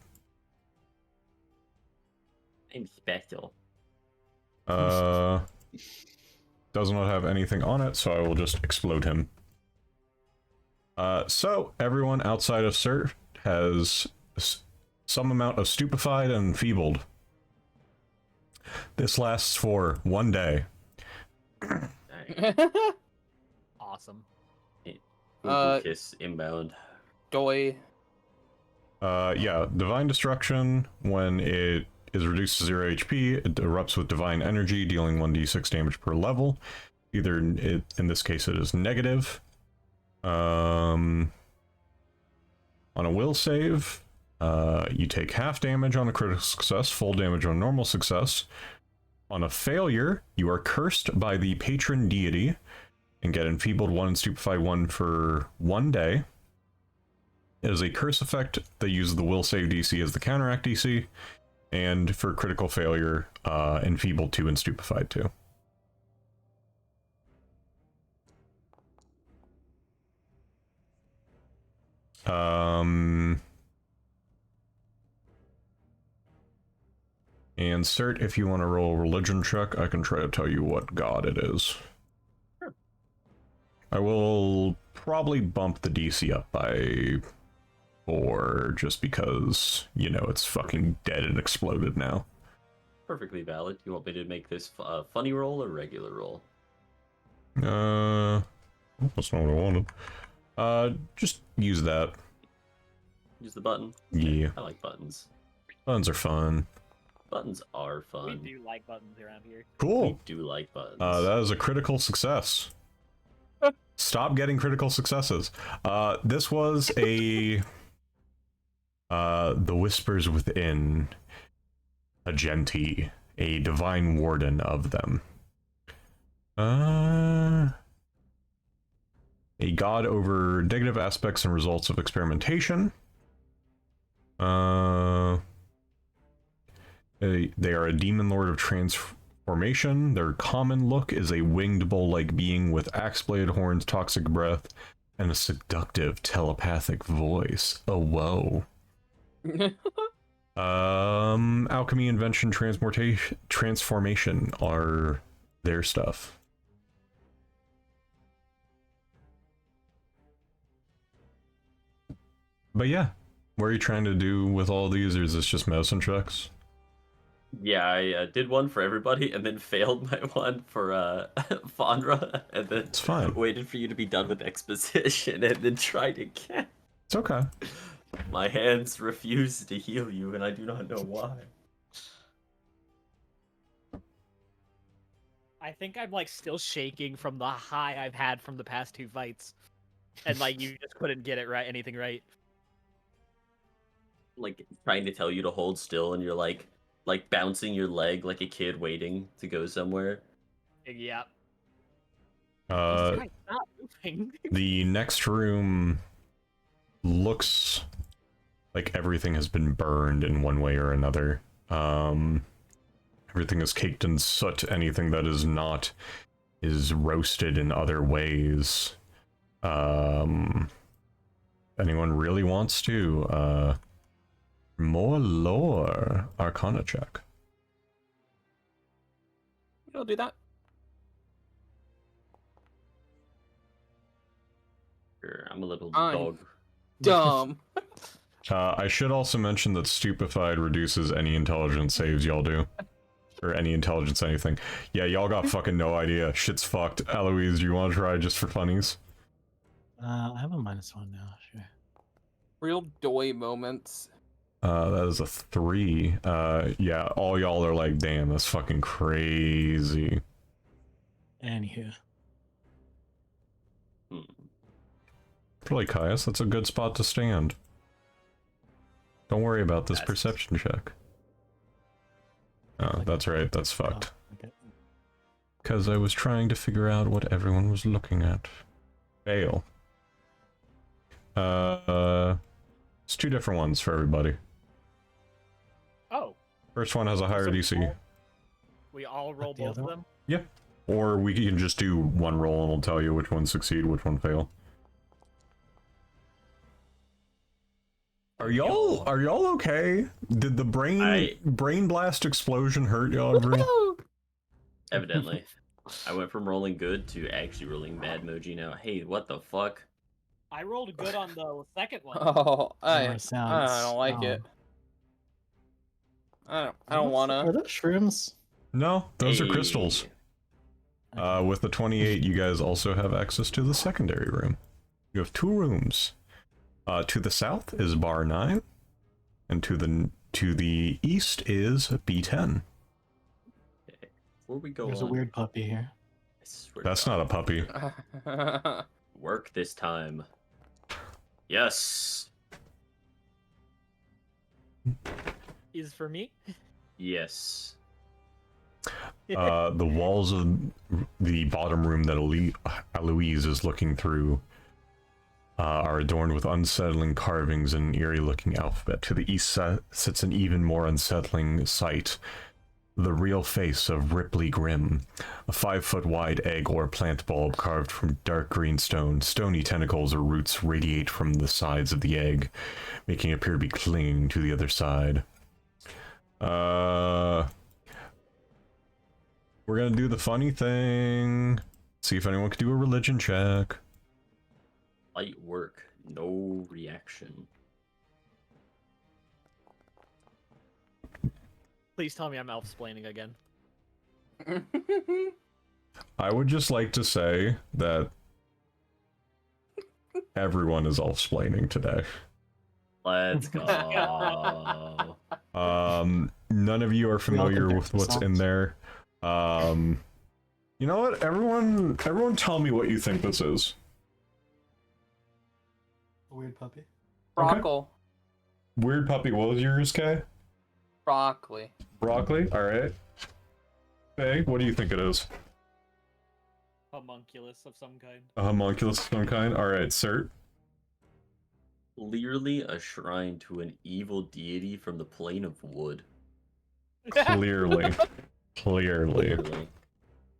I'm special. Does not have anything on it, so I will just explode him. So everyone outside of Sert has some amount of stupefied and enfeebled. This lasts for 1 day. Alright. Awesome. Kiss inbound. Doi. Yeah, Divine Destruction, when it is reduced to 0 HP, it erupts with Divine Energy, dealing 1d6 damage per level. Either, in this case, it is negative. On a will save, you take half damage on a critical success, full damage on normal success. On a failure, you are cursed by the patron deity and get enfeebled 1 and stupefied 1 for 1 day. It is a curse effect that uses the will save DC as the counteract DC, and for critical failure, enfeebled 2 and stupefied 2. And Cert, if you want to roll a religion check, I can try to tell you what god it is. Sure. I will probably bump the DC up by 4, just because, you know, it's fucking dead and exploded now. Perfectly valid. You want me to make this funny roll or regular roll? That's not what I wanted. Just use that. Use the button? Yeah. I like buttons. Buttons are fun. Buttons are fun. We do like buttons around here. Cool. We do like buttons. That is a critical success. Stop getting critical successes. This was a... The Whispers Within, a Genti, a Divine Warden of them. A god over negative aspects and results of experimentation. They are a demon lord of transformation. Their common look is a winged bull-like being with axe-blade horns, toxic breath, and a seductive telepathic voice. Oh, whoa. Alchemy, invention, transformation are their stuff. But yeah, what are you trying to do with all these, or is this just medicine checks? Yeah, I did one for everybody and then failed my one for Faunra, and then It's fine. waited for you to be done with exposition and then tried again. It's okay. My hands refuse to heal you, and I do not know why. I think I'm like still shaking from the high I've had from the past 2 fights, and like you just couldn't get it right, anything right. Like trying to tell you to hold still, and you're like bouncing your leg like a kid waiting to go somewhere. Yeah. Uh, Guys, stop moving. the next room looks like everything has been burned in one way or another. Everything is caked in soot. Anything that is not is roasted in other ways. Anyone really wants to, more lore arcana check. I'll do that. Sure, I'm a little I'm dog. Dumb. I should also mention that stupefied reduces any intelligence saves y'all do. Or any intelligence anything. Yeah, y'all got fucking no idea. Shit's fucked. Aloise, do you want to try just for funnies? I have a -1 now, sure. Real doy moments. That is a 3. Yeah, all y'all are like, damn, that's fucking crazy. Anywho. Really, Caius, that's a good spot to stand. Don't worry about this That's- perception check. Oh, that's right, that's fucked. Okay. Because I was trying to figure out what everyone was looking at. Fail. It's 2 different ones for everybody. Oh, First one has a higher So DC. we all roll the both other of one? them? Or we can just do one roll and it'll tell you which one succeed, which one fail. Are y'all okay? Did the brain blast explosion hurt y'all? Evidently. I went from rolling good to actually rolling bad emoji now. Hey, what the fuck? I rolled good on the second one. Oh, I More sounds. don't like Oh. it. I don't Are wanna. those shrooms? No, those are Hey. crystals. With the 28, you guys also have access to the secondary room. You have 2 rooms. To the south is bar 9, and to the east is B10. Before we go There's on, a weird puppy here. I swear to That's God, not a puppy. work this time. Yes. Is for me. Yes. The walls of the bottom room that Aloise is looking through are adorned with unsettling carvings and an eerie-looking alphabet. To the east sits an even more unsettling sight. The real face of Ripley Grimm, a 5-foot-wide egg or plant bulb carved from dark green stone. Stony tentacles or roots radiate from the sides of the egg, making it appear to be clinging to the other side. We're gonna do the funny thing. See if anyone can do a religion check. Light work. No reaction. Please tell me I'm elf-splaining again. I would just like to say that everyone is elf-splaining today. Let's go. None of you are familiar with what's in there. You know what? Everyone tell me what you think this is. A weird puppy. Brockle. Weird puppy. What was yours, Kay? Broccoli. Broccoli? Alright. Faye, what do you think it is? Homunculus of some kind. A homunculus of some kind? Alright, Sert. Clearly a shrine to an evil deity from the plane of wood. Clearly. Clearly.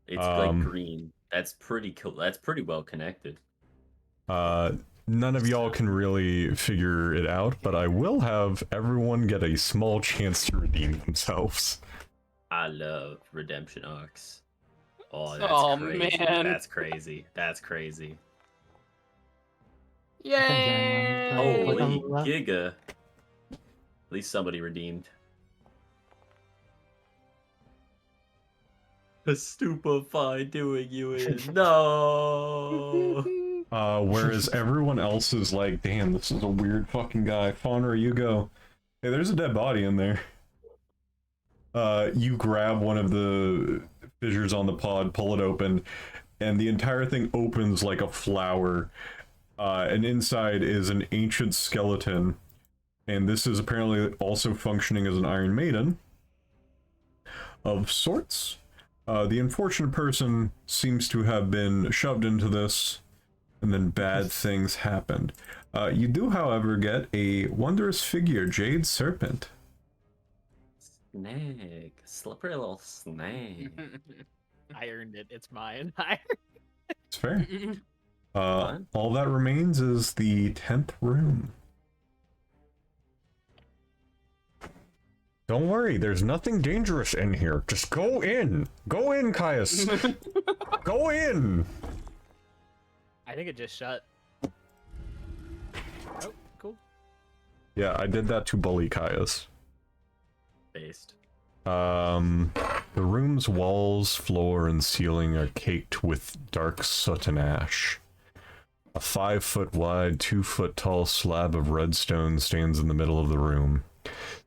It's like green. That's pretty cool. That's pretty well connected. None of y'all can really figure it out, but I will have everyone get a small chance to redeem themselves. I love redemption arcs. Oh, that's crazy. Man. That's crazy. That's crazy. Yay! Holy giga. At least somebody redeemed. A stupefy doing you in. No! Whereas everyone else is like, damn, this is a weird fucking guy. Faunra, you go. Hey, there's a dead body in there. You grab one of the fissures on the pod, pull it open, and the entire thing opens like a flower. And inside is an ancient skeleton. And this is apparently also functioning as an Iron Maiden. Of sorts. The unfortunate person seems to have been shoved into this, and then bad things happened. You do, however, get a wondrous figure, Jade Serpent. Snake. Slippery little snake. I earned it. It's mine. It's fair. All that remains is the 10th room. Don't worry, there's nothing dangerous in here. Just go in. Go in, Caius. Go in. I think it just shut. Oh, cool. Yeah, I did that to bully Caius. Based. The room's walls, floor, and ceiling are caked with dark soot and ash. A 5-foot wide, 2-foot tall slab of redstone stands in the middle of the room.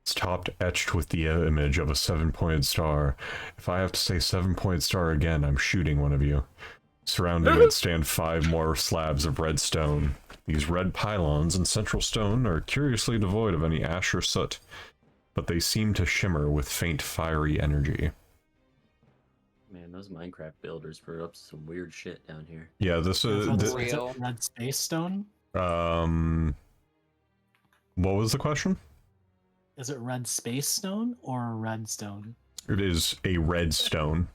It's topped etched with the image of a 7-pointed star. If I have to say 7-point star again, I'm shooting one of you. Surrounding it stand 5 more slabs of redstone. These red pylons in central stone are curiously devoid of any ash or soot, but they seem to shimmer with faint fiery energy. Man, those Minecraft builders put up some weird shit down here. Yeah, this is... Is it red space stone? What was the question? Is it red space stone or red stone? It is a red stone.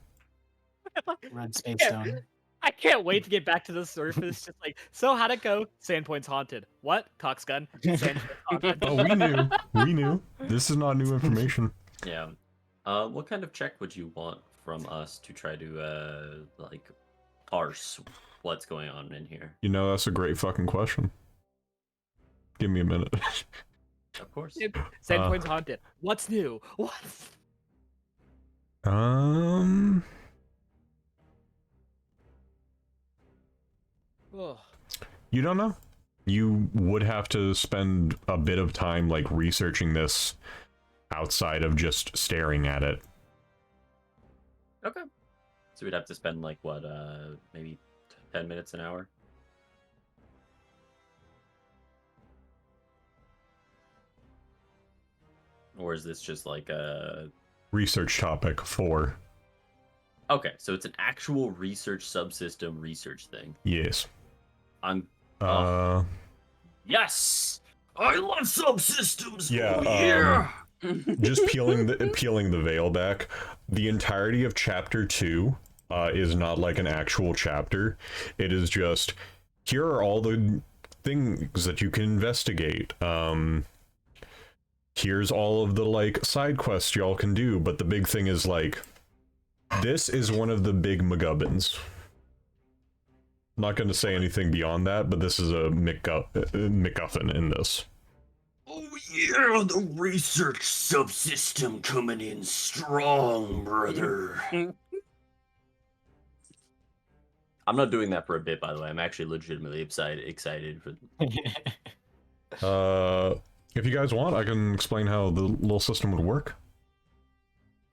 Red space stone. I can't wait to get back to the surface. Just like, so how'd it go? Sandpoint's haunted. What? Coxgun. Sandpoint's haunted. Oh, we knew. We knew. This is not new information. Yeah. What kind of check would you want from us to try to, like, parse what's going on in here? You know, that's a great fucking question. Give me a minute. Of course. Sandpoint's haunted. What's new? What? Oh. You don't know? You would have to spend a bit of time, like, researching this outside of just staring at it. Okay. So we'd have to spend, like, what, maybe 10 minutes, an hour? Or is this just like a... Research topic 4. Okay, so it's an actual research subsystem research thing. Yes. I'm... Yes! I love subsystems! Yeah, just peeling the veil back. The entirety of chapter 2 is not like an actual chapter. It is just, here are all the things that you can investigate. Here's all of the, like, side quests y'all can do, but the big thing is, like, this is one of the big MacGubbins. I'm not going to say anything beyond that, but this is a MacGuffin in this. Oh Yeah, the research subsystem coming in strong, brother. I'm not doing that for a bit, by the way. I'm actually legitimately excited for. If you guys want, I can explain how the little system would work.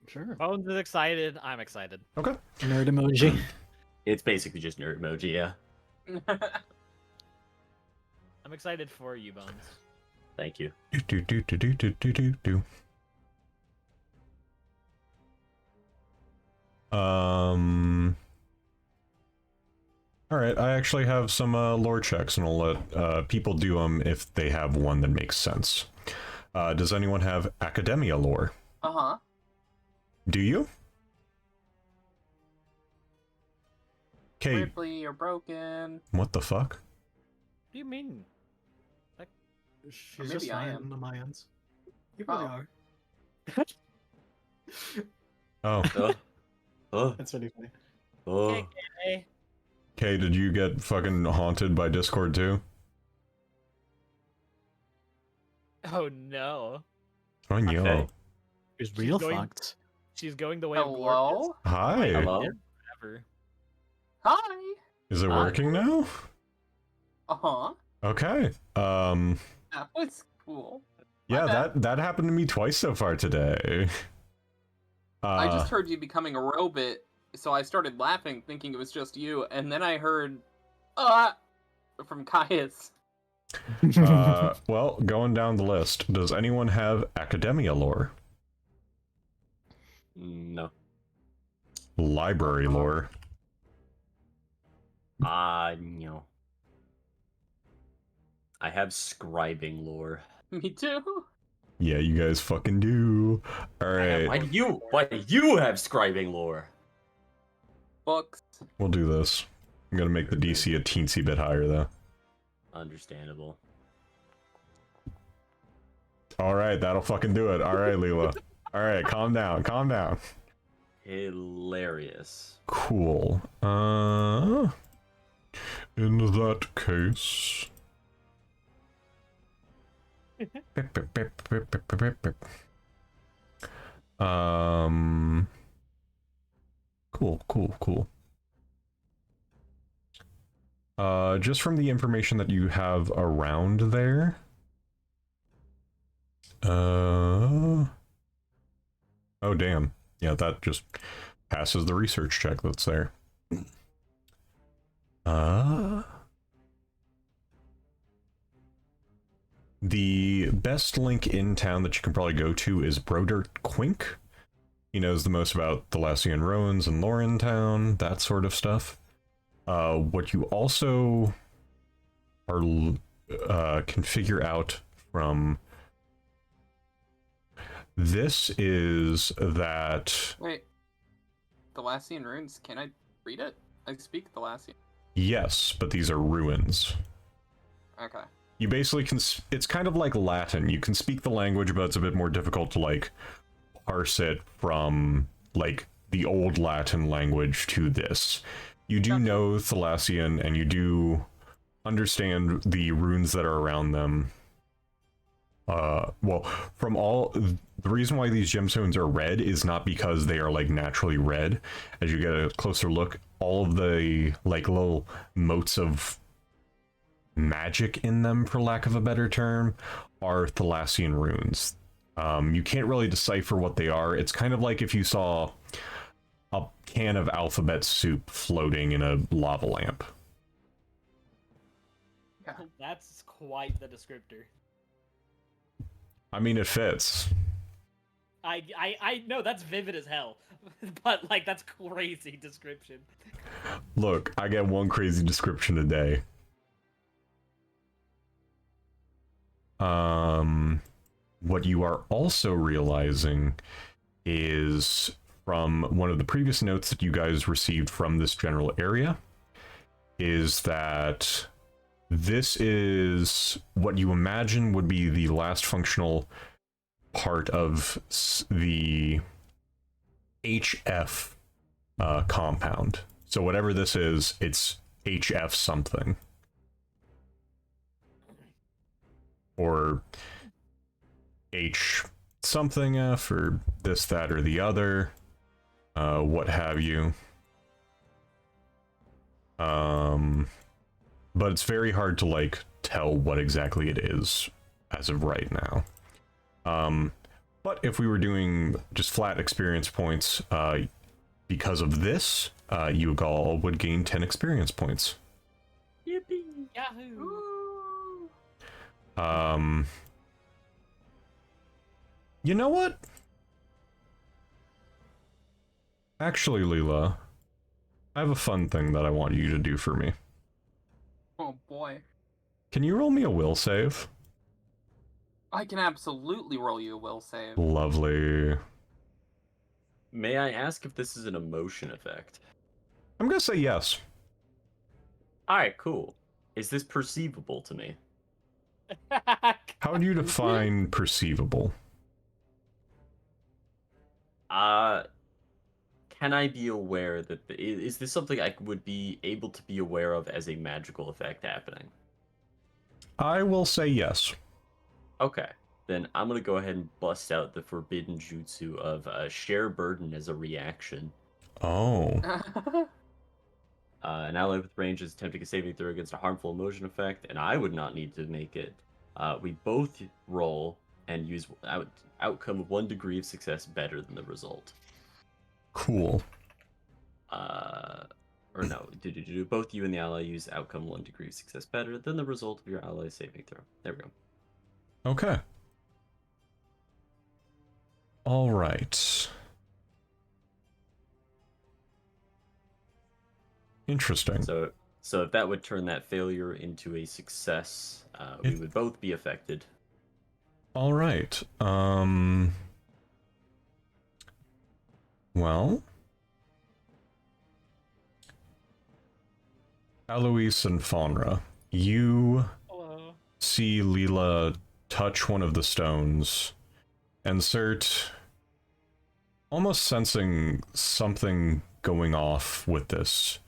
Sure. Bones is excited. I'm excited. Okay. Nerd emoji. It's basically just nerd emoji, yeah. I'm excited for you, Bones. Thank you. Do. All right, I actually have some lore checks, and I'll let people do them if they have one that makes sense. Does anyone have academia lore? Uh-huh. Do you? Okay. Ripley, you're broken. What the fuck? What do you mean? She's maybe just I fine am. on my ends. You probably Oh. are. Oh. Oh, That's really funny. oh. Okay. Okay, did you get fucking haunted by Discord too? Oh no. Oh, no. Okay. She's real going- fucked. She's going the way of Hello? Hi. Hello? Ever. Hi. Is it Hi. working now? Uh-huh. Okay. That was cool. Yeah, bad. that happened to me twice so far today. I just heard you becoming a robot, so I started laughing, thinking it was just you, and then I heard, from Caius. well, going down the list, does anyone have academia lore? No. Library lore? No. I have scribing lore. Me too. Yeah, you guys fucking do. Alright, Why do you have scribing lore? Books. we'll do this. I'm gonna make the DC a teensy bit higher, though. Understandable. Alright, that'll fucking do it. Alright, Lela. Alright, calm down, calm down. Hilarious. Cool. In that case... Cool. Just from the information that you have around there. Oh damn. Yeah, that just passes the research check that's there. The best link in town that you can probably go to is Brodert Quink. He knows the most about the Thalassian ruins and lore in town, that sort of stuff. What you also can figure out from this is that... Wait. Thalassian runes, can I read it? I speak Thalassian. Yes, but these are ruins. Okay. You basically can... It's kind of like Latin. You can speak the language, but it's a bit more difficult to, like, parse it from, like, the old Latin language to this. You do know Thalassian, and you do understand the runes that are around them. Well, from all... The reason why these gemstones are red is not because they are, like, naturally red. As you get a closer look, all of the, like, little motes of magic in them, for lack of a better term, are Thalassian runes. You can't really decipher what they are. It's kind of like if you saw a can of alphabet soup floating in a lava lamp. That's quite the descriptor. I mean, it fits. I know that's vivid as hell, but like that's crazy description. Look, I get one crazy description a day. What you are also realizing is from one of the previous notes that you guys received from this general area is that this is what you imagine would be the last functional part of the HF compound. So whatever this is, it's HF something. Or H something F or this, that, or the other, what have you. But it's very hard to like tell what exactly it is as of right now. But if we were doing just flat experience points, because of this, you all would gain 10 experience points. Yippee! Yahoo! You know what? Actually, Lela, I have a fun thing that I want you to do for me. Oh boy. Can you roll me a will save? I can absolutely roll you a will save. Lovely. May I ask if this is an emotion effect? I'm gonna say yes. Alright, cool. Is this perceivable to me? How do you define perceivable? Can I be aware that is this something I would be able to be aware of as a magical effect happening? I will say yes. Okay, then I'm gonna go ahead and bust out the forbidden jutsu of share burden as a reaction. Oh. An ally with range is attempting a saving throw against a harmful emotion effect, and I would not need to make it. We both roll and use outcome of 1 degree of success better than the result. Cool. Or no, both you and the ally use outcome 1 degree of success better than the result of your ally's saving throw. There we go. Okay. All right. Interesting. So if that would turn that failure into a success, we would both be affected. All right. Well, Aloise and Faunra, you Hello. see Lela touch one of the stones, and Sert, almost sensing something going off with this,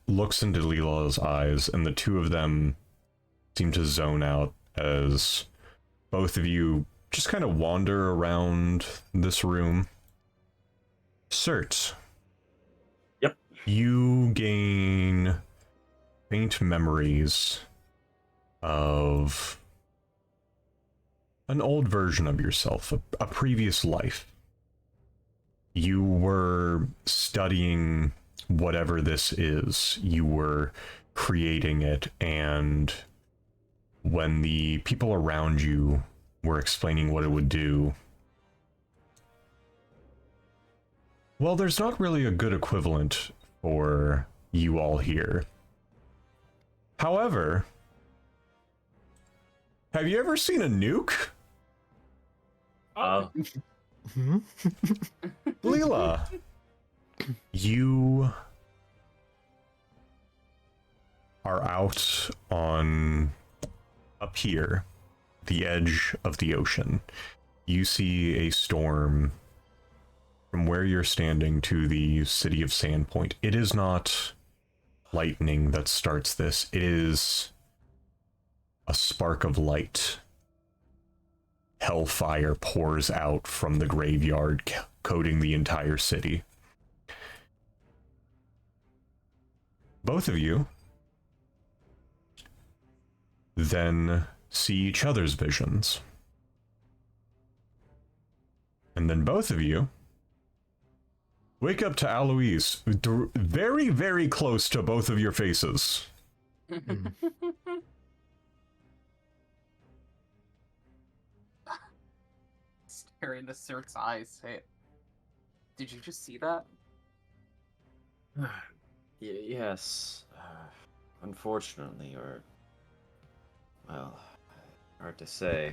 looks into Lela's eyes, and the two of them seem to zone out as both of you just kind of wander around this room. Sert. Yep. You gain faint memories of an old version of yourself, a previous life. You were studying whatever this is. You were creating it, and when the people around you were explaining what it would do, well, there's not really a good equivalent for you all here. However, have you ever seen a nuke? Hmm? Lela, you are out on up here, the edge of the ocean. You see a storm from where you're standing to the city of Sandpoint. It is not lightning that starts this. It is a spark of light. Hellfire pours out from the graveyard, coating the entire city. Both of you then see each other's visions. And then both of you wake up to Aloise, very, very close to both of your faces. Stare into Sert's eyes. Hey, did you just see that? Yes. Unfortunately, or... well, hard to say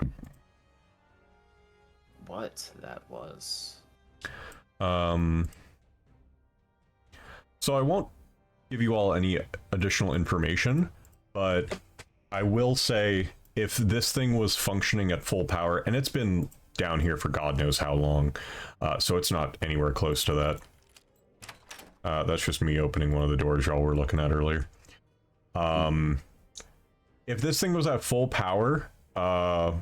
what that was. So I won't give you all any additional information, but I will say if this thing was functioning at full power, and it's been down here for God knows how long, so it's not anywhere close to that. That's just me opening one of the doors y'all were looking at earlier. If this thing was at full power, it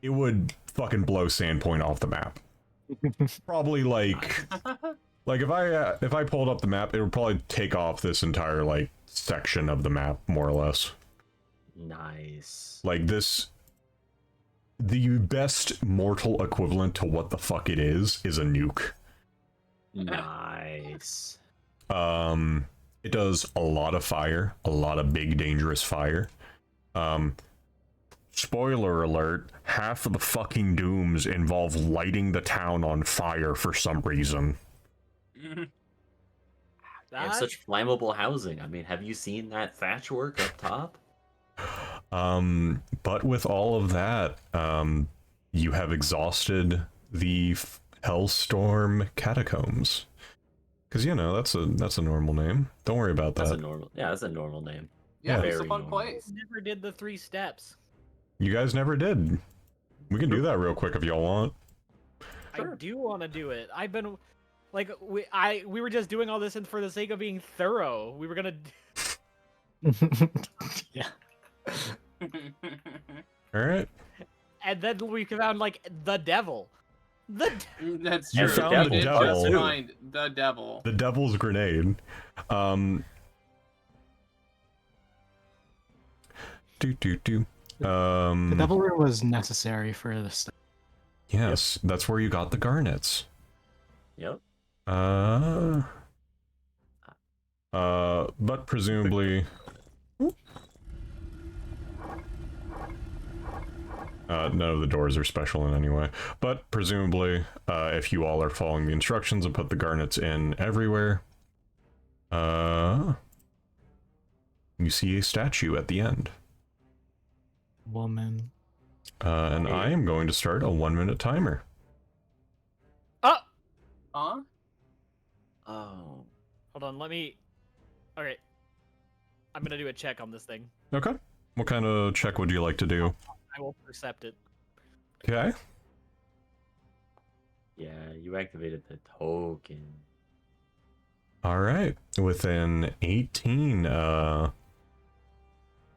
would fucking blow Sandpoint off the map. Probably like if I pulled up the map, it would probably take off this entire like section of the map more or less. Nice. Like this, the best mortal equivalent to what the fuck it is a nuke. Nice. It does a lot of fire, a lot of big dangerous fire. Spoiler alert, half of the fucking dooms involve lighting the town on fire for some reason. They have such flammable housing. I mean, have you seen that thatch work up top? But with all of that, you have exhausted the Hellstorm Catacombs. Because, you know, that's a normal name. Don't worry about that. That's a normal name. Yeah, Yeah. it's a Very fun normal. place. Never did the 3 steps. You guys never did. We can do that real quick if y'all want. Sure. I do want to do it. I've been like we were just doing all this and for the sake of being thorough. We were gonna. Yeah. Alright. And then we found like the devil. That's You true. found the We did devil. just find the devil. The Devil's Grenade. The Devil Room was necessary for this. Yes, that's where you got the garnets. Yep. But presumably... none of the doors are special in any way. But presumably, if you all are following the instructions and put the garnets in everywhere, you see a statue at the end. Woman. And I am going to start a 1-minute timer. Oh, Huh? Oh. hold on. Let me. Okay. I'm gonna do a check on this thing. Okay. What kind of check would you like to do? I will percept it. Okay. Yeah, you activated the token. Alright. Within 18,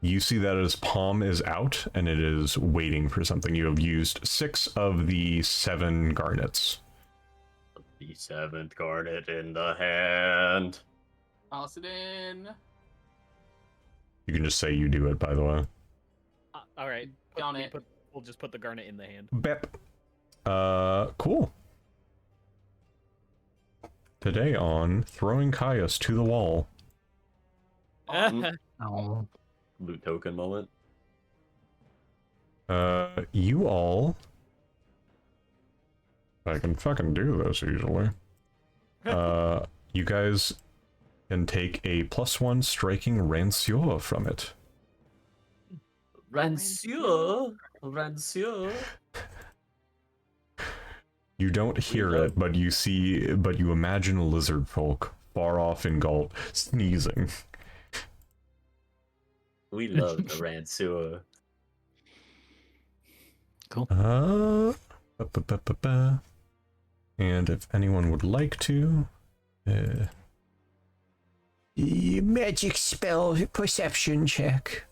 you see that his palm is out and it is waiting for something. You have used 6 of the 7 garnets. The 7th garnet in the hand. Toss it in. You can just say you do it, by the way. All right. Down it. We'll just put the garnet in the hand. Bep. Cool. Today on Throwing Caius to the Wall. Oh. Loot token moment. You all... I can fucking do this easily. You guys can take a +1 striking ransure from it. Ransure? Ransure? You don't hear it, but you imagine a lizard folk far off in Galt sneezing. We love the Ransure. Cool. And if anyone would like to, magic spell perception check.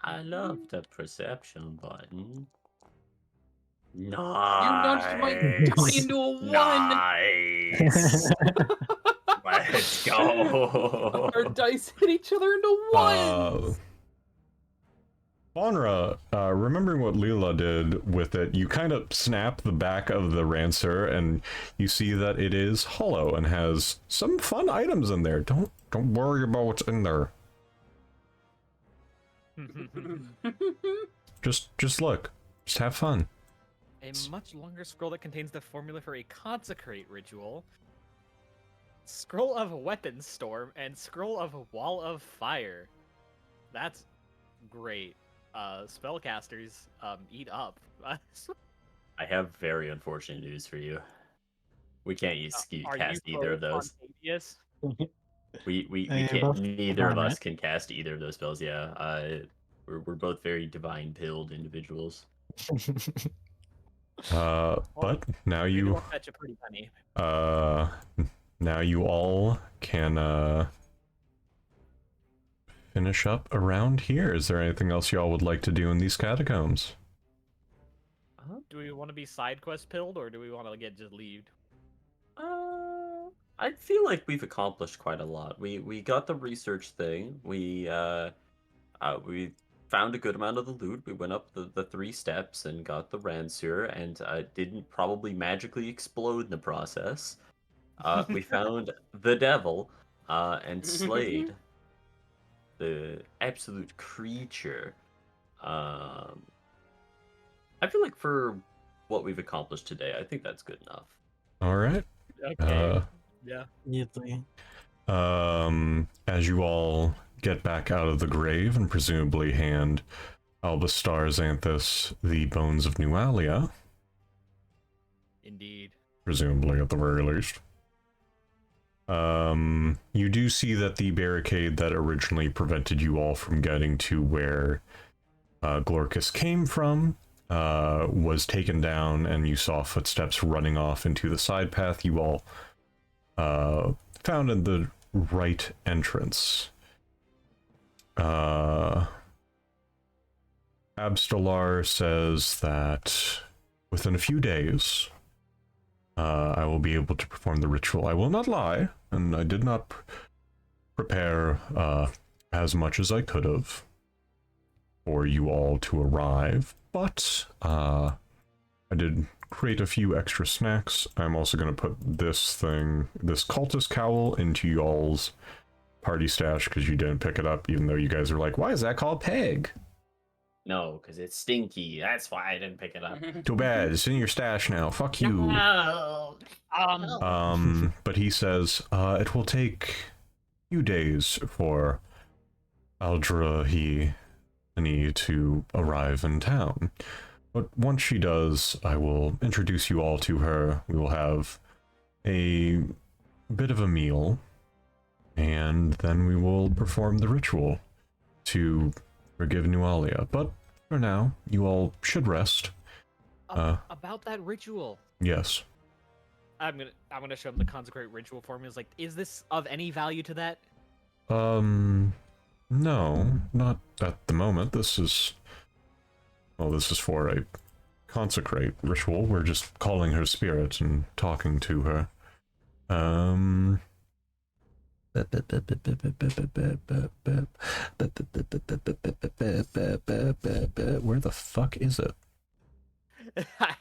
I love the perception button. You Nice. nudged my die into a 1! Nice. Let's go. Our dice hit each other into 1s! Faunra, remembering what Lela did with it, you kind of snap the back of the rancer and you see that it is hollow and has some fun items in there. Don't worry about what's in there. Just look. Just have fun. A much longer scroll that contains the formula for a consecrate ritual. Scroll of weapon storm and scroll of wall of fire. That's great. Spellcasters, eat up. I have very unfortunate news for you. We can't Are cast you either of those. spontaneous? We You're can't. both Neither of divine, us can cast either of those spells. Yeah. We're both very divine pilled individuals. But now Maybe you we'll fetch a pretty penny. now you all can finish up around here. Is there anything else y'all would like to do in these catacombs? Do we want to be side quest pilled, or do we want to get just leave? I feel like we've accomplished quite a lot. We got the research thing. We found a good amount of the loot. We went up the 3 steps and got the Ranseur, and didn't probably magically explode in the process. We found the devil, and slayed the absolute creature. I feel like for what we've accomplished today, I think that's good enough. All right. Okay. Yeah. Immediately. As you all get back out of the grave and presumably hand Albastar Xanthus the bones of Nualia, Indeed. presumably at the very least, you do see that the barricade that originally prevented you all from getting to where Glorcus came from was taken down, and you saw footsteps running off into the side path. You all found in the right entrance. Abstelar says that within a few days, I will be able to perform the ritual. I will not lie, and I did not prepare as much as I could have for you all to arrive, but I did create a few extra snacks. I'm also going to put this cultist cowl, into y'all's party stash because you didn't pick it up, even though you guys are like, why is that called peg? No, because it's stinky. That's why I didn't pick it up. Too bad, it's in your stash now. Fuck you. No. But he says it will take a few days for Aldrahini to arrive in town. But once she does, I will introduce you all to her. We will have a bit of a meal, and then we will perform the ritual to forgive Nualia. But for now, you all should rest. About that ritual. Yes. I'm gonna show him the consecrate ritual formulas. Like, is this of any value to that? No, not at the moment. This is for a consecrate ritual. We're just calling her spirit and talking to her. Where the fuck is it?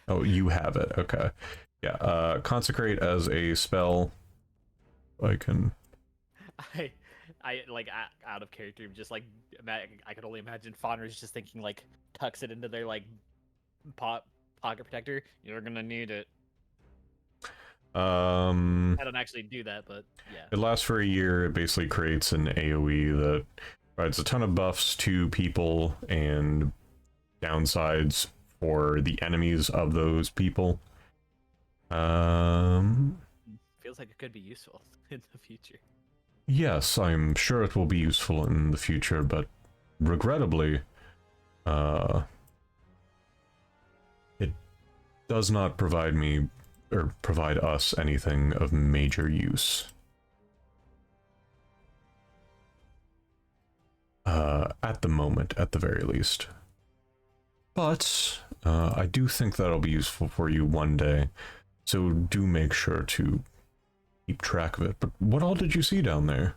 Oh, you have it. Okay. Yeah, consecrate as a spell. I can... I like out of character, just like I could only imagine Faunra's just thinking like tucks it into their like pocket protector. You're gonna need it. I don't actually do that, but yeah. It lasts for a year. It basically creates an AoE that provides a ton of buffs to people and downsides for the enemies of those people. Feels like it could be useful in the future. Yes, I'm sure it will be useful in the future, but regrettably, it does not provide me or provide us anything of major use. At the moment, at the very least. But I do think that'll be useful for you one day, so do make sure to keep track of it. But what all did you see down there?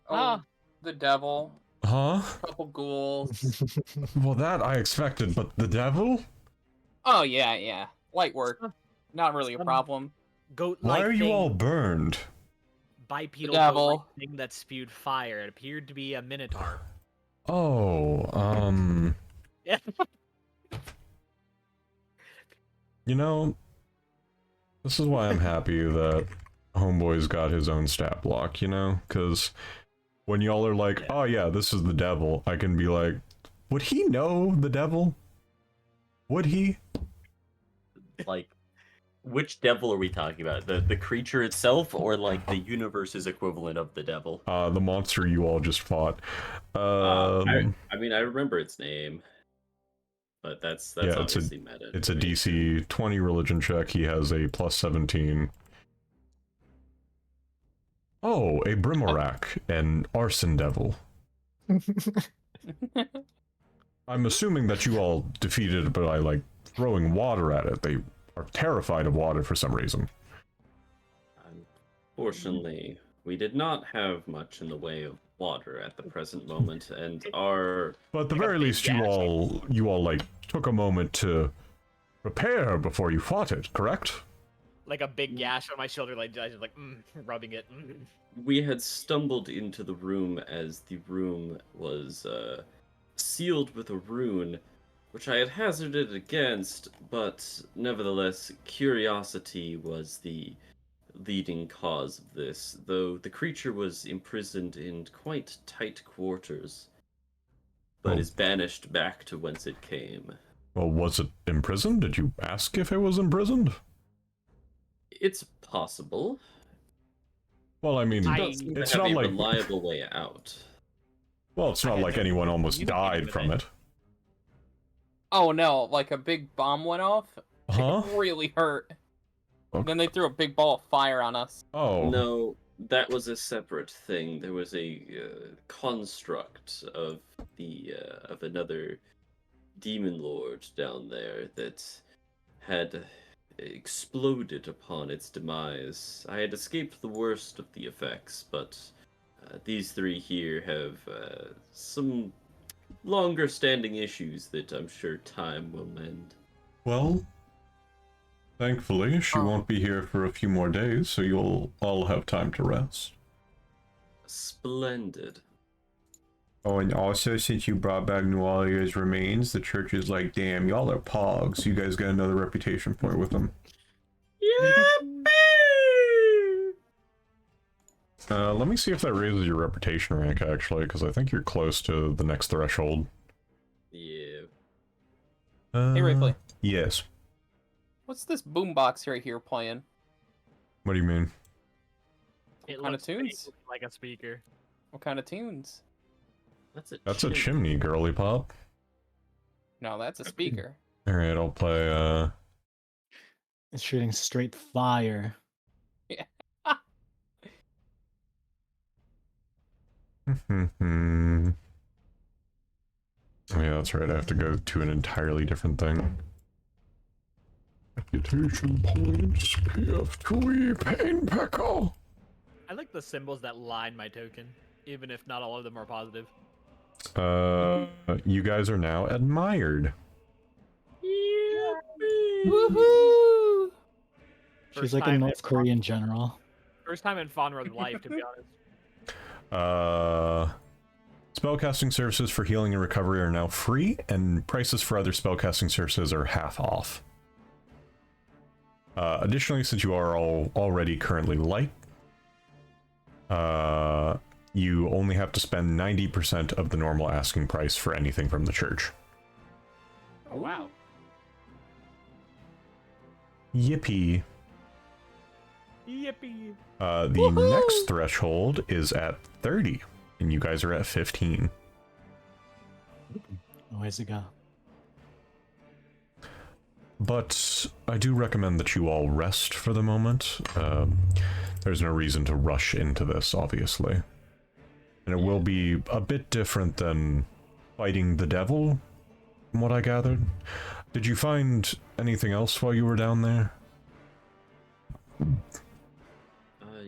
Oh, the devil. Huh? A couple ghouls. Well, that I expected, but the devil? Oh, yeah. Light work. Not really a problem. Goat-like Why are you all burned? bipedal Devil. goat-like thing that spewed fire? It appeared to be a minotaur. Oh, Yeah. you know, this is why I'm happy that Homeboy's got his own stat block, you know? Because when y'all are like, oh yeah, this is the devil, I can be like, would he know the devil? Would he? Like, which devil are we talking about? The creature itself, or like the universe's equivalent of the devil? The monster you all just fought. I mean, I remember its name, but that's yeah, obviously meta. it's a DC 20 religion check. He has a plus 17. Oh, a Brimorak, an arson devil. I'm assuming that you all defeated it by, like, throwing water at it. They are terrified of water for some reason. Unfortunately, we did not have much in the way of water at the present moment, and our... But at the Like a very big least, gash. you all, like, took a moment to prepare before you fought it, correct? Like a big gash on my shoulder, like I just like rubbing it. We had stumbled into the room as the room was sealed with a rune, which I had hazarded against, but nevertheless, curiosity was the leading cause of this, though the creature was imprisoned in quite tight quarters, but Oh. is banished back to whence it came. Well, was it imprisoned? Did you ask if it was imprisoned? It's possible. Well, I mean, I- Doesn't it's have not a like... reliable way out. Well, it's not I like had anyone almost communicated died with from it. it. Oh no, like a big bomb went off. Huh? It really hurt. Okay. Then they threw a big ball of fire on us. Oh. No, that was a separate thing. There was a construct of of another demon lord down there that had exploded upon its demise. I had escaped the worst of the effects, but these three here have some longer standing issues that I'm sure time will mend. Well, thankfully, she Oh. won't be here for a few more days, so you'll all have time to rest. Splendid. Oh, and also, since you brought back Nualia's remains, the church is like, damn, y'all are pogs. You guys got another reputation point with them. Let me see if that raises your reputation rank, actually, because I think you're close to the next threshold. Yeah. Hey Ripley, Yes. what's this boombox right here playing? What do you mean? It What kind of looks fake, tunes? like a speaker. What kind of tunes? That's a chimney, girly pop. No, that's a speaker. Alright, I'll play, It's shooting straight fire. Oh yeah, that's right, I have to go to an entirely different thing. Reputation points, PF2E, Pain Peckle! I like the symbols that line my token, even if not all of them are positive. You guys are now admired. Woohoo! She's First like a time North in Korean general. First time in Faunra's life, to be honest. Spellcasting services for healing and recovery are now free, and prices for other spellcasting services are half off. Additionally, since you are all already currently light, you only have to spend 90% of the normal asking price for anything from the church. Oh wow. Yippee. Yippee. The next threshold is at 30, and you guys are at 15. Ways to go. But I do recommend that you all rest for the moment. There's no reason to rush into this, obviously. And it will be a bit different than fighting the devil, from what I gathered. Did you find anything else while you were down there?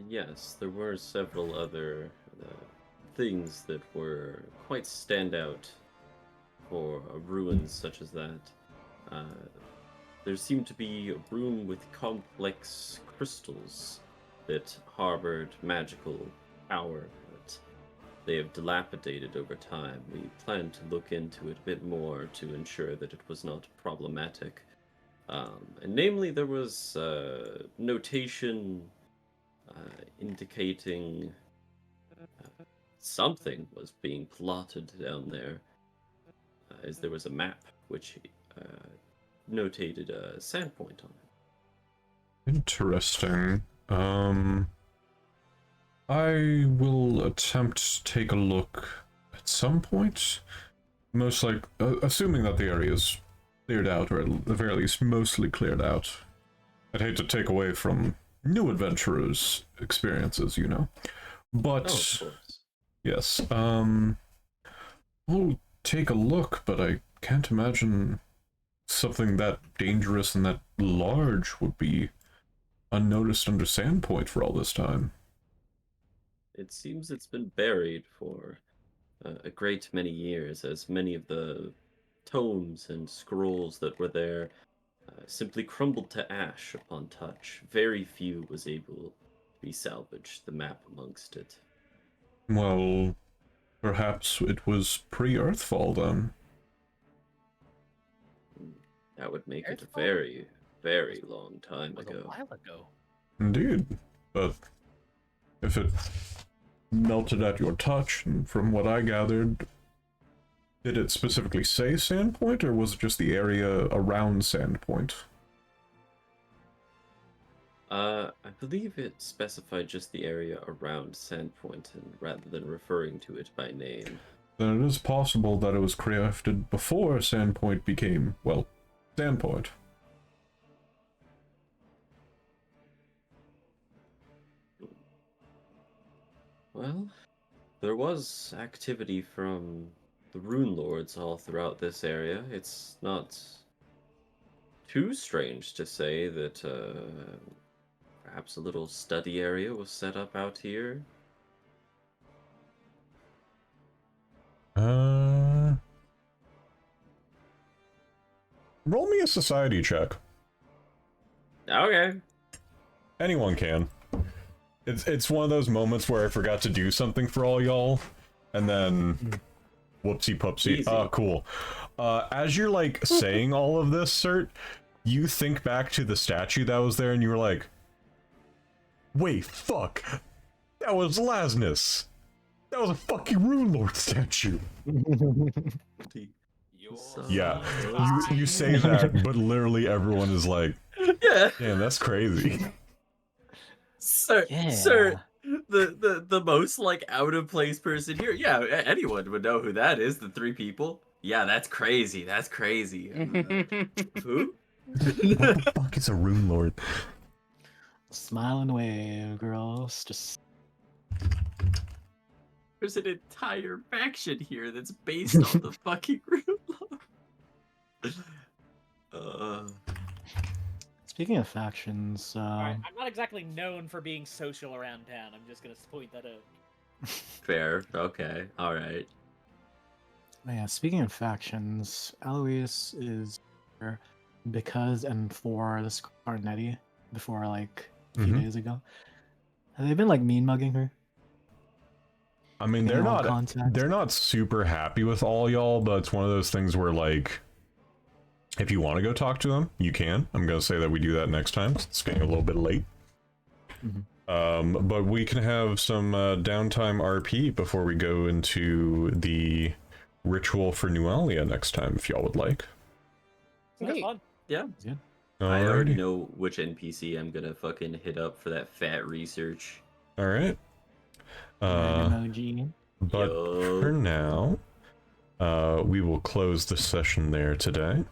Yes, there were several other things that were quite standout for ruins such as that. There seemed to be a room with complex crystals that harbored magical power, but they have dilapidated over time. We plan to look into it a bit more to ensure that it was not problematic. And namely, there was notation indicating something was being plotted down there, as there was a map which notated a Sandpoint on it. Interesting. I will attempt to take a look at some point. Most like, assuming that the area is cleared out, or at the very least mostly cleared out. I'd hate to take away from new adventurers' experiences, you know. But Oh, of course. yes, we'll take a look, but I can't imagine something that dangerous and that large would be unnoticed under Sandpoint for all this time. It seems it's been buried for a great many years, as many of the tomes and scrolls that were there simply crumbled to ash upon touch. Very few was able to be salvaged, the map amongst it. Well, perhaps it was pre-Earthfall then. That would make it a Earthfall? very, very long time That was a ago. while ago. Indeed, but if it melted at your touch, and from what I gathered, did it specifically say Sandpoint, or was it just the area around Sandpoint? I believe it specified just the area around Sandpoint, and rather than referring to it by name. Then it is possible that it was crafted before Sandpoint became, well, Sandpoint. Well, there was activity from the Rune Lords all throughout this area. It's not too strange to say that perhaps a little study area was set up out here. Roll me a society check. Okay. Anyone can. It's one of those moments where I forgot to do something for all y'all, and then whoopsie poopsie. Easy. Oh, cool. As you're like saying all of this, Cert, you think back to the statue that was there, and you were like, "Wait, fuck, that was Lasnus. That was a fucking Rune Lord statue." Yeah, you say that, but literally everyone is like, Yeah. "Damn, that's crazy." Sir, the most like out of place person here. Yeah, anyone would know who that is. The three people. Yeah, that's crazy. That's crazy. Who? What the fuck is a Rune Lord? Smile and wave, girls. Just There's an entire faction here that's based on the fucking Rune Lord. speaking of factions, Alright, I'm not exactly known for being social around town. I'm just gonna point that out. Fair. Okay. All right. yeah, speaking of factions, Aloise is here because and for the Scarnetti before like a few Mhm. days ago. Have they been like mean mugging her? I mean, they're Anyone not contact? they're not super happy with all y'all, but it's one of those things where like, if you want to go talk to them, you can. I'm gonna say that we do that next time. It's getting a little bit late. But we can have some downtime RP before we go into the ritual for Nualia next time, if y'all would like. That's Hey. fun. Yeah. I Alrighty. already know which NPC I'm gonna fucking hit up for that fat research. All right. Emoji. But Yo. for now, we will close the session there today.